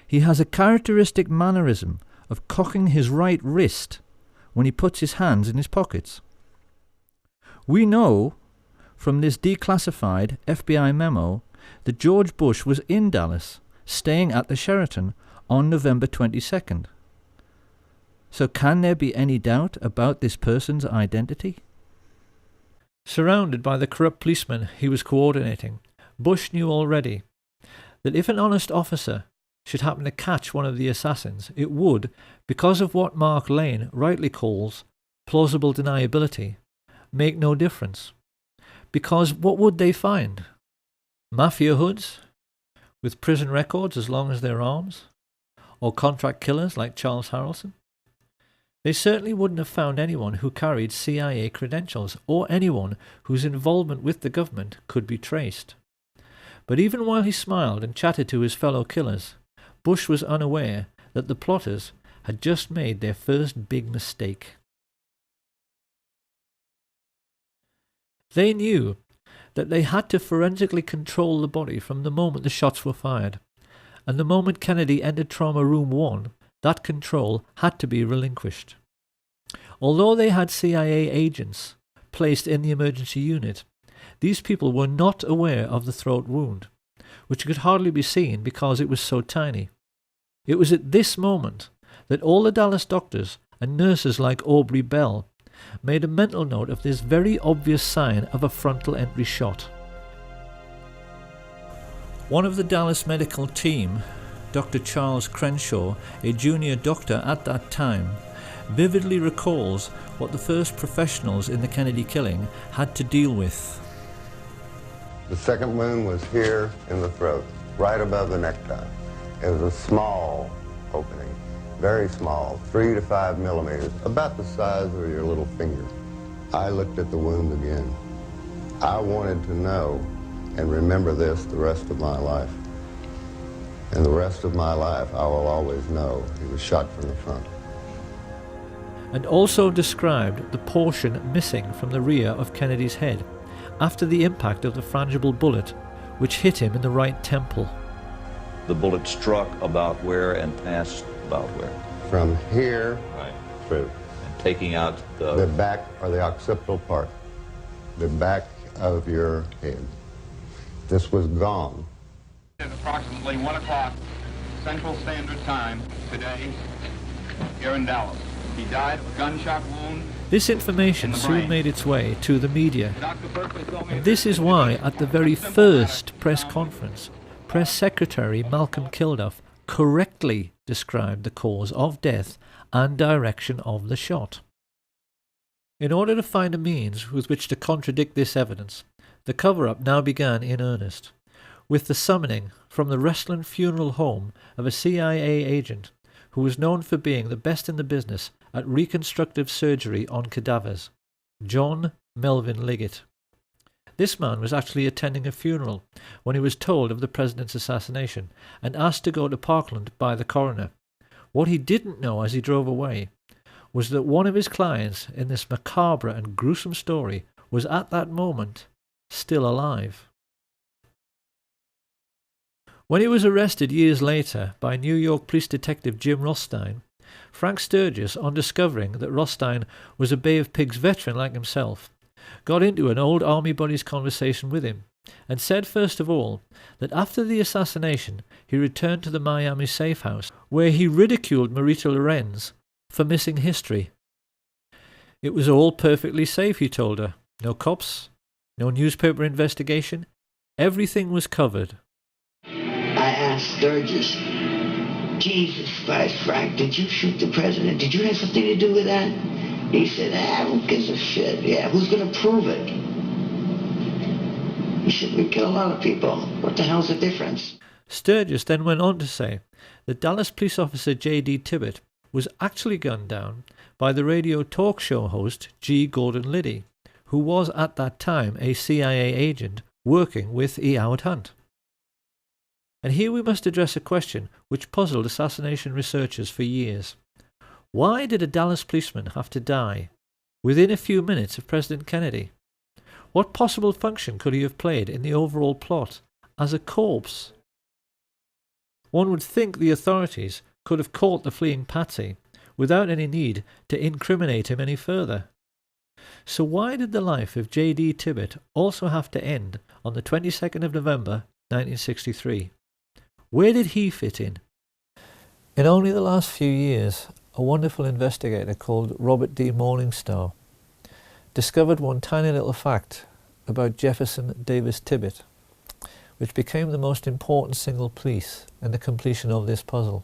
he has a characteristic mannerism of cocking his right wrist when he puts his hands in his pockets. We know from this declassified FBI memo that George Bush was in Dallas, staying at the Sheraton on November 22nd. So can there be any doubt about this person's identity? Surrounded by the corrupt policemen he was coordinating, Bush knew already that if an honest officer should happen to catch one of the assassins, it would, because of what Mark Lane rightly calls plausible deniability, make no difference. Because what would they find? Mafia hoods with prison records as long as their arms? Or contract killers like Charles Harrelson? They certainly wouldn't have found anyone who carried CIA credentials or anyone whose involvement with the government could be traced. But even while he smiled and chatted to his fellow killers, Bush was unaware that the plotters had just made their first big mistake. They knew that they had to forensically control the body from the moment the shots were fired, and the moment Kennedy entered Trauma Room 1, that control had to be relinquished. Although they had CIA agents placed in the emergency unit, these people were not aware of the throat wound, which could hardly be seen because it was so tiny. It was at this moment that all the Dallas doctors and nurses like Aubrey Bell made a mental note of this very obvious sign of a frontal entry shot. One of the Dallas medical team, Dr. Charles Crenshaw, a junior doctor at that time, vividly recalls what the first professionals in the Kennedy killing had to deal with. The second wound was here in the throat, right above the necktie. It was a small opening, very small, 3 to 5 millimeters, about the size of your little finger. I looked at the wound again. I wanted to know and remember this the rest of my life. And the rest of my life, I will always know he was shot from the front. And also described the portion missing from the rear of Kennedy's head after the impact of the frangible bullet, which hit him in the right temple. The bullet struck about where and passed about where? From here through. And taking out the back or the occipital part, the back of your head. This was gone. At approximately 1 o'clock Central Standard Time today here in Dallas. He died of a gunshot wound. This information soon made its way to the media. And this is why, at the very first press conference, Press Secretary Malcolm Kilduff correctly described the cause of death and direction of the shot. In order to find a means with which to contradict this evidence, the cover-up now began in earnest, with the summoning from the Restland Funeral Home of a CIA agent who was known for being the best in the business at reconstructive surgery on cadavers, John Melvin Liggett. This man was actually attending a funeral when he was told of the president's assassination and asked to go to Parkland by the coroner. What he didn't know as he drove away was that one of his clients in this macabre and gruesome story was at that moment still alive. When he was arrested years later by New York police detective Jim Rothstein, Frank Sturgis, on discovering that Rothstein was a Bay of Pigs veteran like himself, got into an old army buddy's conversation with him and said first of all that after the assassination he returned to the Miami safe house where he ridiculed Marita Lorenz for missing history. It was all perfectly safe, he told her. No cops, no newspaper investigation, everything was covered. I asked Sturgis, Jesus Christ, Frank, did you shoot the president? Did you have something to do with that? He said, who gives a shit? Yeah, who's going to prove it? He said, we kill a lot of people. What the hell's the difference? Sturgis then went on to say that Dallas police officer J.D. Tibbett was actually gunned down by the radio talk show host G. Gordon Liddy, who was at that time a CIA agent working with E. Howard Hunt. And here we must address a question which puzzled assassination researchers for years. Why did a Dallas policeman have to die within a few minutes of President Kennedy? What possible function could he have played in the overall plot as a corpse? One would think the authorities could have caught the fleeing patsy without any need to incriminate him any further. So why did the life of J.D. Tibbett also have to end on the 22nd of November 1963? Where did he fit in? In only the last few years, a wonderful investigator called Robert D. Morningstar discovered one tiny little fact about Jefferson Davis Tibbett, which became the most important single piece in the completion of this puzzle.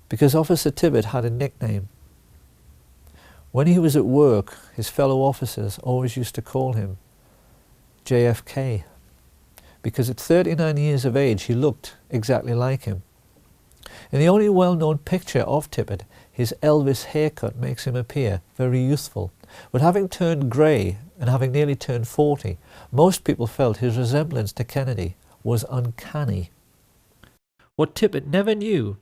Because Officer Tibbett had a nickname. When he was at work, his fellow officers always used to call him JFK, because at 39 years of age he looked exactly like him. In the only well-known picture of Tibbett, his Elvis haircut makes him appear very youthful, but having turned grey and having nearly turned 40, most people felt his resemblance to Kennedy was uncanny. What Tibbett never knew,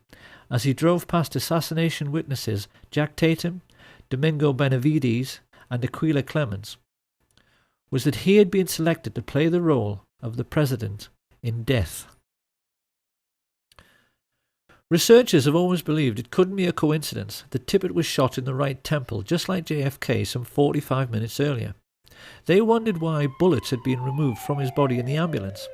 as he drove past assassination witnesses Jack Tatum, Domingo Benavides and Aquila Clemens, was that he had been selected to play the role of the president in death. Researchers have always believed it couldn't be a coincidence that Tibbett was shot in the right temple just like JFK some 45 minutes earlier. They wondered why bullets had been removed from his body in the ambulance,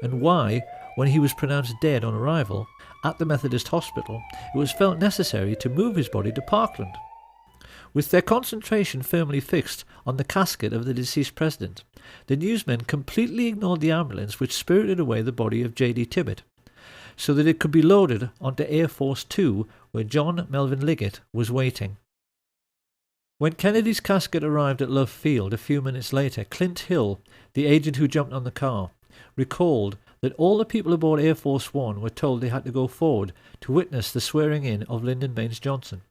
and why, when he was pronounced dead on arrival at the Methodist Hospital, it was felt necessary to move his body to Parkland. With their concentration firmly fixed on the casket of the deceased president, the newsmen completely ignored the ambulance which spirited away the body of J.D. Tibbet, so that it could be loaded onto Air Force 2 where John Melvin Liggett was waiting. When Kennedy's casket arrived at Love Field a few minutes later, Clint Hill, the agent who jumped on the car, recalled that all the people aboard Air Force One were told they had to go forward to witness the swearing-in of Lyndon Baines Johnson.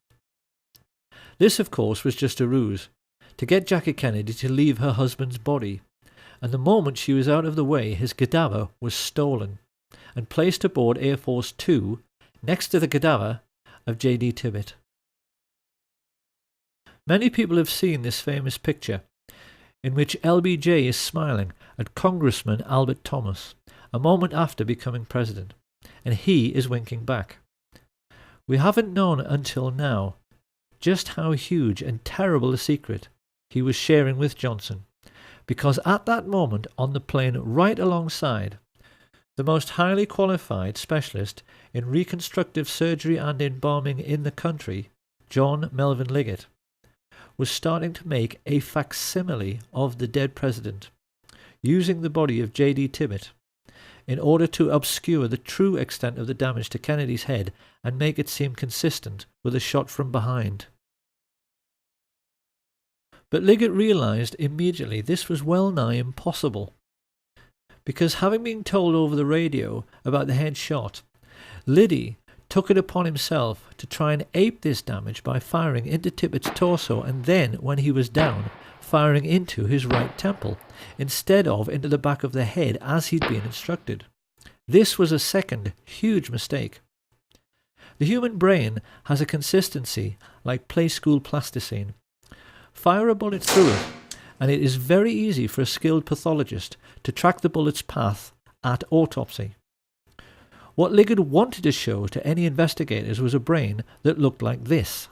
This, of course, was just a ruse, to get Jackie Kennedy to leave her husband's body, and the moment she was out of the way, his cadaver was stolen and placed aboard Air Force 2 next to the cadaver of J.D. Tibbet. Many people have seen this famous picture, in which LBJ is smiling at Congressman Albert Thomas, a moment after becoming president, and he is winking back. We haven't known until now just how huge and terrible a secret he was sharing with Johnson, because at that moment on the plane right alongside, the most highly qualified specialist in reconstructive surgery and embalming in the country, John Melvin Liggett, was starting to make a facsimile of the dead president, using the body of J.D. Tibbet in order to obscure the true extent of the damage to Kennedy's head and make it seem consistent with a shot from behind. But Liggett realized immediately this was well nigh impossible, because having been told over the radio about the head shot, Liddy took it upon himself to try and ape this damage by firing into Tibbet's torso and then, when he was down, firing into his right temple, instead of into the back of the head as he'd been instructed. This was a second huge mistake. The human brain has a consistency like play school plasticine. Fire a bullet through it, and it is very easy for a skilled pathologist to track the bullet's path at autopsy. What Liggett wanted to show to any investigators was a brain that looked like this.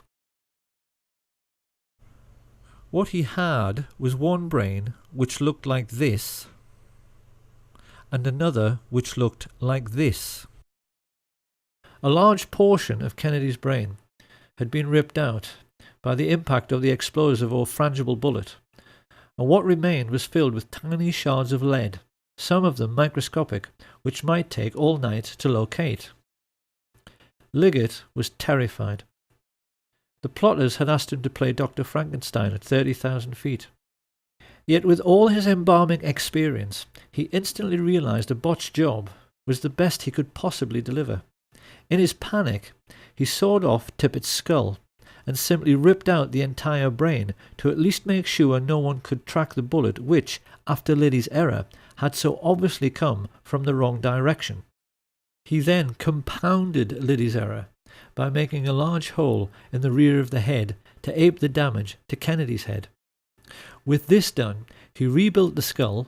What he had was one brain which looked like this, and another which looked like this. A large portion of Kennedy's brain had been ripped out by the impact of the explosive or frangible bullet, and what remained was filled with tiny shards of lead, some of them microscopic, which might take all night to locate. Liggett was terrified. The plotters had asked him to play Dr. Frankenstein at 30,000 feet. Yet with all his embalming experience, he instantly realized a botched job was the best he could possibly deliver. In his panic, he sawed off Tippet's skull and simply ripped out the entire brain to at least make sure no one could track the bullet which, after Liddy's error, had so obviously come from the wrong direction. He then compounded Liddy's error by making a large hole in the rear of the head to ape the damage to Kennedy's head. With this done, he rebuilt the skull,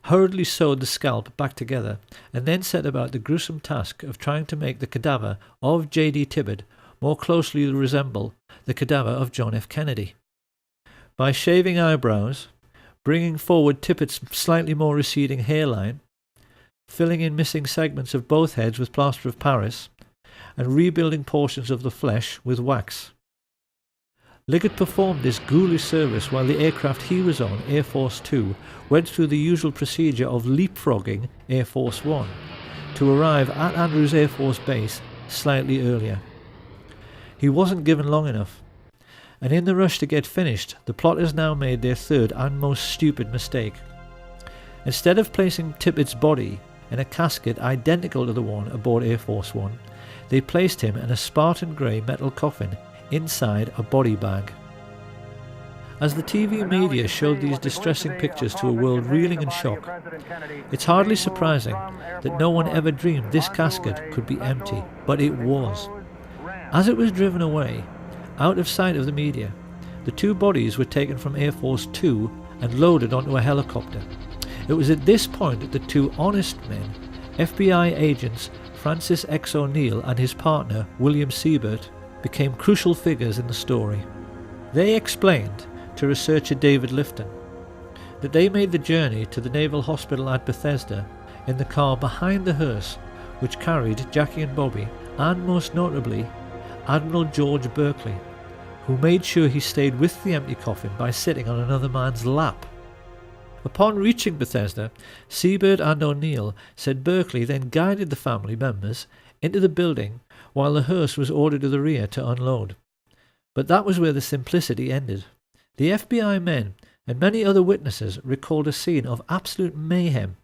hurriedly sewed the scalp back together, and then set about the gruesome task of trying to make the cadaver of J.D. Tibbet more closely resemble the cadaver of John F. Kennedy. By shaving eyebrows, bringing forward Tippet's slightly more receding hairline, filling in missing segments of both heads with plaster of Paris, and rebuilding portions of the flesh with wax. Liggett performed this ghoulish service while the aircraft he was on, Air Force 2, went through the usual procedure of leapfrogging Air Force 1 to arrive at Andrews Air Force Base slightly earlier. He wasn't given long enough, and in the rush to get finished, the plotters now made their third and most stupid mistake. Instead of placing Tippet's body in a casket identical to the one aboard Air Force 1, they placed him in a Spartan grey metal coffin inside a body bag. As the TV media showed these distressing pictures to a world reeling in shock, it's hardly surprising that no one ever dreamed this casket could be empty, but it was. As it was driven away, out of sight of the media, the two bodies were taken from Air Force 2 and loaded onto a helicopter. It was at this point that the two honest men, FBI agents Francis X. O'Neill and his partner William Siebert, became crucial figures in the story. They explained to researcher David Lifton that they made the journey to the Naval Hospital at Bethesda in the car behind the hearse which carried Jackie and Bobby, and most notably Admiral George Berkeley, who made sure he stayed with the empty coffin by sitting on another man's lap. Upon reaching Bethesda, Seabird and O'Neill said Berkeley then guided the family members into the building while the hearse was ordered to the rear to unload. But that was where the simplicity ended. The FBI men and many other witnesses recalled a scene of absolute mayhem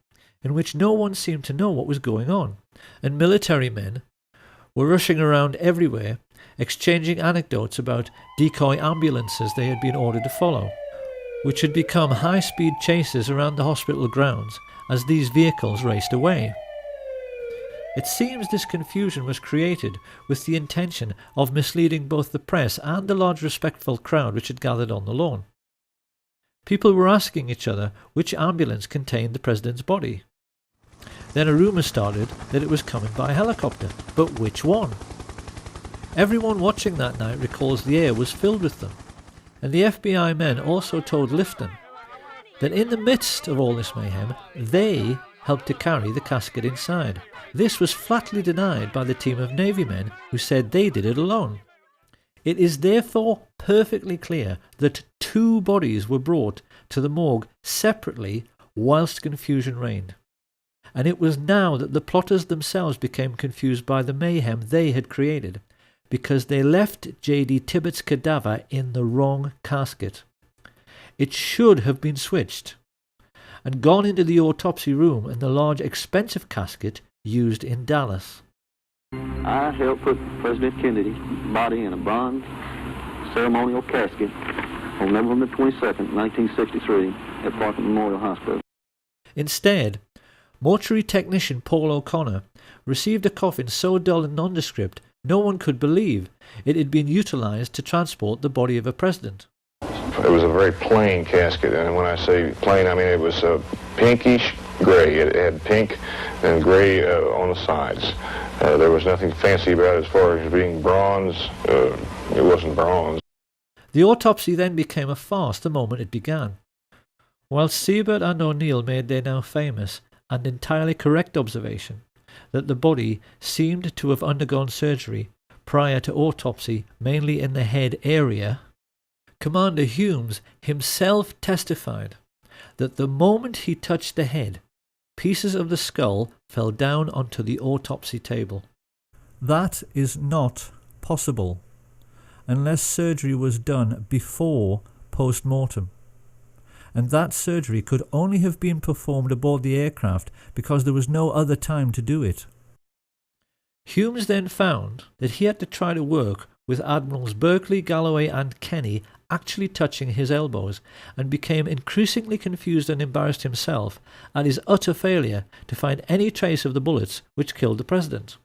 in which no one seemed to know what was going on, and military men were rushing around everywhere, exchanging anecdotes about decoy ambulances they had been ordered to follow, which had become high-speed chases around the hospital grounds as these vehicles raced away. It seems this confusion was created with the intention of misleading both the press and the large respectful crowd which had gathered on the lawn. People were asking each other which ambulance contained the president's body. Then a rumour started that it was coming by helicopter, but which one? Everyone watching that night recalls the air was filled with them, and the FBI men also told Lifton that in the midst of all this mayhem, they helped to carry the casket inside. This was flatly denied by the team of Navy men who said they did it alone. It is therefore perfectly clear that 2 bodies were brought to the morgue separately whilst confusion reigned. And it was now that the plotters themselves became confused by the mayhem they had created, because they left J.D. Tibbetts' cadaver in the wrong casket. It should have been switched and gone into the autopsy room in the large expensive casket used in Dallas. I helped put President Kennedy's body in a bronze ceremonial casket on November 22nd, 1963 at Parker Memorial Hospital. Instead, mortuary technician Paul O'Connor received a coffin so dull and nondescript no one could believe it had been utilized to transport the body of a president. It was a very plain casket, and when I say plain, I mean it was pinkish gray. It had pink and gray on the sides. There was nothing fancy about it as far as being bronze. It wasn't bronze. The autopsy then became a farce the moment it began. While Seabird and O'Neill made their now famous and entirely correct observation that the body seemed to have undergone surgery prior to autopsy, mainly in the head area, Commander Humes himself testified that the moment he touched the head, pieces of the skull fell down onto the autopsy table. That is not possible unless surgery was done before post-mortem. And that surgery could only have been performed aboard the aircraft because there was no other time to do it. Humes then found that he had to try to work with Admirals Berkeley, Galloway and Kenny actually touching his elbows, and became increasingly confused and embarrassed himself at his utter failure to find any trace of the bullets which killed the president.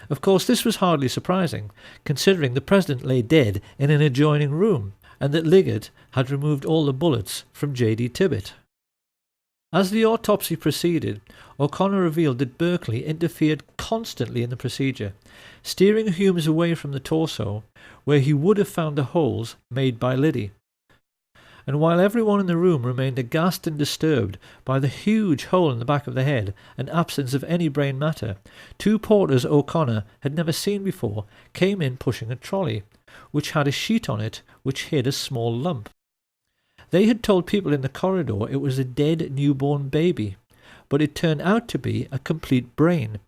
Of course, this was hardly surprising, considering the president lay dead in an adjoining room, and that Liggett had removed all the bullets from J.D. Tibbett. As the autopsy proceeded, O'Connor revealed that Berkeley interfered constantly in the procedure, steering Humes away from the torso, where he would have found the holes made by Liddy. And while everyone in the room remained aghast and disturbed by the huge hole in the back of the head and absence of any brain matter, 2 porters O'Connor had never seen before came in pushing a trolley, which had a sheet on it which hid a small lump. They had told people in the corridor it was a dead newborn baby, but it turned out to be a complete brain,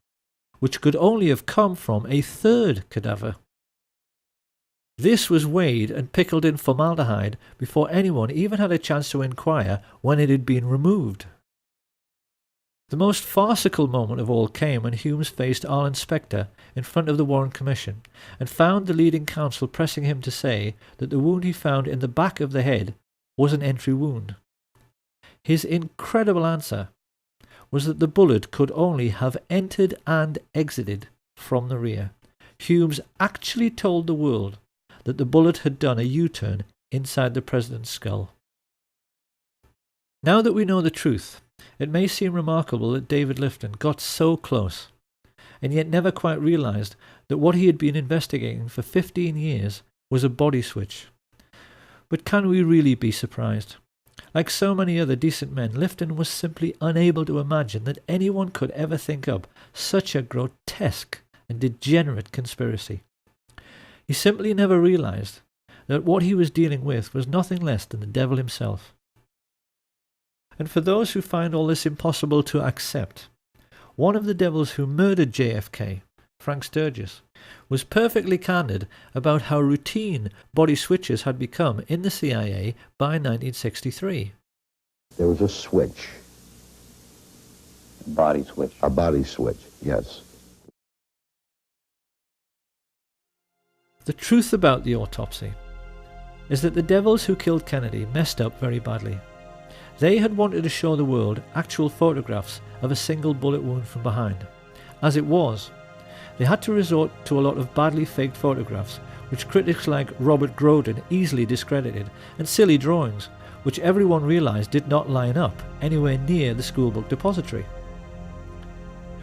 which could only have come from a 3rd cadaver. This was weighed and pickled in formaldehyde before anyone even had a chance to inquire when it had been removed. The most farcical moment of all came when Humes faced Arlen Specter in front of the Warren Commission and found the leading counsel pressing him to say that the wound he found in the back of the head was an entry wound. His incredible answer was that the bullet could only have entered and exited from the rear. Humes actually told the world that the bullet had done a U-turn inside the president's skull. Now that we know the truth, it may seem remarkable that David Lifton got so close, and yet never quite realized that what he had been investigating for 15 years was a body switch. But can we really be surprised? Like so many other decent men, Lifton was simply unable to imagine that anyone could ever think up such a grotesque and degenerate conspiracy. He simply never realized that what he was dealing with was nothing less than the devil himself. And for those who find all this impossible to accept, one of the devils who murdered JFK, Frank Sturgis, was perfectly candid about how routine body switches had become in the CIA by 1963. There was a switch. A body switch. A body switch, yes. The truth about the autopsy is that the devils who killed Kennedy messed up very badly. They had wanted to show the world actual photographs of a single bullet wound from behind. As it was, they had to resort to a lot of badly faked photographs, which critics like Robert Groden easily discredited, and silly drawings, which everyone realised did not line up anywhere near the schoolbook depository.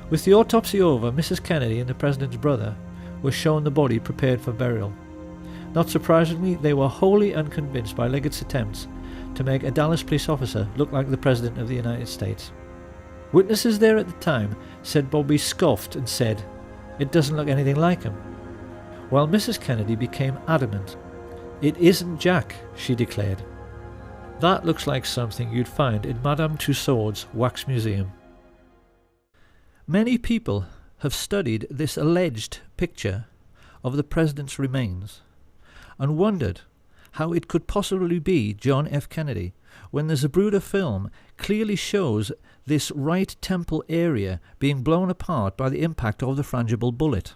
With the autopsy over, Mrs. Kennedy and the President's brother were shown the body prepared for burial. Not surprisingly, they were wholly unconvinced by Liggett's attempts to make a Dallas police officer look like the President of the United States. Witnesses there at the time said Bobby scoffed and said, "It doesn't look anything like him," while Mrs. Kennedy became adamant. "It isn't Jack," she declared. That looks like something you'd find in Madame Tussauds wax museum. Many people have studied this alleged picture of the President's remains and wondered how it could possibly be John F. Kennedy when the Zapruder film clearly shows this right temple area being blown apart by the impact of the frangible bullet.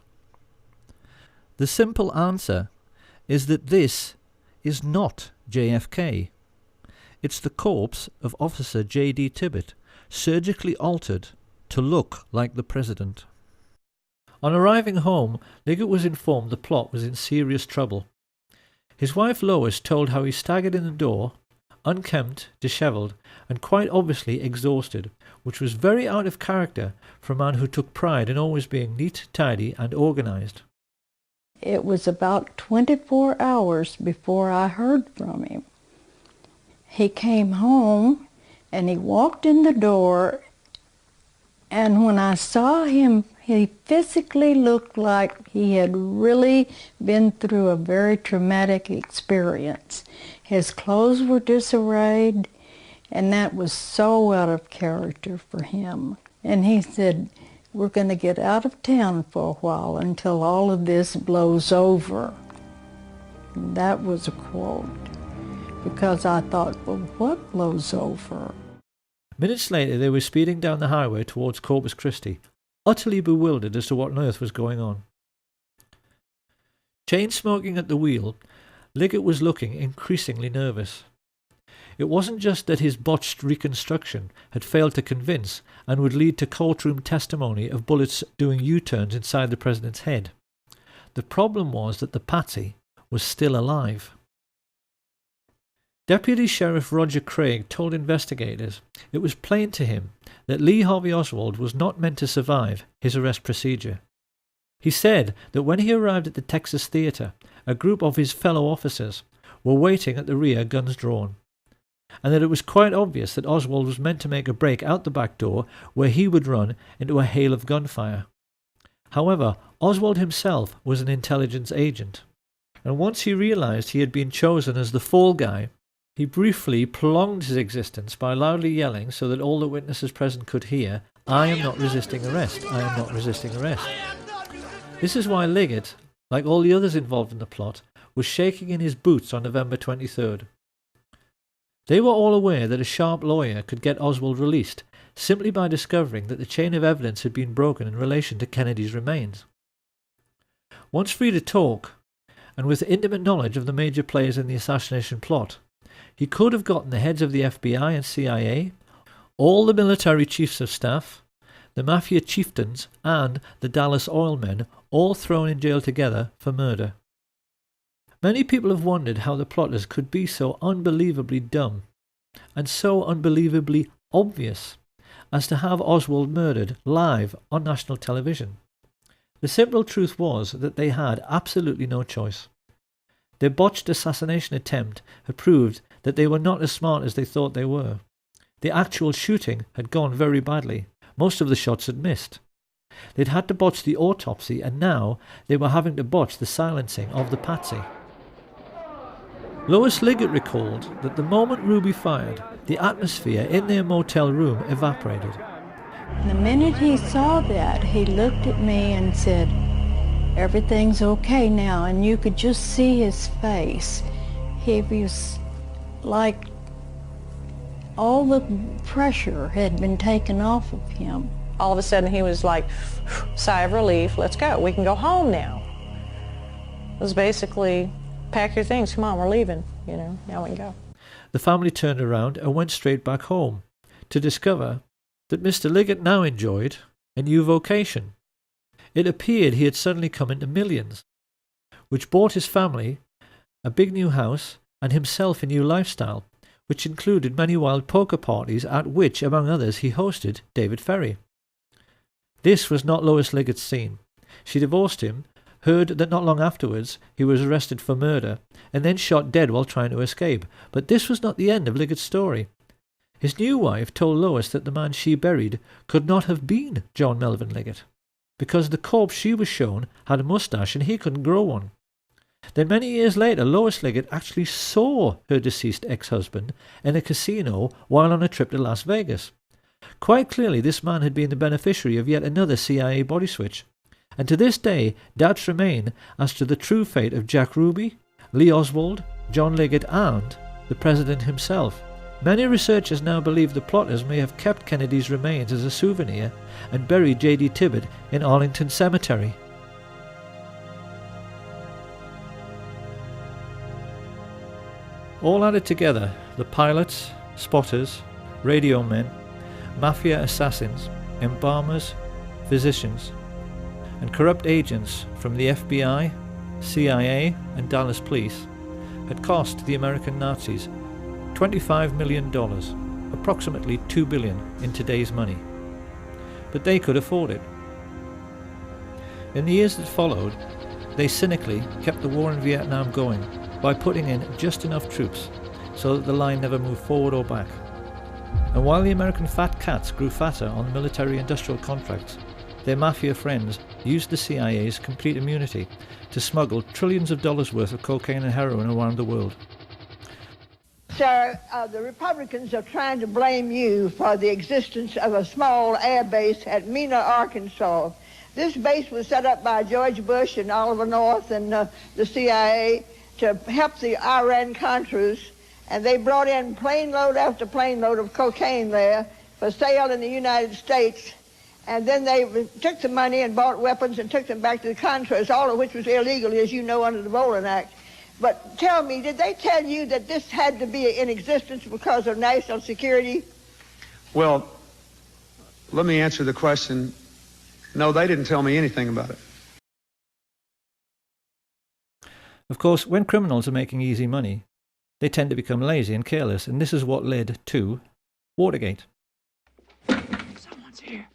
The simple answer is that this is not JFK. It's the corpse of Officer J.D. Tibbet, surgically altered to look like the President. On arriving home, Liggett was informed the plot was in serious trouble. His wife Lois told how he staggered in the door, unkempt, dishevelled, and quite obviously exhausted, which was very out of character for a man who took pride in always being neat, tidy, and organised. It was about 24 hours before I heard from him. He came home and he walked in the door, and when I saw him, he physically looked like he had really been through a very traumatic experience. His clothes were disarrayed, and that was so out of character for him. And he said, "We're going to get out of town for a while until all of this blows over." And that was a quote, because I thought, well, what blows over? Minutes later, they were speeding down the highway towards Corpus Christi, utterly bewildered as to what on earth was going on. Chain-smoking at the wheel, Liggett was looking increasingly nervous. It wasn't just that his botched reconstruction had failed to convince and would lead to courtroom testimony of bullets doing U-turns inside the President's head. The problem was that the patsy was still alive. Deputy Sheriff Roger Craig told investigators it was plain to him that Lee Harvey Oswald was not meant to survive his arrest procedure. He said that when he arrived at the Texas Theatre, a group of his fellow officers were waiting at the rear, guns drawn, and that it was quite obvious that Oswald was meant to make a break out the back door where he would run into a hail of gunfire. However, Oswald himself was an intelligence agent, and once he realized he had been chosen as the fall guy, he briefly prolonged his existence by loudly yelling so that all the witnesses present could hear, "I am not resisting arrest, I am not resisting arrest." This is why Liggett, like all the others involved in the plot, was shaking in his boots on November 23rd. They were all aware that a sharp lawyer could get Oswald released simply by discovering that the chain of evidence had been broken in relation to Kennedy's remains. Once free to talk, and with intimate knowledge of the major players in the assassination plot, he could have gotten the heads of the FBI and CIA, all the military chiefs of staff, the mafia chieftains, and the Dallas oil men all thrown in jail together for murder. Many people have wondered how the plotters could be so unbelievably dumb and so unbelievably obvious as to have Oswald murdered live on national television. The simple truth was that they had absolutely no choice. Their botched assassination attempt had proved that they were not as smart as they thought they were. The actual shooting had gone very badly. Most of the shots had missed. They'd had to botch the autopsy, and now they were having to botch the silencing of the patsy. Lois Liggett recalled that the moment Ruby fired, the atmosphere in their motel room evaporated. The minute he saw that, he looked at me and said, "Everything's okay now," and you could just see his face. He was like all the pressure had been taken off of him. All of a sudden he was like, sigh of relief, let's go, we can go home now. It was basically, pack your things, come on, we're leaving, you know, now we can go. The family turned around and went straight back home to discover that Mr. Liggett now enjoyed a new vocation. It appeared he had suddenly come into millions, which bought his family a big new house and himself a new lifestyle, which included many wild poker parties at which, among others, he hosted David Ferry. This was not Lois Liggett's scene. She divorced him, heard that not long afterwards he was arrested for murder, and then shot dead while trying to escape. But this was not the end of Liggett's story. His new wife told Lois that the man she buried could not have been John Melvin Liggett, because the corpse she was shown had a moustache and he couldn't grow one. Then many years later, Lois Liggett actually saw her deceased ex-husband in a casino while on a trip to Las Vegas. Quite clearly, this man had been the beneficiary of yet another CIA body switch. And to this day, doubts remain as to the true fate of Jack Ruby, Lee Oswald, John Liggett, and the president himself. Many researchers now believe the plotters may have kept Kennedy's remains as a souvenir and buried J.D. Tibbett in Arlington Cemetery. All added together, the pilots, spotters, radio men, mafia assassins, embalmers, physicians, and corrupt agents from the FBI, CIA, and Dallas Police had cost the American Nazis $25 million, approximately $2 billion in today's money. But they could afford it. In the years that followed, they cynically kept the war in Vietnam going by putting in just enough troops so that the line never moved forward or back. And while the American fat cats grew fatter on military-industrial contracts, their mafia friends used the CIA's complete immunity to smuggle trillions of dollars worth of cocaine and heroin around the world. Sir, the Republicans are trying to blame you for the existence of a small air base at Mena, Arkansas. This base was set up by George Bush and Oliver North and the CIA to help the Iran-Contras, and they brought in plane load after plane load of cocaine there for sale in the United States, and then they took the money and bought weapons and took them back to the Contras, all of which was illegal, as you know, under the Bolin Act. But tell me, did they tell you that this had to be in existence because of national security? Well, let me answer the question. No, they didn't tell me anything about it. Of course, when criminals are making easy money, they tend to become lazy and careless, and this is what led to Watergate. Someone's here.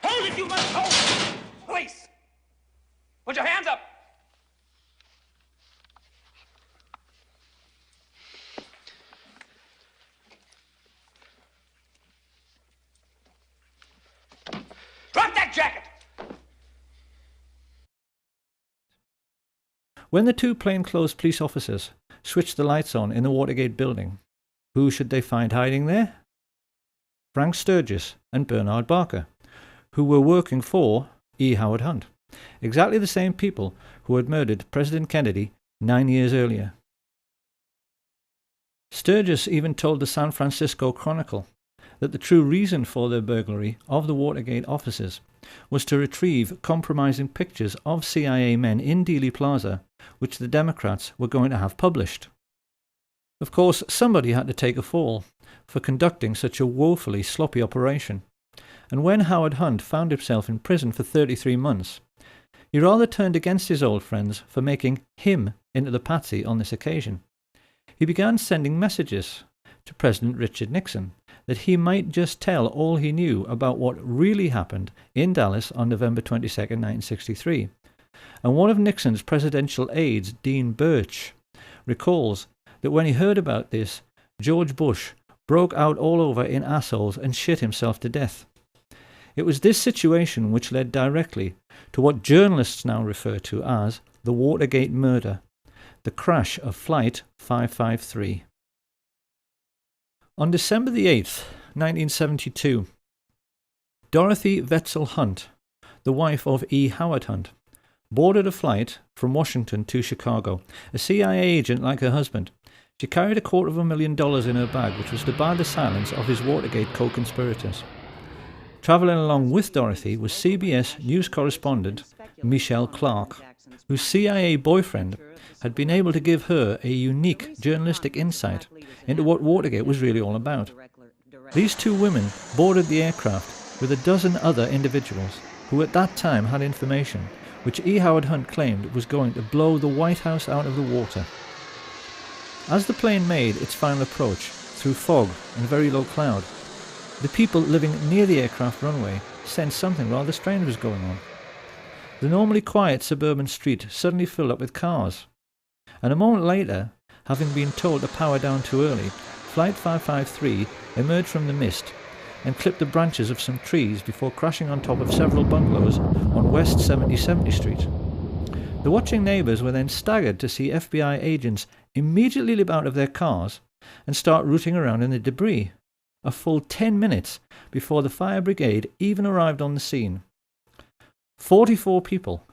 Hold it, you must hold! Police! Put your hands up! Drop that jacket! When the two plainclothes police officers switched the lights on in the Watergate building, who should they find hiding there? Frank Sturgis and Bernard Barker, who were working for E. Howard Hunt, exactly the same people who had murdered President Kennedy 9 years earlier. Sturgis even told the San Francisco Chronicle that the true reason for their burglary of the Watergate offices was to retrieve compromising pictures of CIA men in Dealey Plaza, which the Democrats were going to have published. Of course, somebody had to take a fall for conducting such a woefully sloppy operation, and when Howard Hunt found himself in prison for 33 months, he rather turned against his old friends for making him into the patsy on this occasion. He began sending messages to President Richard Nixon, that he might just tell all he knew about what really happened in Dallas on November 22nd, 1963. And one of Nixon's presidential aides, Dean Birch, recalls that when he heard about this, George Bush broke out all over in assholes and shit himself to death. It was this situation which led directly to what journalists now refer to as the Watergate murder, the crash of Flight 553. On December the 8th, 1972, Dorothy Wetzel Hunt, the wife of E. Howard Hunt, boarded a flight from Washington to Chicago. A CIA agent like her husband, she carried $250,000 in her bag, which was to buy the silence of his Watergate co-conspirators. Travelling along with Dorothy was CBS news correspondent Michelle Clark, whose CIA boyfriend had been able to give her a unique journalistic insight into what Watergate was really all about. These two women boarded the aircraft with a dozen other individuals who at that time had information which E. Howard Hunt claimed was going to blow the White House out of the water. As the plane made its final approach through fog and very low cloud, the people living near the aircraft runway sensed something rather strange was going on. The normally quiet suburban street suddenly filled up with cars, and a moment later, having been told to power down too early, Flight 553 emerged from the mist and clipped the branches of some trees before crashing on top of several bungalows on West 70th Street. The watching neighbours were then staggered to see FBI agents immediately leap out of their cars and start rooting around in the debris, a full 10 minutes before the fire brigade even arrived on the scene. 44 people,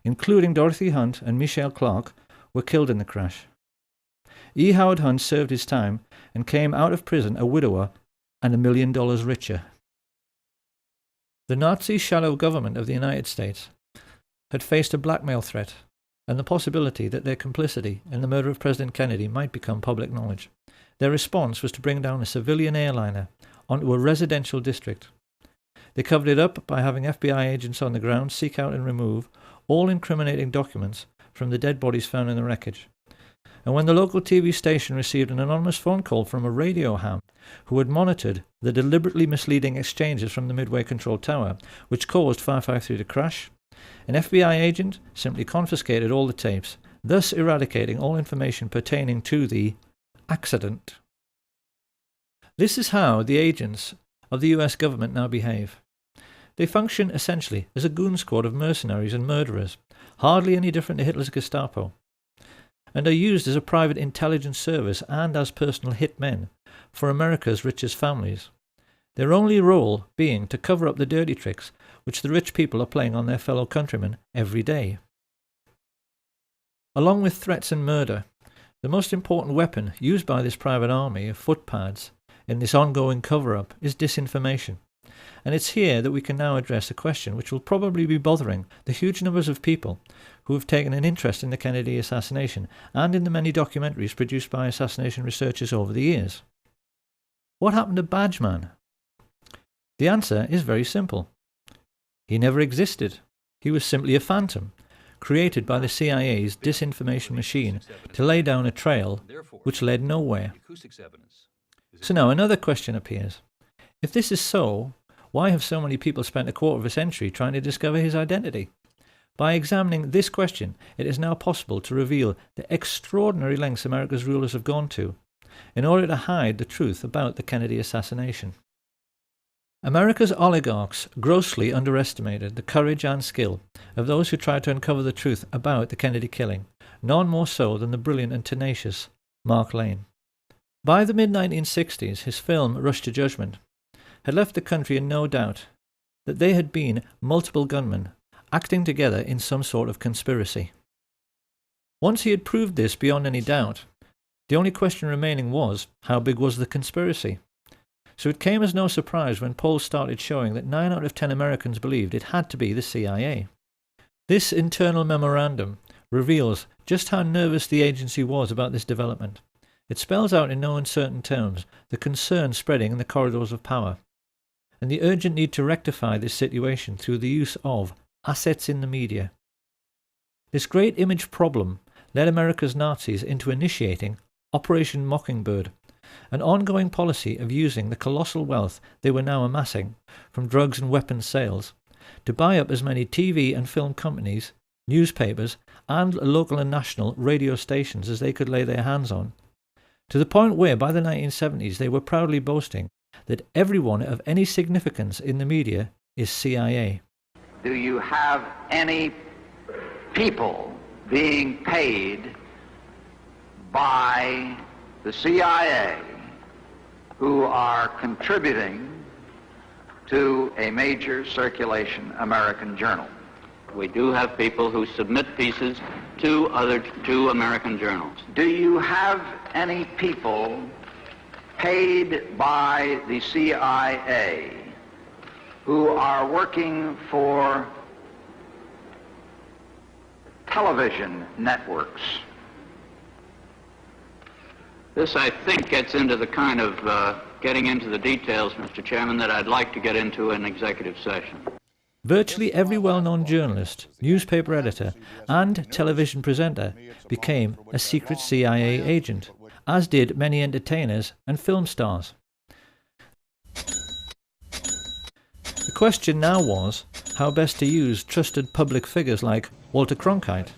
including Dorothy Hunt and Michelle Clark, were killed in the crash. E. Howard Hunt served his time and came out of prison a widower and $1 million richer. The Nazi shadow government of the United States had faced a blackmail threat and the possibility that their complicity in the murder of President Kennedy might become public knowledge. Their response was to bring down a civilian airliner onto a residential district. They covered it up by having FBI agents on the ground seek out and remove all incriminating documents from the dead bodies found in the wreckage. And when the local TV station received an anonymous phone call from a radio ham who had monitored the deliberately misleading exchanges from the Midway Control Tower, which caused 553 to crash, an FBI agent simply confiscated all the tapes, thus eradicating all information pertaining to the accident. This is how the agents of the US government now behave. They function essentially as a goon squad of mercenaries and murderers, hardly any different to Hitler's Gestapo, and are used as a private intelligence service and as personal hitmen for America's richest families, their only role being to cover up the dirty tricks which the rich people are playing on their fellow countrymen every day. Along with threats and murder, the most important weapon used by this private army of footpads in this ongoing cover-up is disinformation. And it's here that we can now address a question which will probably be bothering the huge numbers of people who have taken an interest in the Kennedy assassination and in the many documentaries produced by assassination researchers over the years. What happened to Badgeman? The answer is very simple. He never existed. He was simply a phantom, created by the CIA's disinformation machine to lay down a trail which led nowhere. So now another question appears. If this is so, why have so many people spent a quarter of a century trying to discover his identity? By examining this question, it is now possible to reveal the extraordinary lengths America's rulers have gone to in order to hide the truth about the Kennedy assassination. America's oligarchs grossly underestimated the courage and skill of those who tried to uncover the truth about the Kennedy killing, none more so than the brilliant and tenacious Mark Lane. By the mid-1960s, his film Rush to Judgment had left the country in no doubt that they had been multiple gunmen acting together in some sort of conspiracy. Once he had proved this beyond any doubt, the only question remaining was, how big was the conspiracy? So it came as no surprise when polls started showing that 9 out of 10 Americans believed it had to be the CIA. This internal memorandum reveals just how nervous the agency was about this development. It spells out in no uncertain terms the concern spreading in the corridors of power, and the urgent need to rectify this situation through the use of assets in the media. This great image problem led America's Nazis into initiating Operation Mockingbird, an ongoing policy of using the colossal wealth they were now amassing from drugs and weapons sales to buy up as many TV and film companies, newspapers, and local and national radio stations as they could lay their hands on, to the point where by the 1970s they were proudly boasting that everyone of any significance in the media is CIA. Do you have any people being paid by the CIA who are contributing to a major circulation American journal? We do have people who submit pieces to American journals. Do you have any people paid by the CIA who are working for television networks? This, I think, gets into the kind of getting into the details, Mr. Chairman, that I'd like to get into in executive session. Virtually every well-known journalist, newspaper editor, and television presenter became a secret CIA agent, as did many entertainers and film stars. The question now was how best to use trusted public figures like Walter Cronkite.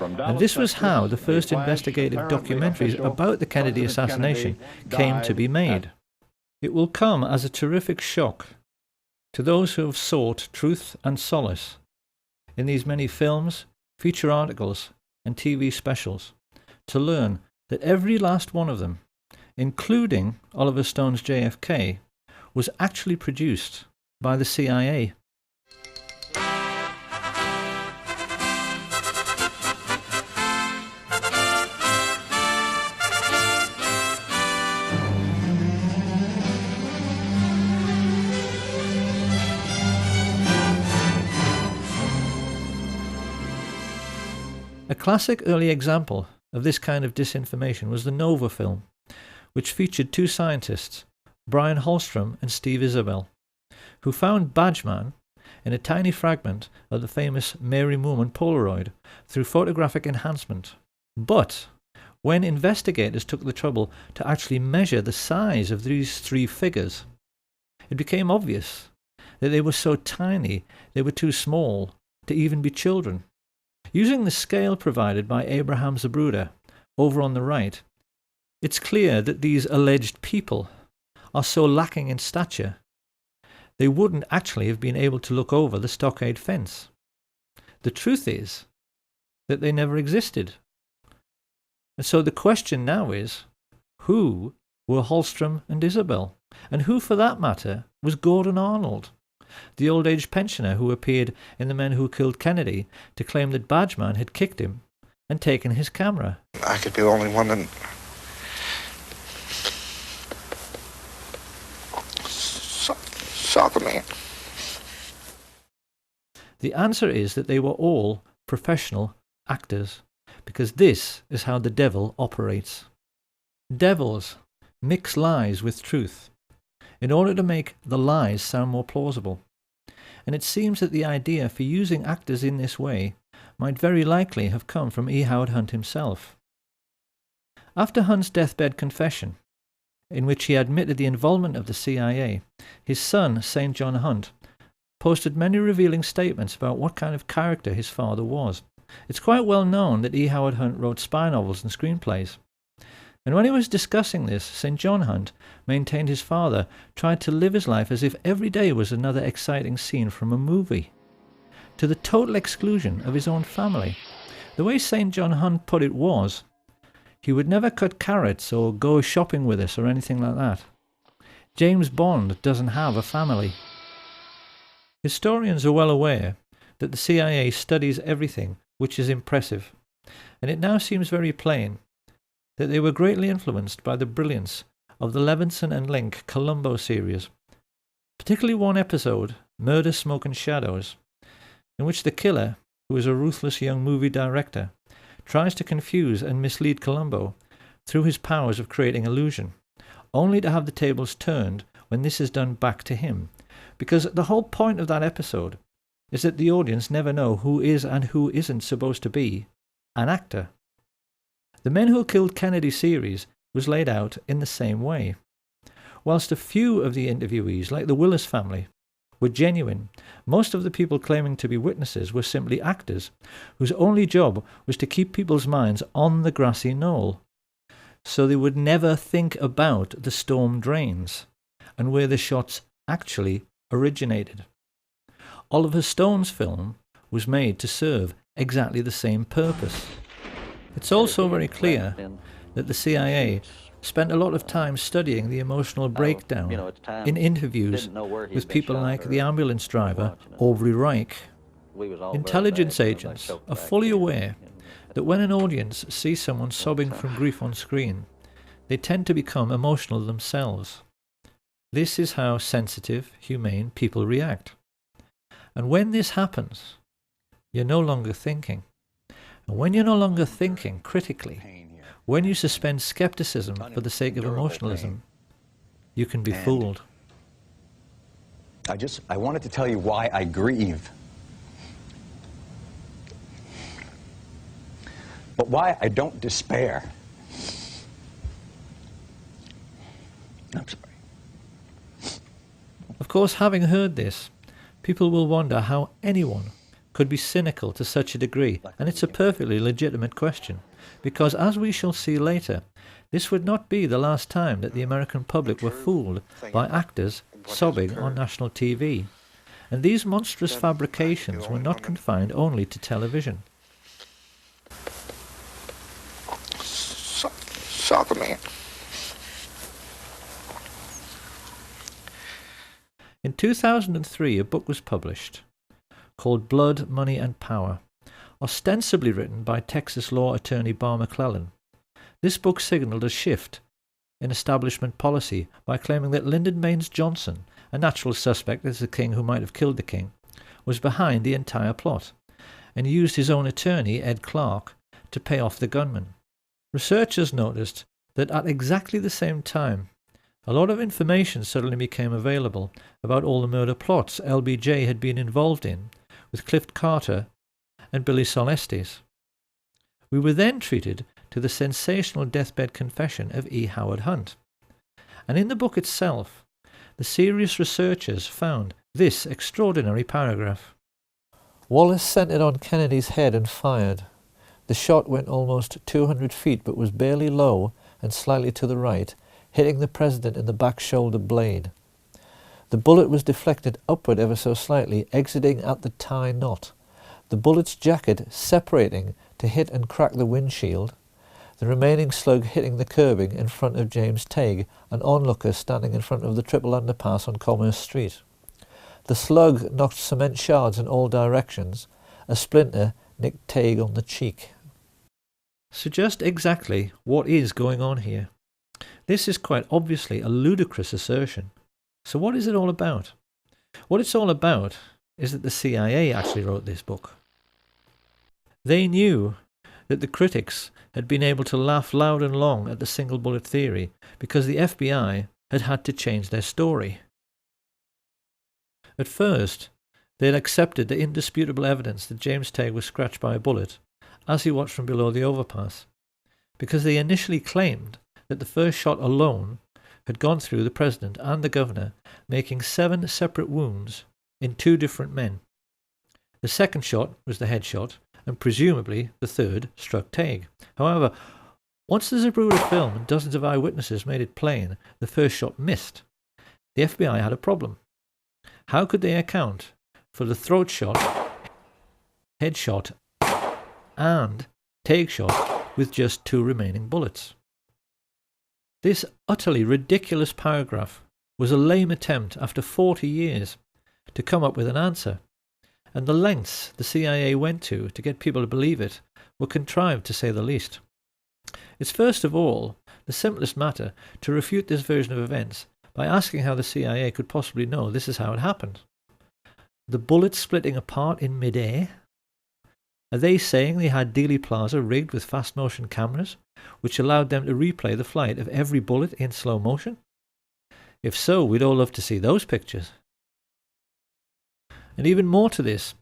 And this was how the first investigative documentaries about the Kennedy assassination came to be made. It will come as a terrific shock to those who have sought truth and solace in these many films, feature articles, and TV specials, to learn that every last one of them, including Oliver Stone's JFK, was actually produced by the CIA. A classic early example of this kind of disinformation was the Nova film, which featured two scientists, Brian Holstrom and Steve Isabel, who found Badgeman in a tiny fragment of the famous Mary Moorman Polaroid through photographic enhancement. But when investigators took the trouble to actually measure the size of these three figures, it became obvious that they were so tiny they were too small to even be children. Using the scale provided by Abraham Zapruder over on the right, it's clear that these alleged people are so lacking in stature they wouldn't actually have been able to look over the stockade fence. The truth is that they never existed. And so the question now is, who were Holstrom and Isabel? And who, for that matter, was Gordon Arnold, the old-age pensioner who appeared in The Men Who Killed Kennedy to claim that Badgeman had kicked him and taken his camera? I could be the only one that saw the man. The answer is that they were all professional actors, because this is how the devil operates. Devils mix lies with truth in order to make the lies sound more plausible. And it seems that the idea for using actors in this way might very likely have come from E. Howard Hunt himself. After Hunt's deathbed confession, in which he admitted the involvement of the CIA, his son, St. John Hunt, posted many revealing statements about what kind of character his father was. It's quite well known that E. Howard Hunt wrote spy novels and screenplays. And when he was discussing this, St. John Hunt maintained his father tried to live his life as if every day was another exciting scene from a movie, to the total exclusion of his own family. The way St. John Hunt put it was, he would never cut carrots or go shopping with us or anything like that. James Bond doesn't have a family. Historians are well aware that the CIA studies everything which is impressive, and it now seems very plain that they were greatly influenced by the brilliance of the Levinson and Link Columbo series, particularly one episode, Murder, Smoke and Shadows, in which the killer, who is a ruthless young movie director, tries to confuse and mislead Columbo through his powers of creating illusion, only to have the tables turned when this is done back to him, because the whole point of that episode is that the audience never know who is and who isn't supposed to be an actor. The Men Who Killed Kennedy series was laid out in the same way, whilst a few of the interviewees, like the Willis family, were genuine. Most of the people claiming to be witnesses were simply actors, whose only job was to keep people's minds on the grassy knoll, so they would never think about the storm drains and where the shots actually originated. Oliver Stone's film was made to serve exactly the same purpose. It's also very clear that the CIA spent a lot of time studying the emotional breakdown in interviews with people like the ambulance driver Aubrey Reich. Intelligence agents are fully aware that when an audience sees someone sobbing from grief on screen, they tend to become emotional themselves. This is how sensitive, humane people react. And when this happens, you're no longer thinking. And when you're no longer thinking critically, when you suspend skepticism for the sake of emotionalism, you can be fooled. I wanted to tell you why I grieve. But why I don't despair. I'm sorry. Of course, having heard this, people will wonder how anyone could be cynical to such a degree, and it's a perfectly legitimate question, because as we shall see later, this would not be the last time that the American public were fooled by actors sobbing on national TV, and these monstrous fabrications were not confined only to television. Soccer man. In 2003, a book was published called Blood, Money and Power, ostensibly written by Texas law attorney Bar McClellan. This book signalled a shift in establishment policy by claiming that Lyndon Baines Johnson, a natural suspect as the king who might have killed the king, was behind the entire plot, and used his own attorney, Ed Clark, to pay off the gunman. Researchers noticed that at exactly the same time, a lot of information suddenly became available about all the murder plots LBJ had been involved in with Clift Carter and Billy Solestes. We were then treated to the sensational deathbed confession of E. Howard Hunt. And in the book itself, the serious researchers found this extraordinary paragraph. Wallace centered on Kennedy's head and fired. The shot went almost 200 feet but was barely low and slightly to the right, hitting the president in the back shoulder blade. The bullet was deflected upward ever so slightly, exiting at the tie knot. The bullet's jacket separating to hit and crack the windshield, the remaining slug hitting the curbing in front of James Tague, an onlooker standing in front of the triple underpass on Commerce Street. The slug knocked cement shards in all directions. A splinter nicked Tague on the cheek. So just exactly what is going on here? This is quite obviously a ludicrous assertion. So what is it all about? What it's all about is that the CIA actually wrote this book. They knew that the critics had been able to laugh loud and long at the single bullet theory because the FBI had had to change their story. At first, they had accepted the indisputable evidence that James Tague was scratched by a bullet as he watched from below the overpass, because they initially claimed that the first shot alone had gone through the president and the governor, making 7 separate wounds in 2 different men. The second shot was the headshot, and presumably the third struck Tague. However, once the Zapruder film and dozens of eyewitnesses made it plain the first shot missed, the FBI had a problem. How could they account for the throat shot, headshot, and Tague shot with just 2 remaining bullets? This utterly ridiculous paragraph was a lame attempt after 40 years to come up with an answer, and the lengths the CIA went to get people to believe it were contrived to say the least. It's first of all the simplest matter to refute this version of events by asking how the CIA could possibly know this is how it happened. The bullets splitting apart in mid-air? Are they saying they had Dealey Plaza rigged with fast motion cameras, which allowed them to replay the flight of every bullet in slow motion? If so, we'd all love to see those pictures. And even more to this,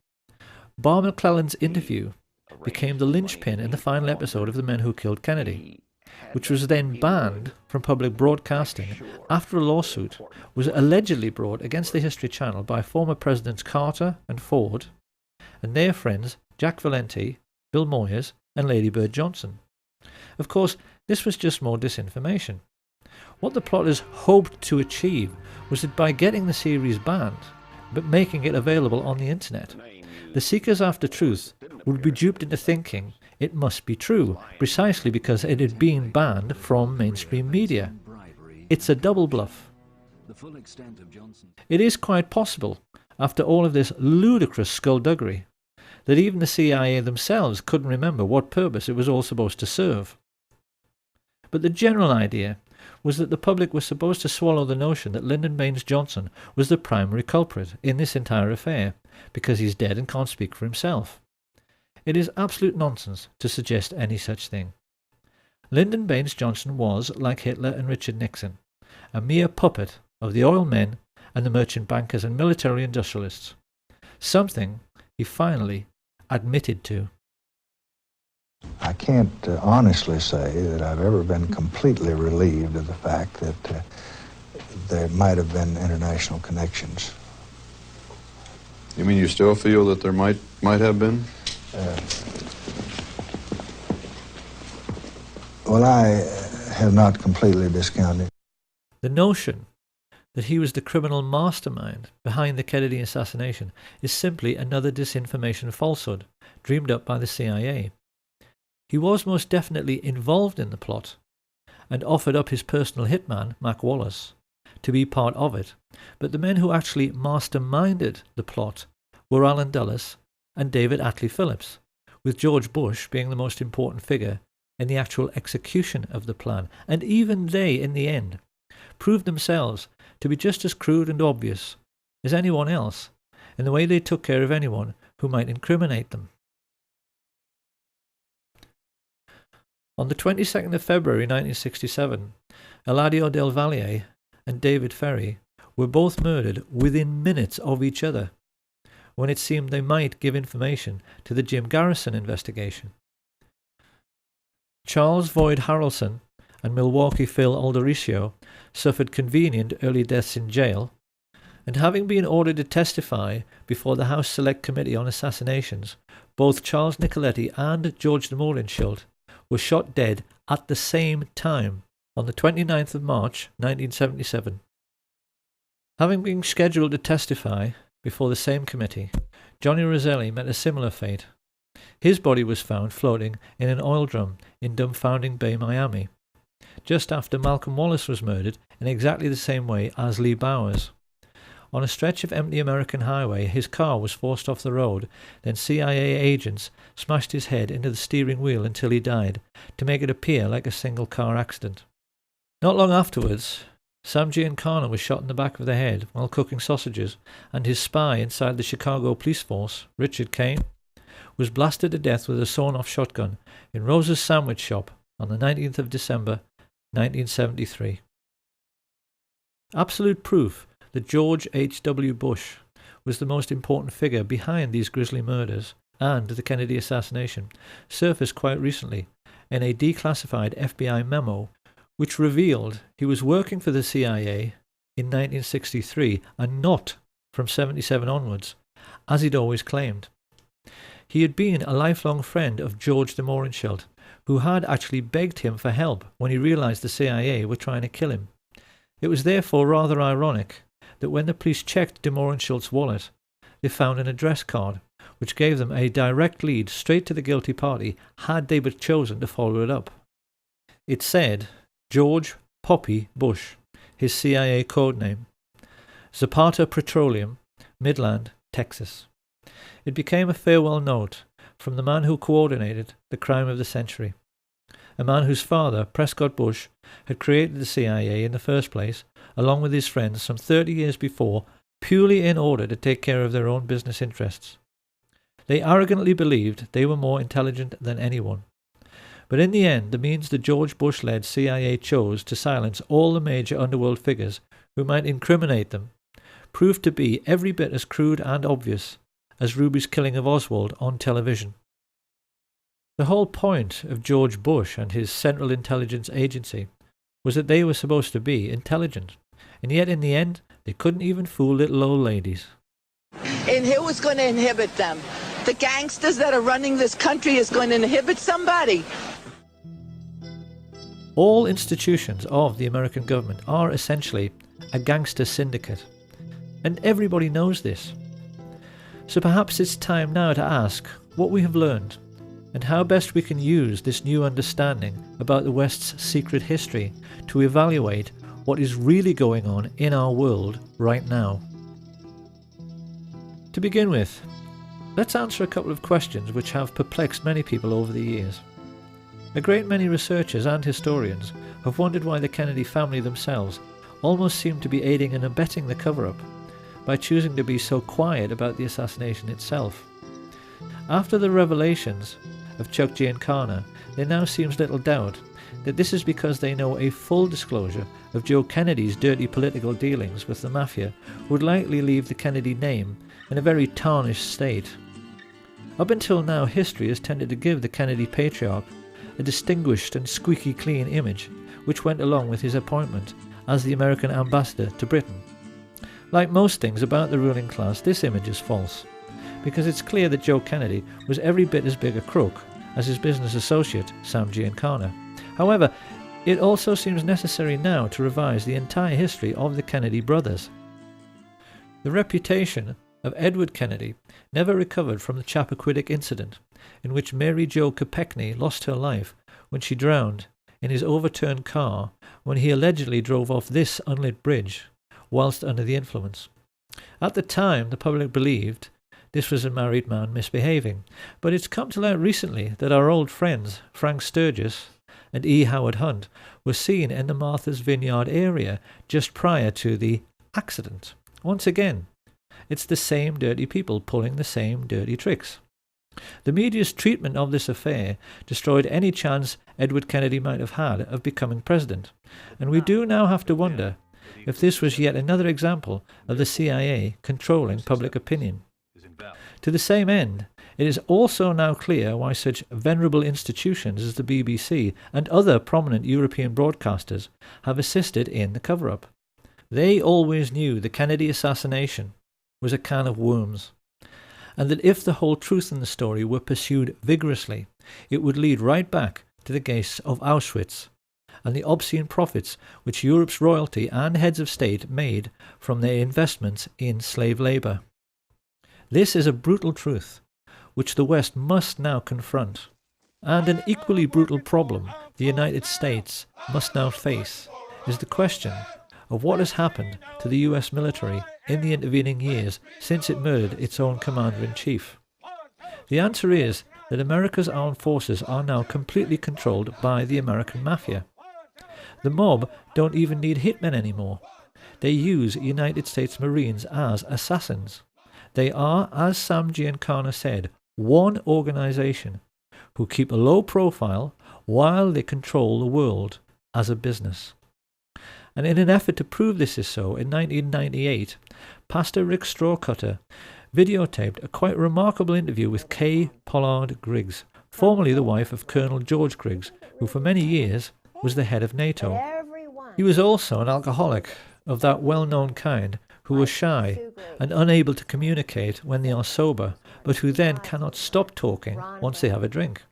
Bar McClellan's interview became the linchpin in the final episode of The Men Who Killed Kennedy. which was then banned from public broadcasting after a lawsuit was allegedly brought against the History Channel by former Presidents Carter and Ford and their friends Jack Valenti, Bill Moyers and Lady Bird Johnson. Of course, this was just more disinformation. What the plotters hoped to achieve was that by getting the series banned, but making it available on the internet, the seekers after truth would be duped into thinking it must be true, precisely because it had been banned from mainstream media. It's a double bluff. It is quite possible, after all of this ludicrous skullduggery, that even the CIA themselves couldn't remember what purpose it was all supposed to serve. But the general idea was that the public was supposed to swallow the notion that Lyndon Baines Johnson was the primary culprit in this entire affair, because he's dead and can't speak for himself. It is absolute nonsense to suggest any such thing. Lyndon Baines Johnson was, like Hitler and Richard Nixon, a mere puppet of the oil men and the merchant bankers and military industrialists, something he finally admitted to. I can't honestly say that I've ever been completely relieved of the fact that there might have been international connections. You mean you still feel that there might have been? Well, I have not completely discounted. The notion that he was the criminal mastermind behind the Kennedy assassination is simply another disinformation falsehood dreamed up by the CIA. He was most definitely involved in the plot and offered up his personal hitman, Mac Wallace, to be part of it, but the men who actually masterminded the plot were Allen Dulles and David Atlee Phillips, with George Bush being the most important figure in the actual execution of the plan, and even they, in the end, proved themselves to be just as crude and obvious as anyone else in the way they took care of anyone who might incriminate them. On the 22nd of February 1967, Eladio Del Valle and David Ferry were both murdered within minutes of each other, when it seemed they might give information to the Jim Garrison investigation. Charles Boyd Harrelson and Milwaukee Phil Aldericio suffered convenient early deaths in jail, and having been ordered to testify before the House Select Committee on Assassinations, both Charles Nicoletti and George de Mohrenschildt were shot dead at the same time on the 29th of March 1977. Having been scheduled to testify before the same committee, Johnny Roselli met a similar fate. His body was found floating in an oil drum in Dumbfounding Bay, Miami, just after Malcolm Wallace was murdered in exactly the same way as Lee Bowers. On a stretch of empty American highway, his car was forced off the road, then CIA agents smashed his head into the steering wheel until he died, to make it appear like a single car accident. Not long afterwards, Sam Giancana was shot in the back of the head while cooking sausages, and his spy inside the Chicago police force, Richard Kane, was blasted to death with a sawn-off shotgun in Rose's Sandwich Shop on the 19th of December 1973. Absolute proof that George H.W. Bush was the most important figure behind these grisly murders and the Kennedy assassination surfaced quite recently in a declassified FBI memo which revealed he was working for the CIA in 1963 and not from 77 onwards, as he'd always claimed. He had been a lifelong friend of George de Mohrenschildt, who had actually begged him for help when he realized the CIA were trying to kill him. It was therefore rather ironic that when the police checked de Mohrenschildt's wallet, they found an address card, which gave them a direct lead straight to the guilty party had they but chosen to follow it up. It said George Poppy Bush, his CIA code name, Zapata Petroleum, Midland, Texas. It became a farewell note from the man who coordinated the crime of the century, a man whose father, Prescott Bush, had created the CIA in the first place, along with his friends some 30 years before, purely in order to take care of their own business interests. They arrogantly believed they were more intelligent than anyone. But in the end, the means the George Bush-led CIA chose to silence all the major underworld figures who might incriminate them proved to be every bit as crude and obvious as Ruby's killing of Oswald on television. The whole point of George Bush and his Central Intelligence Agency was that they were supposed to be intelligent, and yet in the end they couldn't even fool little old ladies. And who is going to inhibit them? The gangsters that are running this country is going to inhibit somebody. All institutions of the American government are essentially a gangster syndicate, and everybody knows this. So perhaps it's time now to ask what we have learned and how best we can use this new understanding about the West's secret history to evaluate what is really going on in our world right now. To begin with, let's answer a couple of questions which have perplexed many people over the years. A great many researchers and historians have wondered why the Kennedy family themselves almost seemed to be aiding and abetting the cover-up by choosing to be so quiet about the assassination itself. After the revelations of Chuck Giancana, there now seems little doubt that this is because they know a full disclosure of Joe Kennedy's dirty political dealings with the mafia would likely leave the Kennedy name in a very tarnished state. Up until now, history has tended to give the Kennedy patriarch a distinguished and squeaky clean image which went along with his appointment as the American ambassador to Britain. Like most things about the ruling class, this image is false, because it's clear that Joe Kennedy was every bit as big a crook as his business associate, Sam Giancana. However, it also seems necessary now to revise the entire history of the Kennedy brothers. The reputation of Edward Kennedy never recovered from the Chappaquiddick incident, in which Mary Jo Kopechne lost her life when she drowned in his overturned car when he allegedly drove off this unlit bridge whilst under the influence. At the time, the public believed this was a married man misbehaving, but it's come to light recently that our old friends Frank Sturgis and E. Howard Hunt were seen in the Martha's Vineyard area just prior to the accident. Once again, it's the same dirty people pulling the same dirty tricks. The media's treatment of this affair destroyed any chance Edward Kennedy might have had of becoming president, and we do now have to wonder if this was yet another example of the CIA controlling public opinion. To the same end, it is also now clear why such venerable institutions as the BBC and other prominent European broadcasters have assisted in the cover-up. They always knew the Kennedy assassination was a can of worms, and that if the whole truth in the story were pursued vigorously, it would lead right back to the gates of Auschwitz and the obscene profits which Europe's royalty and heads of state made from their investments in slave labour. This is a brutal truth which the West must now confront, and an equally brutal problem the United States must now face is the question of what has happened to the US military in the intervening years since it murdered its own commander-in-chief. The answer is that America's armed forces are now completely controlled by the American mafia. The mob don't even need hitmen anymore. They use United States Marines as assassins. They are, as Sam Giancana said, one organization who keep a low profile while they control the world as a business. And in an effort to prove this is so, in 1998, Pastor Rick Strawcutter videotaped a quite remarkable interview with Kay Pollard Griggs, formerly the wife of Colonel George Griggs, who for many years was the head of NATO. He was also an alcoholic of that well-known kind who are shy and unable to communicate when they are sober, but who then cannot stop talking once they have a drink.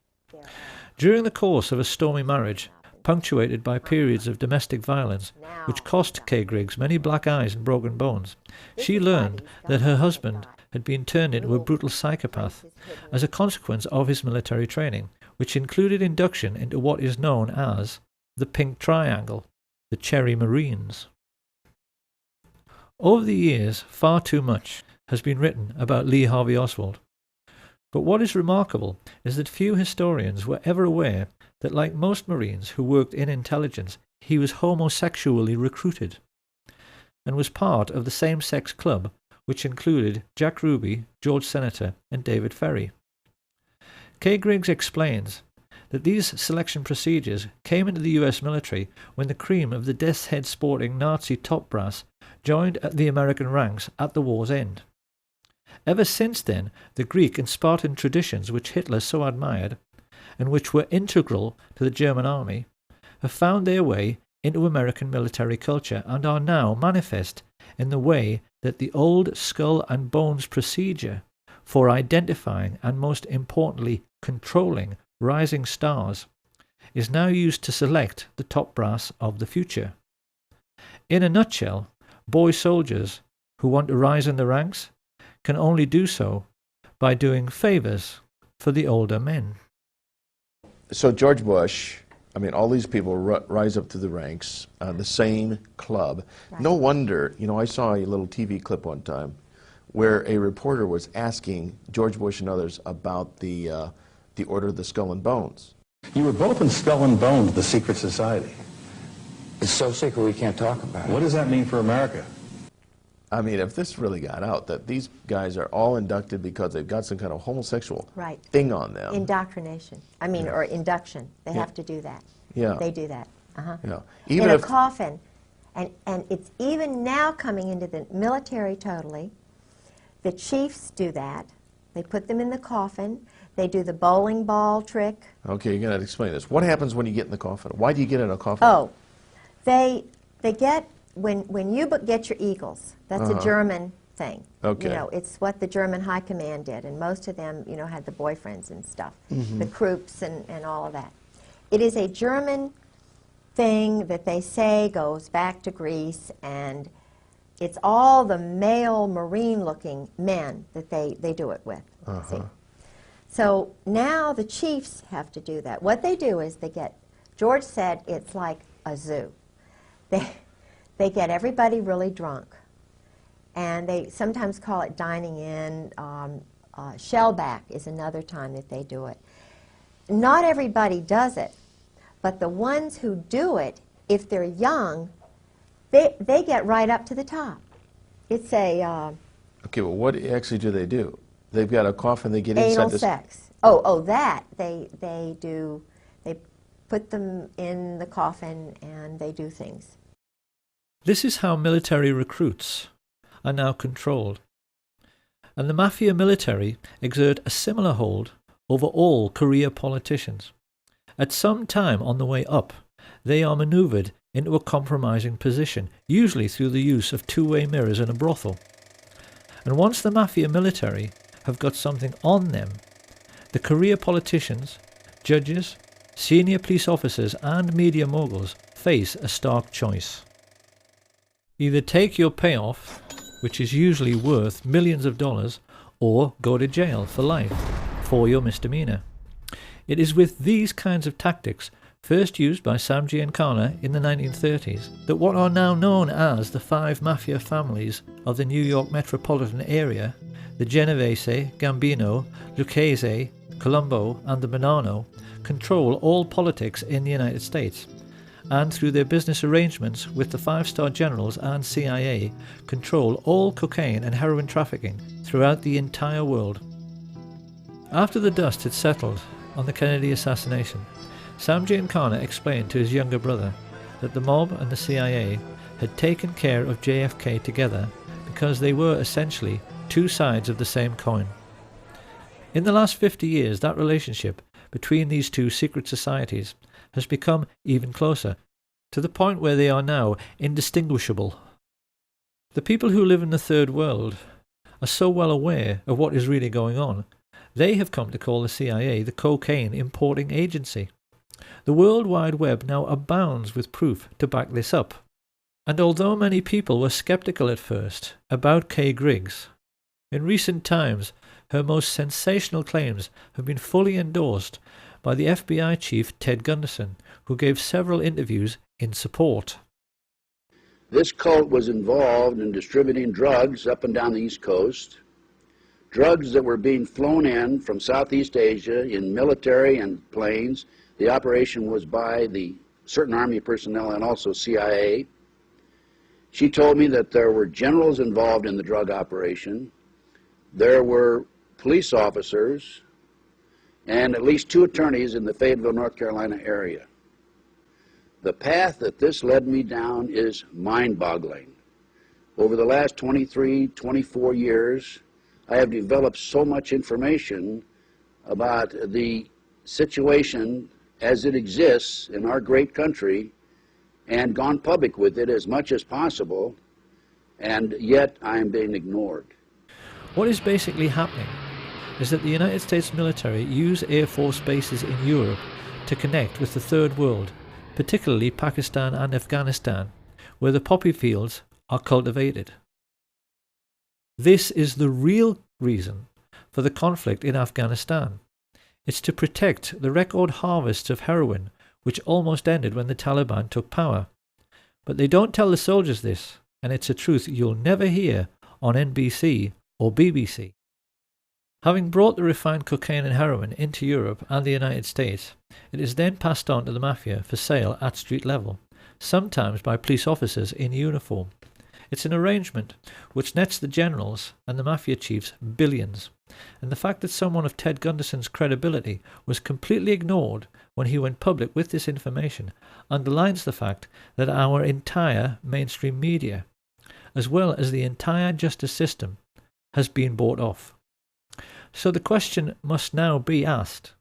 During the course of a stormy marriage, punctuated by periods of domestic violence, which cost Kay Griggs many black eyes and broken bones, she learned that her husband had been turned into a brutal psychopath as a consequence of his military training, which included induction into what is known as the Pink Triangle, the Cherry Marines. Over the years, far too much has been written about Lee Harvey Oswald. But what is remarkable is that few historians were ever aware that, like most Marines who worked in intelligence, he was homosexually recruited and was part of the same-sex club which included Jack Ruby, George Senator, and David Ferry. Kay Griggs explains that these selection procedures came into the US military when the cream of the death's head sporting Nazi top brass joined the American ranks at the war's end. Ever since then, the Greek and Spartan traditions which Hitler so admired, and which were integral to the German army, have found their way into American military culture and are now manifest in the way that the old skull and bones procedure for identifying and, most importantly, controlling rising stars is now used to select the top brass of the future. In a nutshell, boy soldiers who want to rise in the ranks can only do so by doing favors for the older men. So George Bush, I mean, all these people rise up to the ranks on the same club. Right. No wonder, you know, I saw a little TV clip one time where a reporter was asking George Bush and others about the Order of the Skull and Bones. You were both in Skull and Bones, the secret society. It's so secret we can't talk about it. What does that mean for America? I mean, if this really got out, that these guys are all inducted because they've got some kind of homosexual thing on them. Indoctrination. I mean, or induction. They have to do that. Yeah. They do that. Yeah. Even in a coffin. And it's even now coming into the military totally. The chiefs do that. They put them in the coffin. They do the bowling ball trick. Okay, you're going to explain this. What happens when you get in the coffin? Why do you get in a coffin? Oh, they get, when you get your eagles, that's a German thing. Okay. You know, it's what the German high command did, and most of them, you know, had the boyfriends and stuff, the Krupps and all of that. It is a German thing that they say goes back to Greece, and it's all the male Marine-looking men that they do it with. See? So now the chiefs have to do that. What they do is they get, George said it's like a zoo. They get everybody really drunk, and they sometimes call it dining in. Shellback is another time that they do it. Not everybody does it, but the ones who do it, if they're young, they get right up to the top. It's a... okay, well, what actually do they do? They've got a coffin, they get inside anal this... sex. Oh, that. They put them in the coffin and they do things. This is how military recruits are now controlled. And the mafia military exert a similar hold over all career politicians. At some time on the way up, they are manoeuvred into a compromising position, usually through the use of two-way mirrors in a brothel. And once the mafia military have got something on them, the career politicians, judges, senior police officers and media moguls face a stark choice. Either take your payoff, which is usually worth millions of dollars, or go to jail for life for your misdemeanor. It is with these kinds of tactics, first used by Sam Giancana in the 1930s, that what are now known as the 5 mafia families of the New York metropolitan area, the Genovese, Gambino, Lucchese, Colombo and the Bonanno, control all politics in the United States, and through their business arrangements with the 5-star generals and CIA, control all cocaine and heroin trafficking throughout the entire world. After the dust had settled on the Kennedy assassination, Sam Giancana explained to his younger brother that the mob and the CIA had taken care of JFK together because they were essentially two sides of the same coin. In the last 50 years, that relationship between these two secret societies has become even closer, to the point where they are now indistinguishable. The people who live in the third world are so well aware of what is really going on, they have come to call the CIA the cocaine importing agency. The World Wide Web now abounds with proof to back this up. And although many people were skeptical at first about Kay Griggs, in recent times her most sensational claims have been fully endorsed by the FBI chief Ted Gunderson, who gave several interviews in support. This cult was involved in distributing drugs up and down the East Coast, drugs that were being flown in from Southeast Asia in military and planes. The operation was by the certain Army personnel and also CIA. She told me that there were generals involved in the drug operation. There were police officers and at least 2 attorneys in the Fayetteville, North Carolina area. The path that this led me down is mind-boggling. Over the last 23, 24 years, I have developed so much information about the situation as it exists in our great country and gone public with it as much as possible, and yet I am being ignored. What is basically happening is that the United States military use Air Force bases in Europe to connect with the Third World, particularly Pakistan and Afghanistan, where the poppy fields are cultivated. This is the real reason for the conflict in Afghanistan. It's to protect the record harvests of heroin which almost ended when the Taliban took power. But they don't tell the soldiers this, and it's a truth you'll never hear on NBC or BBC. Having brought the refined cocaine and heroin into Europe and the United States, it is then passed on to the mafia for sale at street level, sometimes by police officers in uniform. It's an arrangement which nets the generals and the mafia chiefs billions, and the fact that someone of Ted Gunderson's credibility was completely ignored when he went public with this information underlines the fact that our entire mainstream media, as well as the entire justice system, has been bought off. So the question must now be asked: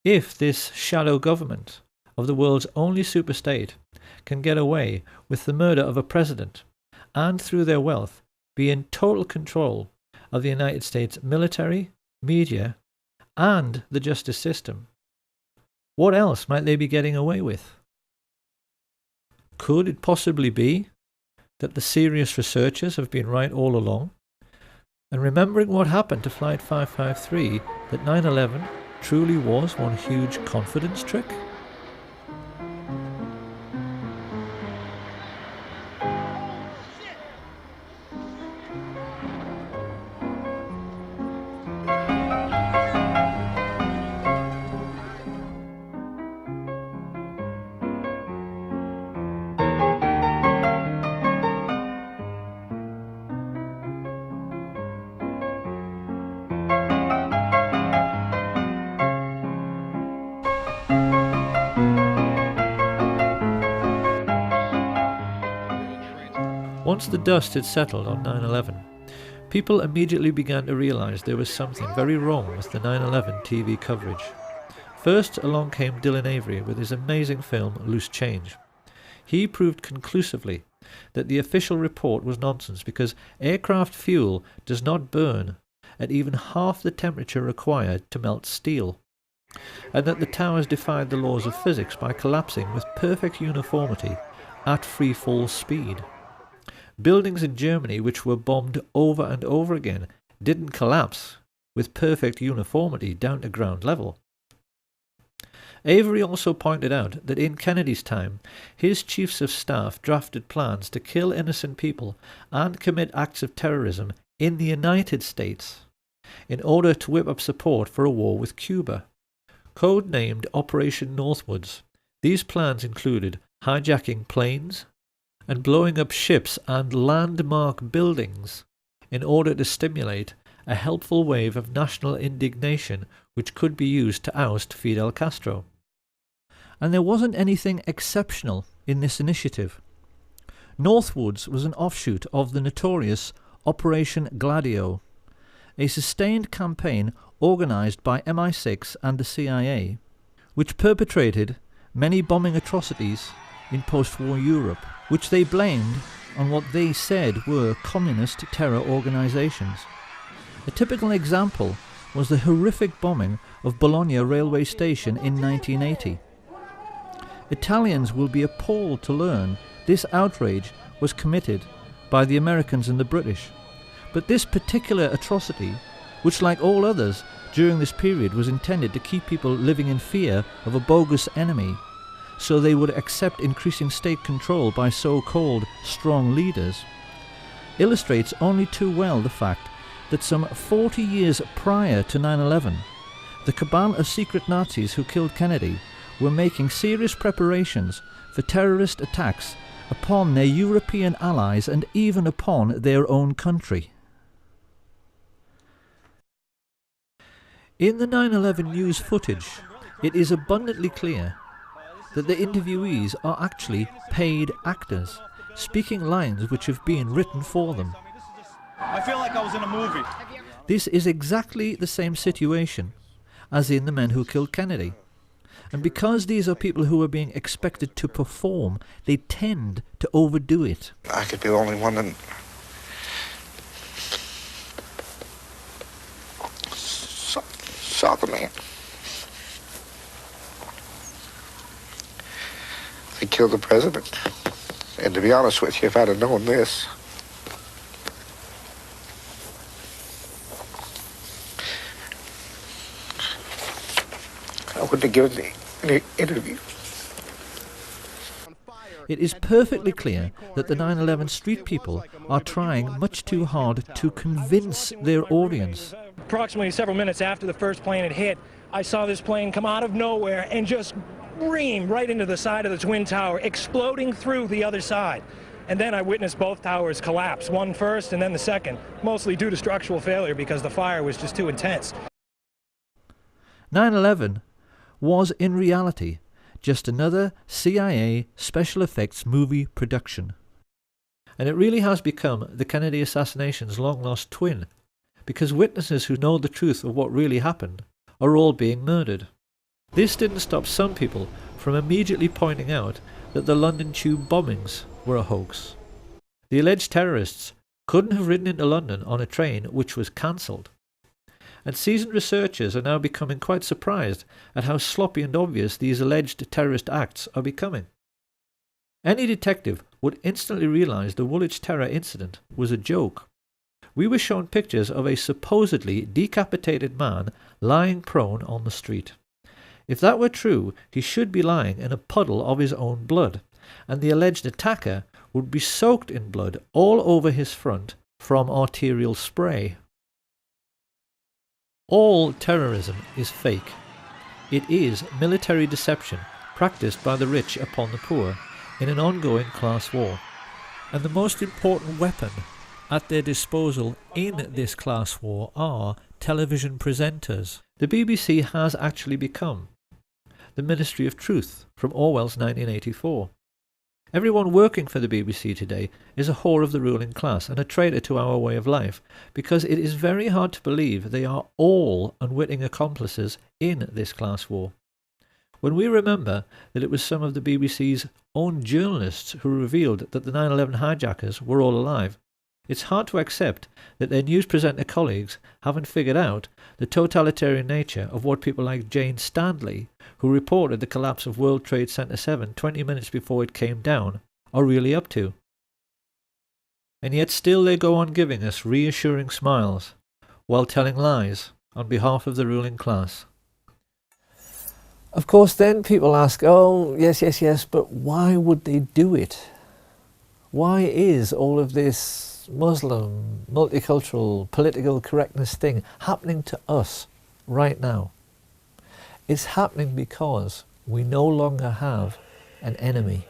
if this shadow government of the world's only superstate can get away with the murder of a president and through their wealth be in total control of the United States military, media, and the justice system, what else might they be getting away with? Could it possibly be that the serious researchers have been right all along, and remembering what happened to Flight 553, that 9/11 truly was one huge confidence trick? Once the dust had settled on 9/11, people immediately began to realise there was something very wrong with the 9/11 TV coverage. First along came Dylan Avery with his amazing film Loose Change. He proved conclusively that the official report was nonsense because aircraft fuel does not burn at even half the temperature required to melt steel, and that the towers defied the laws of physics by collapsing with perfect uniformity at free fall speed. Buildings in Germany which were bombed over and over again didn't collapse with perfect uniformity down to ground level. Avery also pointed out that in Kennedy's time, his chiefs of staff drafted plans to kill innocent people and commit acts of terrorism in the United States in order to whip up support for a war with Cuba. Codenamed Operation Northwoods, these plans included hijacking planes and blowing up ships and landmark buildings in order to stimulate a helpful wave of national indignation which could be used to oust Fidel Castro. And there wasn't anything exceptional in this initiative. Northwoods was an offshoot of the notorious Operation Gladio, a sustained campaign organised by MI6 and the CIA, which perpetrated many bombing atrocities in post-war Europe, which they blamed on what they said were communist terror organisations. A typical example was the horrific bombing of Bologna railway station in 1980. Italians will be appalled to learn this outrage was committed by the Americans and the British. But this particular atrocity, which like all others during this period was intended to keep people living in fear of a bogus enemy, so they would accept increasing state control by so-called strong leaders, illustrates only too well the fact that some 40 years prior to 9/11, the cabal of secret Nazis who killed Kennedy were making serious preparations for terrorist attacks upon their European allies and even upon their own country. In the 9/11 news footage, it is abundantly clear that the interviewees are actually paid actors, speaking lines which have been written for them. I feel like I was in a movie. This is exactly the same situation as in the men who killed Kennedy. And because these are people who are being expected to perform, they tend to overdo it. I could be the only one that saw the man. They killed the president. And to be honest with you, if I'd have known this, I wouldn't have given any interview. It is perfectly clear that the 9/11 street people are trying much too hard to convince their audience. Approximately several minutes after the first plane had hit, I saw this plane come out of nowhere and just ream right into the side of the Twin Tower, exploding through the other side. And then I witnessed both towers collapse, one first and then the second, mostly due to structural failure because the fire was just too intense. 9/11 was in reality just another CIA special effects movie production. And it really has become the Kennedy assassination's long-lost twin, because witnesses who know the truth of what really happened are all being murdered. This didn't stop some people from immediately pointing out that the London Tube bombings were a hoax. The alleged terrorists couldn't have ridden into London on a train which was cancelled. And seasoned researchers are now becoming quite surprised at how sloppy and obvious these alleged terrorist acts are becoming. Any detective would instantly realise the Woolwich terror incident was a joke. We were shown pictures of a supposedly decapitated man lying prone on the street. If that were true, he should be lying in a puddle of his own blood, and the alleged attacker would be soaked in blood all over his front from arterial spray. All terrorism is fake. It is military deception practiced by the rich upon the poor in an ongoing class war. And the most important weapon at their disposal in this class war are television presenters. The BBC has actually become the Ministry of Truth from Orwell's 1984. Everyone working for the BBC today is a whore of the ruling class and a traitor to our way of life, because it is very hard to believe they are all unwitting accomplices in this class war. When we remember that it was some of the BBC's own journalists who revealed that the 9/11 hijackers were all alive, it's hard to accept that their news presenter colleagues haven't figured out the totalitarian nature of what people like Jane Stanley, who reported the collapse of World Trade Center 7 20 minutes before it came down, are really up to. And yet still they go on giving us reassuring smiles while telling lies on behalf of the ruling class. Of course, then people ask, oh, yes, but why would they do it? Why is all of this Muslim, multicultural, political correctness thing happening to us right now? It's happening because we no longer have an enemy.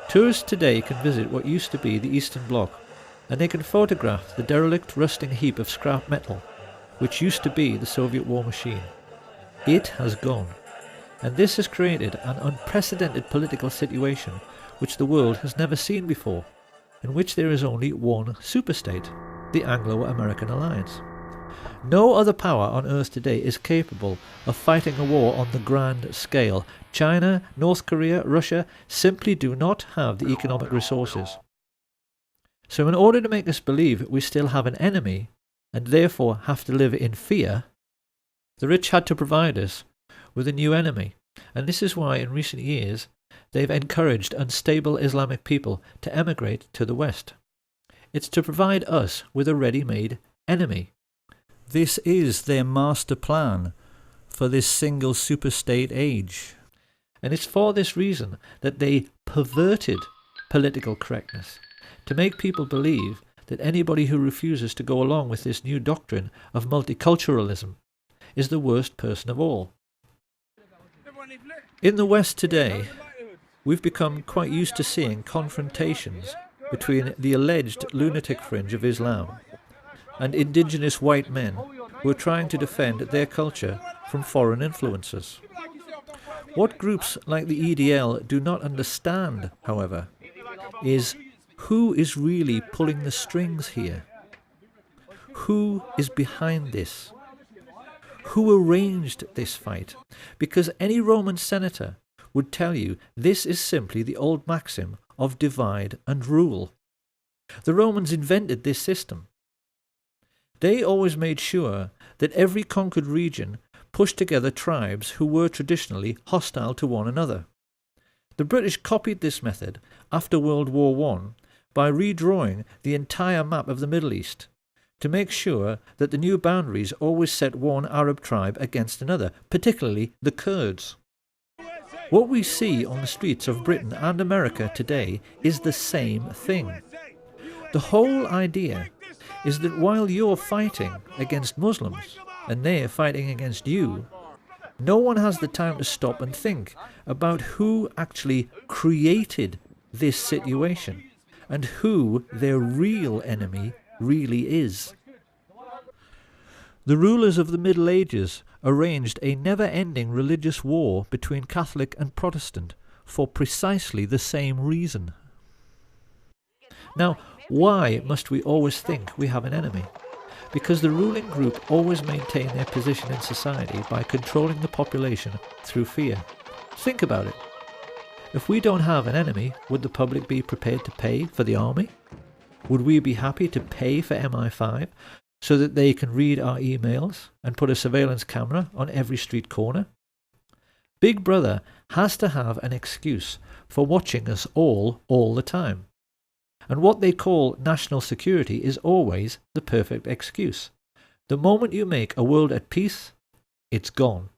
Tourists today can visit what used to be the Eastern Bloc, and they can photograph the derelict, rusting heap of scrap metal, which used to be the Soviet war machine. It has gone, and this has created an unprecedented political situation which the world has never seen before, in which there is only one superstate, the Anglo-American alliance. No other power on Earth today is capable of fighting a war on the grand scale. China, North Korea, Russia simply do not have the economic resources. So in order to make us believe we still have an enemy, and therefore have to live in fear, the rich had to provide us with a new enemy. And this is why in recent years they've encouraged unstable Islamic people to emigrate to the West. It's to provide us with a ready-made enemy. This is their master plan for this single superstate age. And it's for this reason that they perverted political correctness, to make people believe that anybody who refuses to go along with this new doctrine of multiculturalism is the worst person of all. In the West today, we've become quite used to seeing confrontations between the alleged lunatic fringe of Islam and indigenous white men who are trying to defend their culture from foreign influences. What groups like the EDL do not understand, however, is who is really pulling the strings here? Who is behind this? who arranged this fight, because any Roman senator would tell you this is simply the old maxim of divide and rule. The Romans invented this system. They always made sure that every conquered region pushed together tribes who were traditionally hostile to one another. The British copied this method after World War I by redrawing the entire map of the Middle East to make sure that the new boundaries always set one Arab tribe against another, particularly the Kurds. What we see on the streets of Britain and America today is the same thing. The whole idea is that while you're fighting against Muslims and they're fighting against you, no one has the time to stop and think about who actually created this situation and who their real enemy really is. The rulers of the Middle Ages arranged a never-ending religious war between Catholic and Protestant for precisely the same reason. Now, why must we always think we have an enemy? Because the ruling group always maintain their position in society by controlling the population through fear. Think about it. If we don't have an enemy, would the public be prepared to pay for the army? Would we be happy to pay for MI5 so that they can read our emails and put a surveillance camera on every street corner? Big Brother has to have an excuse for watching us all the time. And what they call national security is always the perfect excuse. The moment you make a world at peace, it's gone.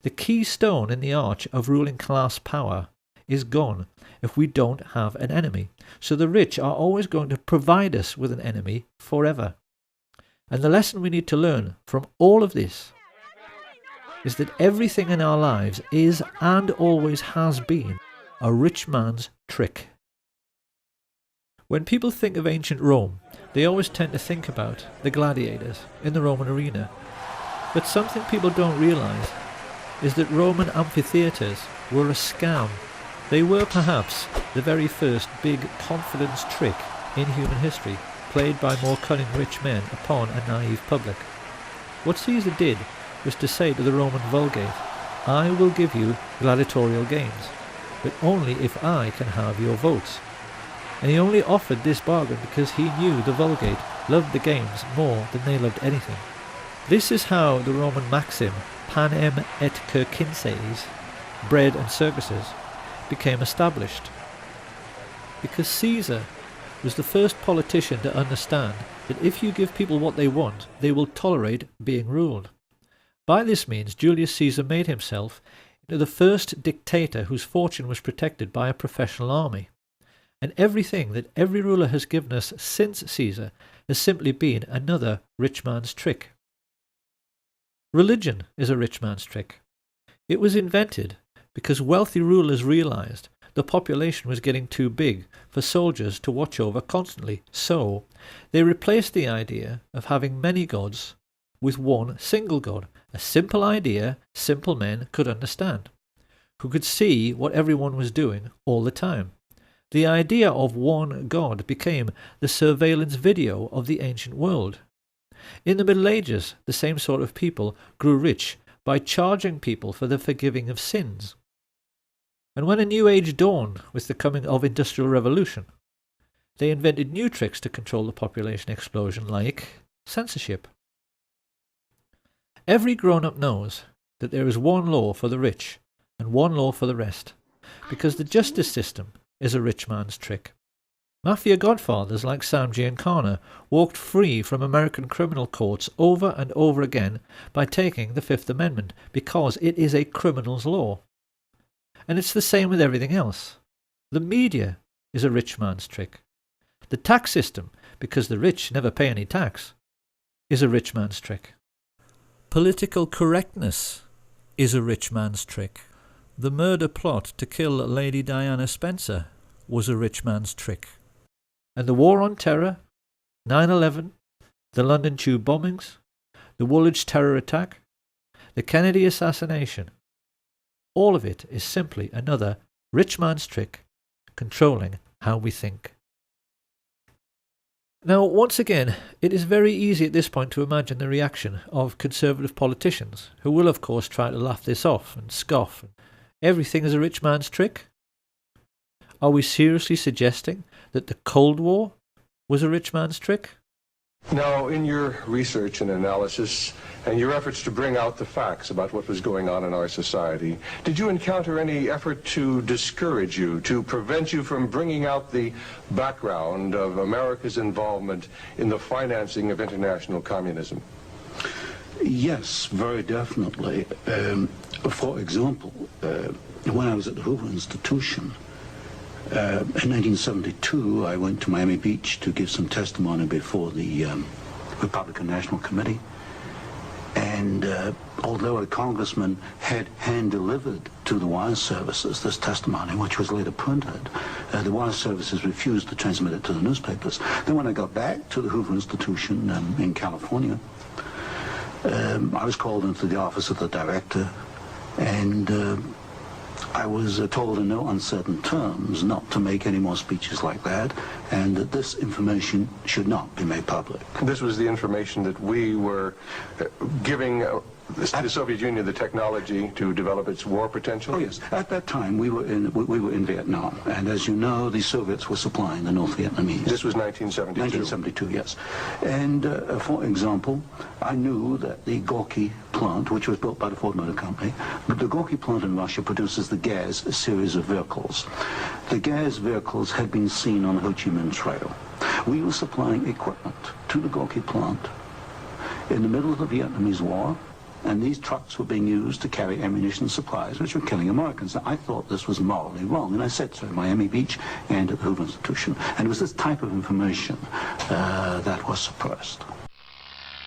The keystone in the arch of ruling class power is gone if we don't have an enemy. So the rich are always going to provide us with an enemy forever. And the lesson we need to learn from all of this is that everything in our lives is and always has been a rich man's trick. When people think of ancient Rome, they always tend to think about the gladiators in the Roman arena. But something people don't realise is that Roman amphitheatres were a scam. They were perhaps the very first big confidence trick in human history, played by more cunning rich men upon a naive public. What Caesar did was to say to the Roman Vulgate, I will give you gladiatorial games, but only if I can have your votes. And he only offered this bargain because he knew the Vulgate loved the games more than they loved anything. This is how the Roman maxim, panem et circenses, bread and circuses, became established. Because Caesar was the first politician to understand that if you give people what they want, they will tolerate being ruled. By this means, Julius Caesar made himself into the first dictator whose fortune was protected by a professional army. And everything that every ruler has given us since Caesar has simply been another rich man's trick. Religion is a rich man's trick. It was invented because wealthy rulers realized the population was getting too big for soldiers to watch over constantly, so they replaced the idea of having many gods with one single god, a simple idea simple men could understand, who could see what everyone was doing all the time. The idea of one God became the surveillance video of the ancient world. In the Middle Ages, the same sort of people grew rich by charging people for the forgiving of sins. And when a new age dawned with the coming of Industrial Revolution, they invented new tricks to control the population explosion, like censorship. Every grown-up knows that there is one law for the rich and one law for the rest, because the justice system is a rich man's trick. Mafia godfathers like Sam Giancana walked free from American criminal courts over and over again by taking the Fifth Amendment, because it is a criminal's law. And it's the same with everything else. The media is a rich man's trick. The tax system, because the rich never pay any tax, is a rich man's trick. Political correctness is a rich man's trick. The murder plot to kill Lady Diana Spencer was a rich man's trick. And the War on Terror, 9/11, the London Tube bombings, the Woolwich terror attack, the Kennedy assassination, all of it is simply another rich man's trick controlling how we think. Now, once again, it is very easy at this point to imagine the reaction of conservative politicians, who will of course try to laugh this off and scoff. Everything is a rich man's trick? Are we seriously suggesting that the Cold War was a rich man's trick? Now, in your research and analysis, and your efforts to bring out the facts about what was going on in our society, did you encounter any effort to discourage you, to prevent you from bringing out the background of America's involvement in the financing of international communism? Yes, very definitely. For example, when I was at the Hoover Institution, in 1972, I went to Miami Beach to give some testimony before the Republican National Committee. And although a congressman had hand-delivered to the wire services this testimony, which was later printed, the wire services refused to transmit it to the newspapers. Then when I got back to the Hoover Institution in California, I was called into the office of the director, and I was told in no uncertain terms not to make any more speeches like that, and that this information should not be made public. This was the information that we were giving the Soviet Union the technology to develop its war potential? Oh yes, at that time we were in Vietnam, and as you know, the Soviets were supplying the North Vietnamese. This was 1972. 1972, yes. And for example, I knew that the Gorky plant, which was built by the Ford Motor Company, the Gorky plant in Russia produces the Gaz series of vehicles. The Gaz vehicles had been seen on the Ho Chi Minh Trail. We were supplying equipment to the Gorky plant in the middle of the Vietnamese War, and these trucks were being used to carry ammunition supplies, which were killing Americans. Now, I thought this was morally wrong, and I said so at Miami Beach and at the Hoover Institution. And it was this type of information that was suppressed.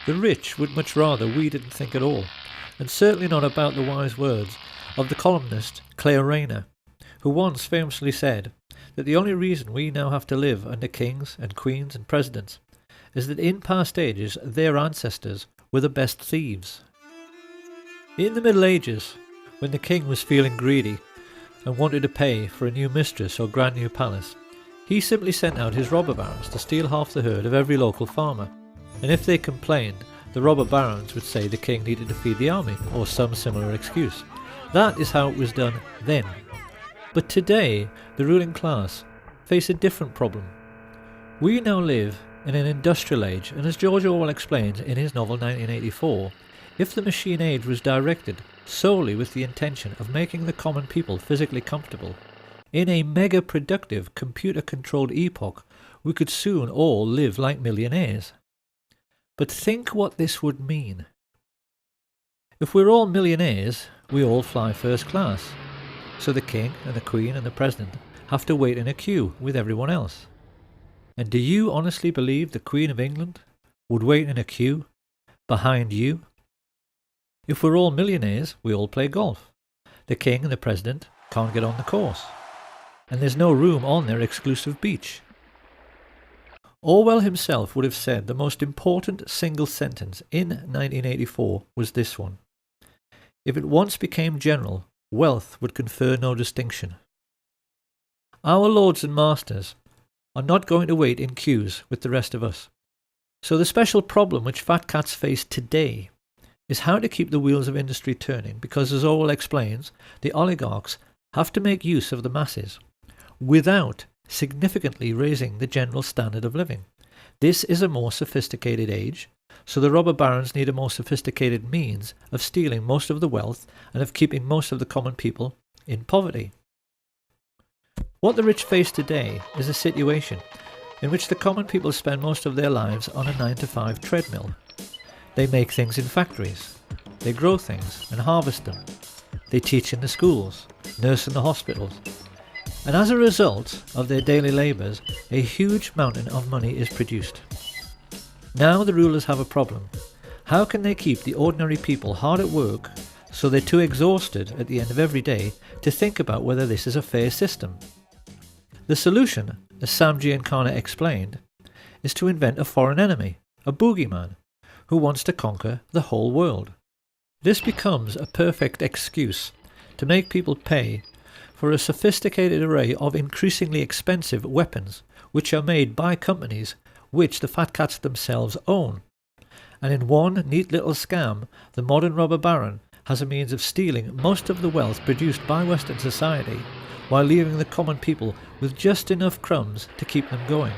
The rich would much rather we didn't think at all, and certainly not about the wise words of the columnist Claire Rayner, who once famously said that the only reason we now have to live under kings and queens and presidents is that in past ages their ancestors were the best thieves. In the Middle Ages, when the king was feeling greedy and wanted to pay for a new mistress or grand new palace, he simply sent out his robber barons to steal half the herd of every local farmer, and if they complained, the robber barons would say the king needed to feed the army, or some similar excuse. That is how it was done then. But today, the ruling class face a different problem. We now live in an industrial age, and as George Orwell explains in his novel 1984, if the machine age was directed solely with the intention of making the common people physically comfortable, in a mega-productive, computer-controlled epoch, we could soon all live like millionaires. But think what this would mean. If we're all millionaires, we all fly first class, so the king and the queen and the president have to wait in a queue with everyone else. And do you honestly believe the Queen of England would wait in a queue behind you? If we're all millionaires, we all play golf. The king and the president can't get on the course, and there's no room on their exclusive beach. Orwell himself would have said the most important single sentence in 1984 was this one: if it once became general, wealth would confer no distinction. Our lords and masters are not going to wait in queues with the rest of us. So the special problem which fat cats face today is how to keep the wheels of industry turning, because as Orwell explains, the oligarchs have to make use of the masses without significantly raising the general standard of living. This is a more sophisticated age, so the robber barons need a more sophisticated means of stealing most of the wealth and of keeping most of the common people in poverty. What the rich face today is a situation in which the common people spend most of their lives on a 9-to-5 treadmill. They make things in factories, they grow things and harvest them, they teach in the schools, nurse in the hospitals, and as a result of their daily labours, a huge mountain of money is produced. Now the rulers have a problem. How can they keep the ordinary people hard at work so they're too exhausted at the end of every day to think about whether this is a fair system? The solution, as Sam Giancana explained, is to invent a foreign enemy, a boogeyman, who wants to conquer the whole world. This becomes a perfect excuse to make people pay for a sophisticated array of increasingly expensive weapons which are made by companies which the fat cats themselves own. And in one neat little scam, the modern robber baron has a means of stealing most of the wealth produced by Western society, while leaving the common people with just enough crumbs to keep them going.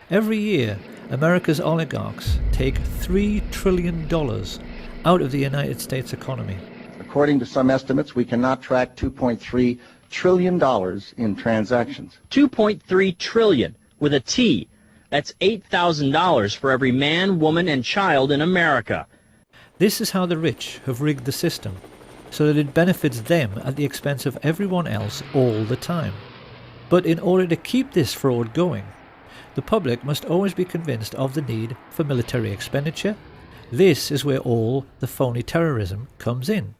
Every year, America's oligarchs take $3 trillion out of the United States economy. According to some estimates, we cannot track $2.3 trillion in transactions. $2.3 trillion with a T. That's $8,000 for every man, woman, and child in America. This is how the rich have rigged the system, so that it benefits them at the expense of everyone else all the time. But in order to keep this fraud going, the public must always be convinced of the need for military expenditure. This is where all the phony terrorism comes in.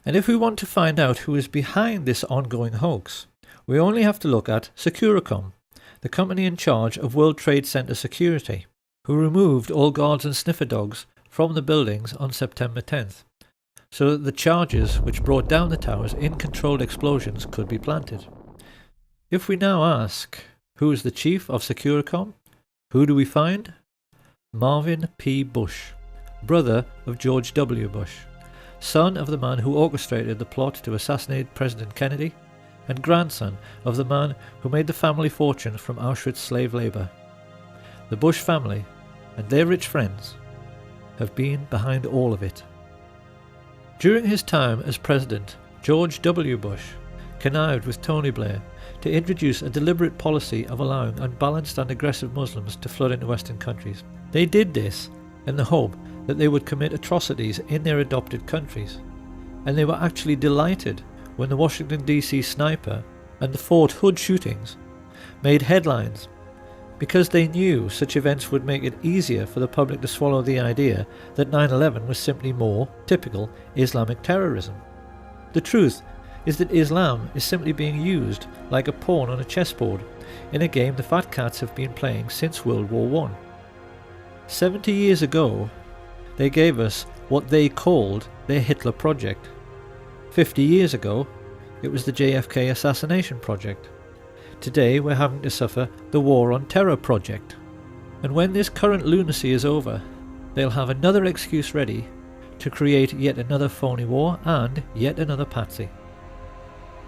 And if we want to find out who is behind this ongoing hoax, we only have to look at Securicom, the company in charge of World Trade Center security, who removed all guards and sniffer dogs from the buildings on September 10th, so that the charges which brought down the towers in controlled explosions could be planted. If we now ask, who is the chief of Securicom, who do we find? Marvin P. Bush, brother of George W. Bush, son of the man who orchestrated the plot to assassinate President Kennedy, and grandson of the man who made the family fortune from Auschwitz slave labour. The Bush family and their rich friends have been behind all of it. During his time as president, George W. Bush connived with Tony Blair to introduce a deliberate policy of allowing unbalanced and aggressive Muslims to flood into Western countries. They did this in the hope that they would commit atrocities in their adopted countries, and they were actually delighted when the Washington DC sniper and the Fort Hood shootings made headlines, because they knew such events would make it easier for the public to swallow the idea that 9/11 was simply more typical Islamic terrorism. The truth is that Islam is simply being used like a pawn on a chessboard in a game the fat cats have been playing since World War I. 70 years ago, they gave us what they called their Hitler Project. 50 years ago, it was the JFK assassination project. Today we're having to suffer the War on Terror project. And when this current lunacy is over, they'll have another excuse ready to create yet another phony war and yet another patsy.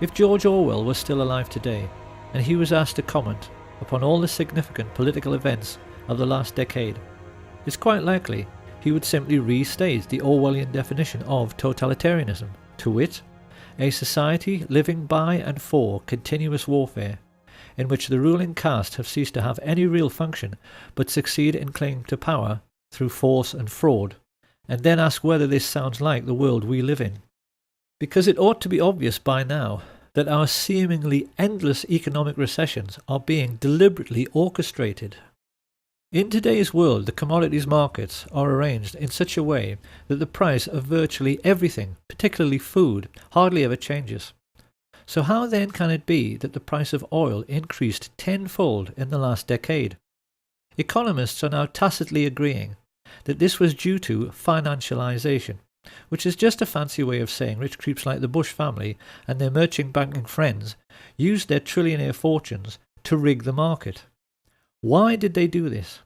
If George Orwell was still alive today, and he was asked to comment upon all the significant political events of the last decade, it's quite likely he would simply restate the Orwellian definition of totalitarianism, to wit, a society living by and for continuous warfare, in which the ruling caste have ceased to have any real function but succeed in clinging to power through force and fraud, and then ask whether this sounds like the world we live in. Because it ought to be obvious by now that our seemingly endless economic recessions are being deliberately orchestrated. In today's world, the commodities markets are arranged in such a way that the price of virtually everything, particularly food, hardly ever changes. So how then can it be that the price of oil increased tenfold in the last decade? Economists are now tacitly agreeing that this was due to financialization, which is just a fancy way of saying rich creeps like the Bush family and their merchant banking friends used their trillionaire fortunes to rig the market. Why did they do this?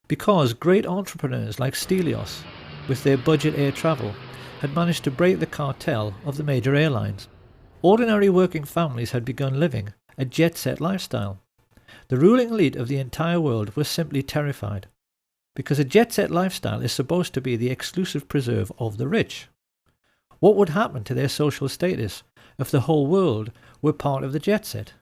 Because great entrepreneurs like Stelios, with their budget air travel, had managed to break the cartel of the major airlines. Ordinary working families had begun living a jet-set lifestyle. The ruling elite of the entire world was simply terrified, because a jet-set lifestyle is supposed to be the exclusive preserve of the rich. What would happen to their social status if the whole world were part of the jet-set?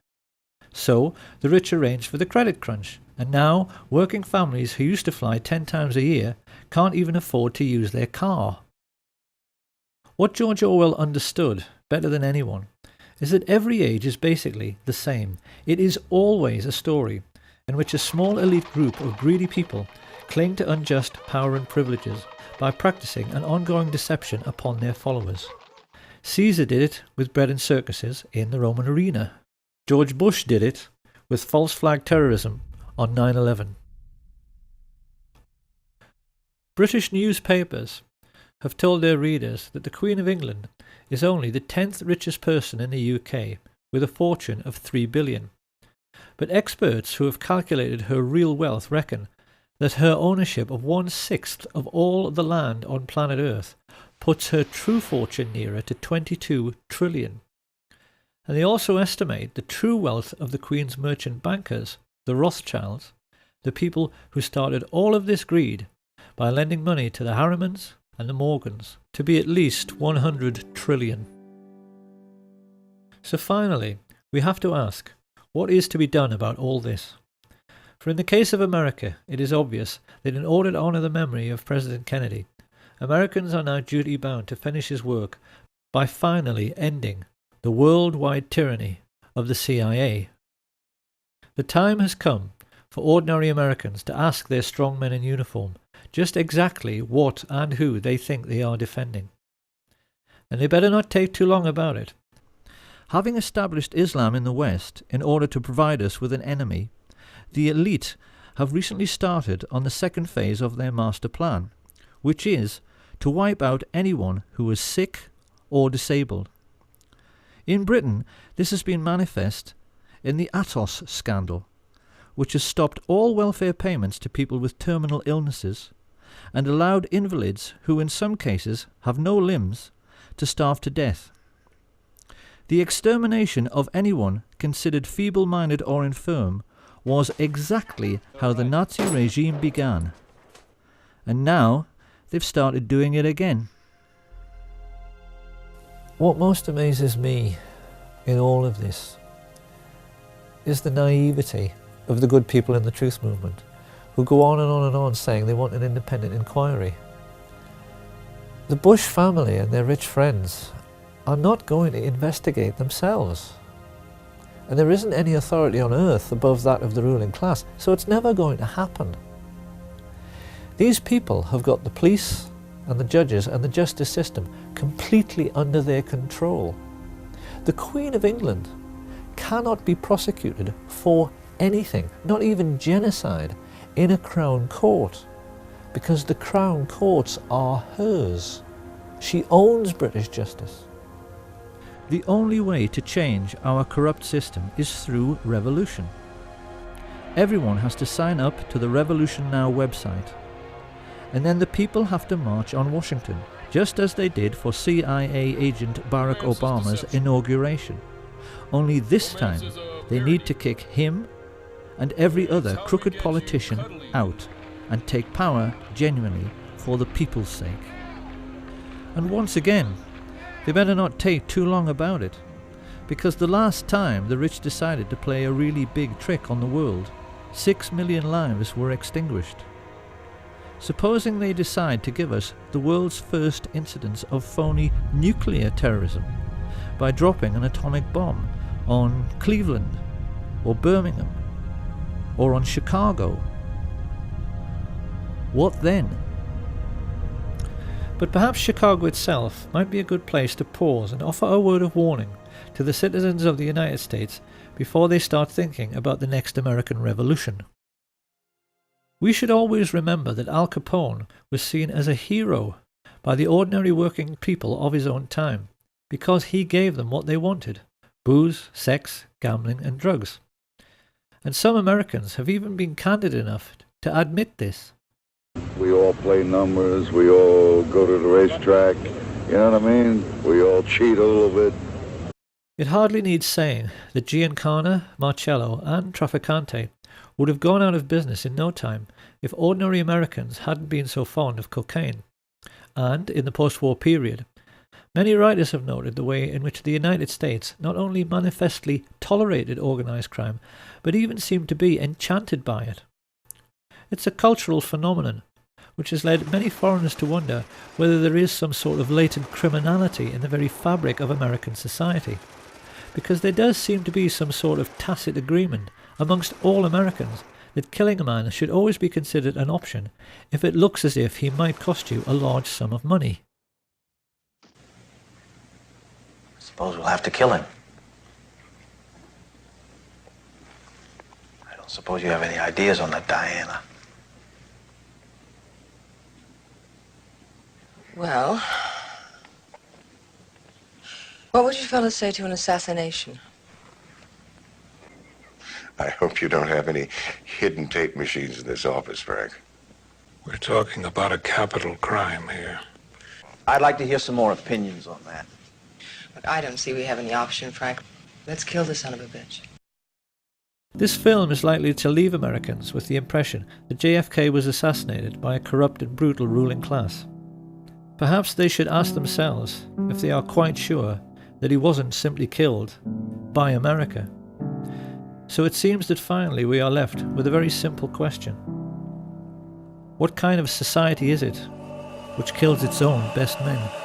So the rich arranged for the credit crunch, and now working families who used to fly 10 times a year can't even afford to use their car. What George Orwell understood better than anyone is that every age is basically the same. It is always a story in which a small elite group of greedy people cling to unjust power and privileges by practicing an ongoing deception upon their followers. Caesar did it with bread and circuses in the Roman arena. George Bush did it with false flag terrorism on 9/11. British newspapers have told their readers that the Queen of England is only the 10th richest person in the UK with a fortune of $3 billion. But experts who have calculated her real wealth reckon that her ownership of 1/6 of all the land on planet Earth puts her true fortune nearer to 22 trillion. And they also estimate the true wealth of the Queen's merchant bankers, the Rothschilds, the people who started all of this greed by lending money to the Harrimans and the Morgans, to be at least 100 trillion. So finally, we have to ask, what is to be done about all this? For in the case of America, it is obvious that in order to honour the memory of President Kennedy, Americans are now duty-bound to finish his work by finally ending the worldwide tyranny of the CIA. The time has come for ordinary Americans to ask their strong men in uniform just exactly what and who they think they are defending. And they better not take too long about it. Having established Islam in the West in order to provide us with an enemy, the elite have recently started on the second phase of their master plan, which is to wipe out anyone who is sick or disabled. In Britain, this has been manifest in the Atos scandal, which has stopped all welfare payments to people with terminal illnesses and allowed invalids who in some cases have no limbs to starve to death. The extermination of anyone considered feeble-minded or infirm was exactly how the Nazi regime began. And now they've started doing it again. What most amazes me in all of this is the naivety of the good people in the truth movement, who go on and on and on saying they want an independent inquiry. The Bush family and their rich friends are not going to investigate themselves. And there isn't any authority on earth above that of the ruling class, so it's never going to happen. These people have got the police and the judges and the justice system completely under their control. The Queen of England cannot be prosecuted for anything, not even genocide, in a Crown Court, because the Crown Courts are hers. She owns British justice. The only way to change our corrupt system is through revolution. Everyone has to sign up to the Revolution Now website, and then the people have to march on Washington, just as they did for CIA agent Barack Obama's inauguration. Only this time they need to kick him and every other crooked politician out and take power genuinely for the people's sake. And once again, they better not take too long about it, because the last time the rich decided to play a really big trick on the world, 6 million lives were extinguished. Supposing they decide to give us the world's first incidence of phony nuclear terrorism by dropping an atomic bomb on Cleveland or Birmingham or on Chicago, what then? But perhaps Chicago itself might be a good place to pause and offer a word of warning to the citizens of the United States before they start thinking about the next American Revolution. We should always remember that Al Capone was seen as a hero by the ordinary working people of his own time because he gave them what they wanted: booze, sex, gambling and drugs. And some Americans have even been candid enough to admit this. We all play numbers, we all go to the racetrack, you know what I mean? We all cheat a little bit. It hardly needs saying that Giancana, Marcello and Trafficante would have gone out of business in no time if ordinary Americans hadn't been so fond of cocaine. And in the post-war period, many writers have noted the way in which the United States not only manifestly tolerated organized crime, but even seemed to be enchanted by it. It's a cultural phenomenon which has led many foreigners to wonder whether there is some sort of latent criminality in the very fabric of American society, because there does seem to be some sort of tacit agreement amongst all Americans that killing a man should always be considered an option if it looks as if he might cost you a large sum of money. Suppose we'll have to kill him. I don't suppose you have any ideas on that, Diana. Well, what would you fellas say to an assassination? I hope you don't have any hidden tape machines in this office, Frank. We're talking about a capital crime here. I'd like to hear some more opinions on that. Look, I don't see we have any option, Frank. Let's kill the son of a bitch. This film is likely to leave Americans with the impression that JFK was assassinated by a corrupt and brutal ruling class. Perhaps they should ask themselves if they are quite sure that he wasn't simply killed by America. So it seems that finally we are left with a very simple question. What kind of society is it which kills its own best men?